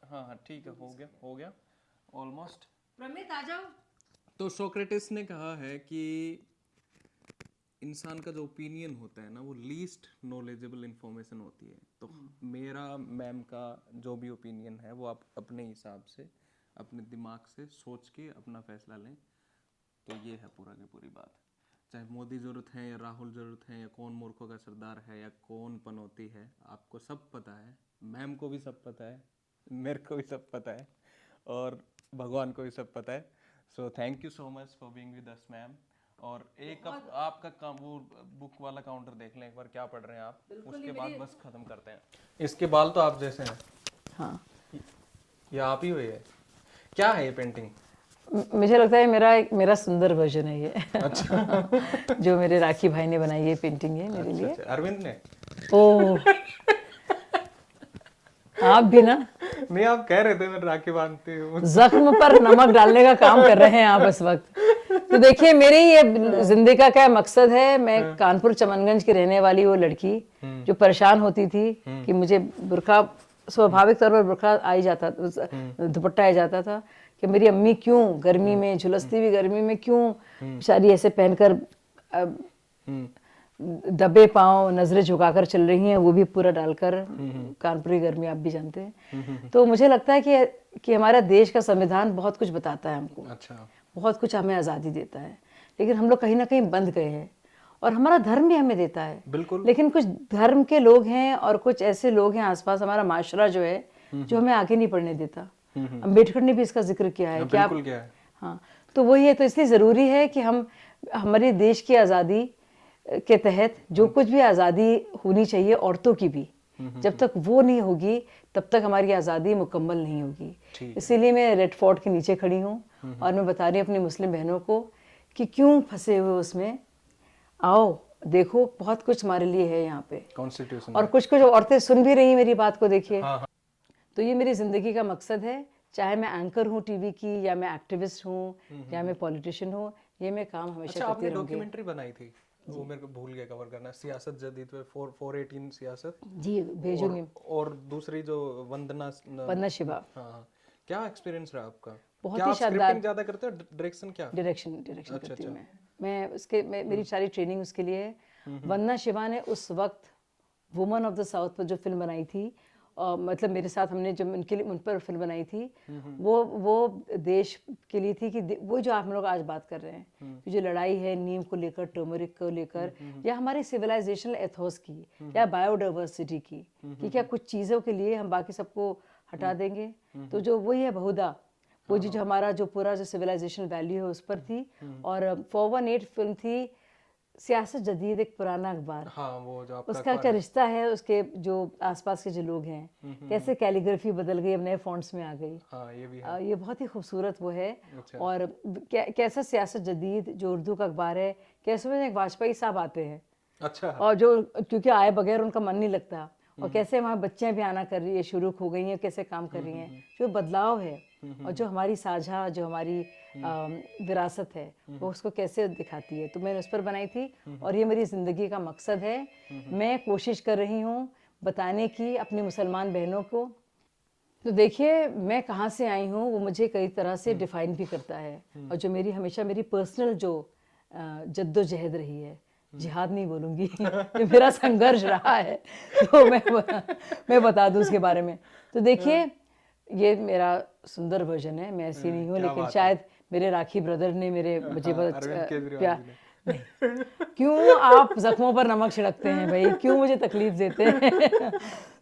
Speaker 1: हाँ ठीक है, हो गया ऑलमोस्ट।
Speaker 2: प्रमित आ जाओ।
Speaker 1: तो सोक्रेटिस ने कहा है कि इंसान का जो ओपिनियन होता है ना, वो लीस्ट नॉलेजेबल इंफॉर्मेशन होती है। तो मेरा मैम का जो भी ओपिनियन है वो आप अपने हिसाब से, अपने दिमाग से सोच के अपना फैसला लें। तो ये है पूरा की पूरी बात। चाहे मोदी ज़रूरत है या राहुल ज़रूरत है या कौन मूर्खों का सरदार है या कौन पनौती है, आपको सब पता है, मैम को भी सब पता है, मेरे को भी सब पता है, और भगवान को भी सब पता है। So thank you so much for being with us ma'am. और एक आपका काम, वो बुक वाला काउंटर देख लें एक बार, क्या पढ़ रहे हैं आप, उसके बाद बस खत्म करते हैं। इसके बाल तो आप जैसे हैं।
Speaker 2: हाँ,
Speaker 1: ये आप ही हुई है? क्या है ये पेंटिंग?
Speaker 2: मुझे लगता है मेरा सुंदर वर्जन है ये। अच्छा। जो मेरे राखी भाई ने बनाई है पेंटिंग है मेरे लिए।
Speaker 1: अच्छा, अरविंद ने?
Speaker 2: ओह, आप भी ना?
Speaker 1: नहीं, आप कह रहे थे मैं राखी बांधती हूँ।
Speaker 2: जख्म पर नमक डालने का काम कर रहे हैं आप इस वक्त। तो देखिए, मेरी ये जिंदगी का क्या मकसद है। मैं कानपुर चमनगंज की रहने वाली वो लड़की जो परेशान होती थी कि मुझे बुर्का, स्वाभाविक तौर पर बुर्का आई जाता, दुपट्टा आ जाता था, कि मेरी अम्मी क्यों गर्मी में, झुलसती हुई गर्मी में क्यों बेचारी ऐसे पहनकर दबे पांव नजरें झुकाकर चल रही हैं, वो भी पूरा डालकर। कानपुरी गर्मी आप भी जानते हैं। तो मुझे लगता है कि हमारा देश का संविधान बहुत कुछ बताता है हमको।
Speaker 1: अच्छा।
Speaker 2: बहुत कुछ हमें आज़ादी देता है। लेकिन हम लोग कहीं ना कहीं बंध गए हैं, और हमारा धर्म भी हमें देता है।
Speaker 1: बिल्कुल।
Speaker 2: लेकिन कुछ धर्म के लोग हैं और कुछ ऐसे लोग हैं आसपास, हमारा माशरा जो है, जो हमें आगे नहीं बढ़ने देता। अम्बेडकर ने भी इसका जिक्र किया है कि आप,
Speaker 1: बिल्कुल क्या है।
Speaker 2: हाँ, तो वही है। तो इसलिए ज़रूरी है कि हम हमारे देश की आज़ादी के तहत जो कुछ भी आज़ादी होनी चाहिए औरतों की भी, जब तक वो नहीं होगी तब तक हमारी आज़ादी मुकम्मल नहीं होगी। इसीलिए मैं रेड फोर्ट के नीचे खड़ी हूँ और मैं बता रही हूँ अपनी मुस्लिम बहनों को कि क्यों फंसे हुए उसमें, आओ देखो बहुत कुछ हमारे लिए है यहाँ पे,
Speaker 1: कॉन्स्टिट्यूशन।
Speaker 2: और कुछ कुछ औरतें सुन भी रही हैं मेरी बात को, देखिए।
Speaker 1: हाँ, हाँ।
Speaker 2: तो ये मेरी ज़िंदगी का मकसद है, चाहे मैं एंकर हूँ टीवी की, या मैं एक्टिविस्ट हूँ, या मैं पॉलिटिशियन हूँ, ये मैं काम हमेशा
Speaker 1: अच्छा,
Speaker 2: करती
Speaker 1: आपने
Speaker 2: रहूँगी।
Speaker 1: डॉक्यूमेंट्री बनाई थी, वो मेरे को भूल गया कवर करना, सियासत जदीद पे 418 सियासत।
Speaker 2: जी भेजूंगी।
Speaker 1: और दूसरी जो वंदना
Speaker 2: वंदना शिवा,
Speaker 1: हाँ, हाँ। क्या एक्सपीरियंस रहा आपका?
Speaker 2: बहुत
Speaker 1: क्या
Speaker 2: ही
Speaker 1: आप
Speaker 2: शानदार।
Speaker 1: स्क्रिप्टिंग ज्यादा करते हो, डायरेक्शन क्या?
Speaker 2: डायरेक्शन
Speaker 1: अच्छा,
Speaker 2: करती हूँ
Speaker 1: अच्छा।
Speaker 2: मैं उसके मेरी सारी ट्रेनिंग उसके लिए है। वंदना शिवा ने उस वक्त वुमन ऑफ द साउथ पर जो फिल्म बनाई थी, मतलब मेरे साथ हमने जब उनके लिए उन पर फिल्म बनाई थी, वो देश के लिए थी कि वो जो आप लोग आज बात कर रहे हैं कि जो लड़ाई है नीम को लेकर, टर्मरिक को लेकर, या हमारी सिविलाइजेशनल एथोस की, या बायोडाइवर्सिटी की, कि क्या कुछ चीज़ों के लिए हम बाकी सबको हटा देंगे। तो जो वही है बहुधा, वो जो हमारा जो पूरा जो सिविलाइजेशनल वैल्यू है उस पर थी। और 418 फिल्म थी सियासत जदीद, एक पुराना अखबार,
Speaker 1: हाँ, वो जो आपका
Speaker 2: उसका क्या रिश्ता है, उसके जो आसपास के जो लोग हैं, कैसे कैलीग्राफी बदल गई, अब नए फॉन्ट्स में आ गई।
Speaker 1: हाँ, ये भी है।
Speaker 2: ये बहुत ही खूबसूरत वो है।
Speaker 1: अच्छा।
Speaker 2: और कैसा सियासत जदीद जो उर्दू का अखबार है, कैसे में एक वाजपेयी साहब आते हैं,
Speaker 1: अच्छा।
Speaker 2: और जो क्योंकि आए बगैर उनका मन नहीं लगता, और कैसे वहाँ बच्चियाँ भी आना कर रही है, शुरू हो गई हैं, कैसे काम कर रही हैं, जो बदलाव है, और जो हमारी साझा जो हमारी विरासत है, वो उसको कैसे दिखाती है। तो मैंने उस पर बनाई थी, और ये मेरी ज़िंदगी का मकसद है। मैं कोशिश कर रही हूँ बताने की अपनी मुसलमान बहनों को। तो देखिए, मैं कहाँ से आई हूँ वो मुझे कई तरह से डिफ़ाइन भी करता है, और जो मेरी हमेशा मेरी पर्सनल जो जद्दोजहद रही है, जिहाद नहीं बोलूँगी, जो मेरा संघर्ष रहा है, तो मैं बता दूँ उसके बारे में। तो देखिए, ये मेरा सुंदर वर्जन है, मैं ऐसी नहीं हूँ, लेकिन शायद मेरे राखी ब्रदर ने मेरे मुझे बहुत
Speaker 1: अरविंद केजरीवाल
Speaker 2: प्यार,
Speaker 1: जी ने।
Speaker 2: नहीं, क्यों आप जख्मों पर नमक छिड़कते हैं भाई, क्यों मुझे तकलीफ देते हैं।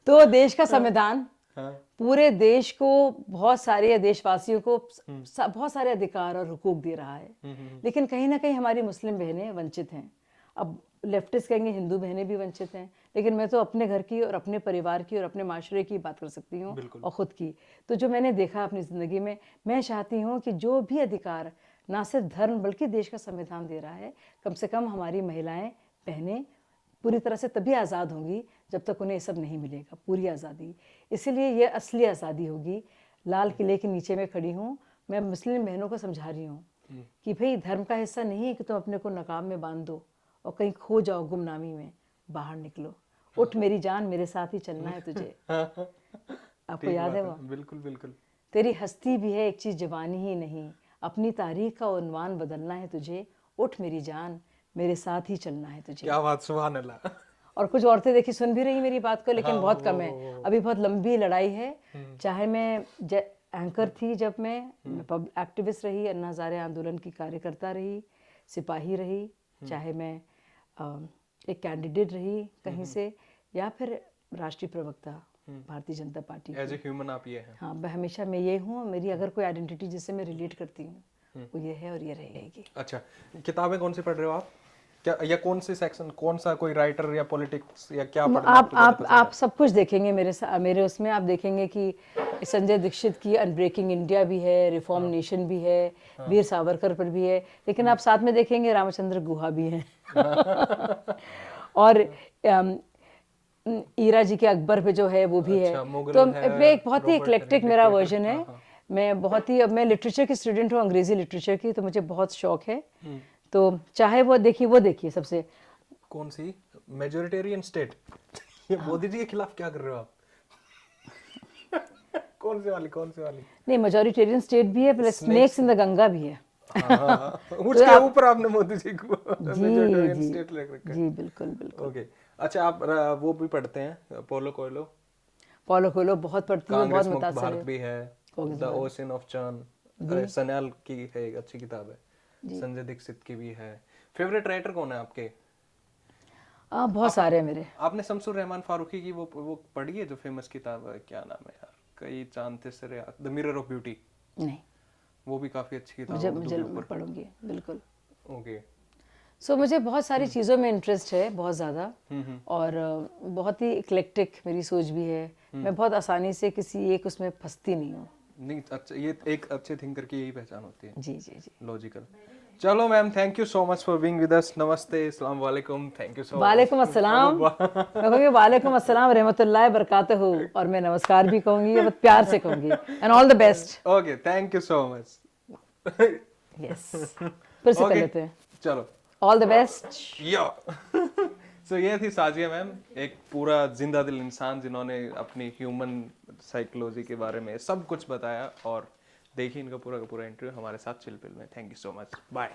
Speaker 2: तो देश का संविधान पूरे देश को, बहुत सारे देशवासियों को बहुत सारे अधिकार और हुकूक दे रहा है, लेकिन कहीं ना कहीं हमारी मुस्लिम बहनें वंचित हैं। अब लेफ्टिस्ट कहेंगे हिंदू बहनें भी वंचित हैं, लेकिन मैं तो अपने घर की और अपने परिवार की और अपने माशरे की बात कर सकती हूँ, और ख़ुद की। तो जो मैंने देखा अपनी ज़िंदगी में, मैं चाहती हूँ कि जो भी अधिकार ना सिर्फ धर्म बल्कि देश का संविधान दे रहा है, कम से कम हमारी महिलाएं, बहनें पूरी तरह से तभी आज़ाद होंगी जब तक उन्हें ये सब नहीं मिलेगा, पूरी आज़ादी। इसीलिए ये असली आज़ादी होगी। लाल किले के नीचे मैं खड़ी हूँ, मैं मुस्लिम बहनों को समझा रही हूँ कि भाई धर्म का हिस्सा नहीं है कि तुम अपने को नकाब में बांध दो और कहीं खो जाओ गुमनामी में, बाहर निकलो, उठ मेरी जान, मेरे साथ ही चलना है तुझे। आपको याद है वो?
Speaker 1: बिल्कुल बिल्कुल।
Speaker 2: तेरी हस्ती भी है एक चीज़ जवानी ही नहीं, अपनी तारीख का उन्वान बदलना है तुझे, उठ मेरी जान, मेरे साथ ही चलना है तुझे।
Speaker 1: क्या बात, सुभान अल्लाह।
Speaker 2: और कुछ औरतें देखी सुन भी रही मेरी बात को, लेकिन बहुत कम है, अभी बहुत लंबी लड़ाई है। चाहे मैं एंकर थी, जब मैं एक्टिविस्ट रही, अन्ना हज़ारे आंदोलन की कार्यकर्ता रही, सिपाही रही, चाहे मैं एक कैंडिडेट रही कहीं से, या फिर राष्ट्रीय प्रवक्ता Bharatiya Janata party
Speaker 1: as a human आप ये हैं।
Speaker 2: हाँ, हमेशा मैं ये हूँ। मेरी अगर कोई आइडेंटिटी जिससे मैं रिलेट करती हूँ वो ये है, और ये रहेगी।
Speaker 1: अच्छा, किताबें कौन सी पढ़ रहे हो आप? क्या, या कौन सी सेक्शन, कौन सा, कोई राइटर या पॉलिटिक्स या क्या पढ़ना आपको ज़्यादा पसंद
Speaker 2: आप सब कुछ देखेंगे मेरे उसमें। आप देखेंगे कि संजय दीक्षित की अनब्रेकिंग इंडिया भी है, रिफॉर्म नेशन भी है, वीर सावरकर पर भी है, लेकिन आप साथ में देखेंगे रामचंद्र गुहा भी हैं। और ईरा जी के अकबर पे जो है वो भी है। तो मैं एक बहुत ही एक्लेक्टिक मेरा वर्जन है। मैं बहुत ही, अब मैं लिटरेचर की स्टूडेंट हूँ, अंग्रेजी लिटरेचर की, तो मुझे बहुत शौक है। तो चाहे वो देखिए सबसे
Speaker 1: कौन सी मेजोरिटेरियन स्टेट, ये मोदी जी के खिलाफ क्या कर रहे हो आप? कौन से वाली? नहीं,
Speaker 2: मेजोरिटेरियन स्टेट भी है, plus snakes in the Ganga भी है।
Speaker 1: उसके ऊपर आपने मोदी जी को मेजोरिटेरियन
Speaker 2: जी
Speaker 1: स्टेट लेकर रखा है।
Speaker 2: जी, बिल्कुल बिल्कुल।
Speaker 1: ओके, अच्छा, आप वो भी पढ़ते हैं, पोलो कोयलो
Speaker 2: बहुत पढ़ती हूँ, बहुत मुतासिर
Speaker 1: भारत भी है, the ocean of churn, Sanyal की है, एक अच्छी किताब है। संजय दीक्षित की भी है। फेवरेट राइटर कौन है आपके?
Speaker 2: बहुत सारे हैं मेरे।
Speaker 1: आपने शमसुर रहमान फारूकी की वो पढ़ी है जो फेमस किताब है, क्या नाम है यार, कई चांद थे सरे, द मिरर ऑफ ब्यूटी?
Speaker 2: नहीं,
Speaker 1: वो भी काफी अच्छी किताब
Speaker 2: मुझे
Speaker 1: है उर्दू
Speaker 2: मुझे
Speaker 1: के
Speaker 2: मैं
Speaker 1: ऊपर।
Speaker 2: पढ़ूंगी बिल्कुल।
Speaker 1: ओके।
Speaker 2: सो मुझे बहुत सारी चीज़ों में इंटरेस्ट है, बहुत ज़्यादा, और बहुत ही इक्लेक्टिक मेरी सोच भी है। मैं बहुत आसानी से किसी एक उसमें फंसती नहीं हूँ।
Speaker 1: नहीं, अच्छा, ये एक अच्छे थिंकर की यही पहचान होती है,
Speaker 2: जी जी जी।
Speaker 1: लॉजिकल। चलो ma'am, thank you so much for being with us. नमस्ते, अस्सलाम वालेकुम, थैंक यू सो मच।
Speaker 2: वालेकुम अस्सलाम। मैं कहूँगी वालेकुम अस्सलाम रहमतुल्लाहि बरकातहू, और मैं नमस्कार भी कहूँगी, और प्यार से कहूँगी, and all the best.
Speaker 1: Okay, thank you so much.
Speaker 2: Yes, फिर से कर लेते हैं।
Speaker 1: चलो,
Speaker 2: ऑल द बेस्ट।
Speaker 1: या सो ये थी साजिया मैम, एक पूरा जिंदा दिल इंसान जिन्होंने अपनी ह्यूमन साइकोलॉजी के बारे में सब कुछ बताया। और देखिए इनका पूरा का पूरा इंटरव्यू हमारे साथ चिल पिल में। Thank you so much, bye.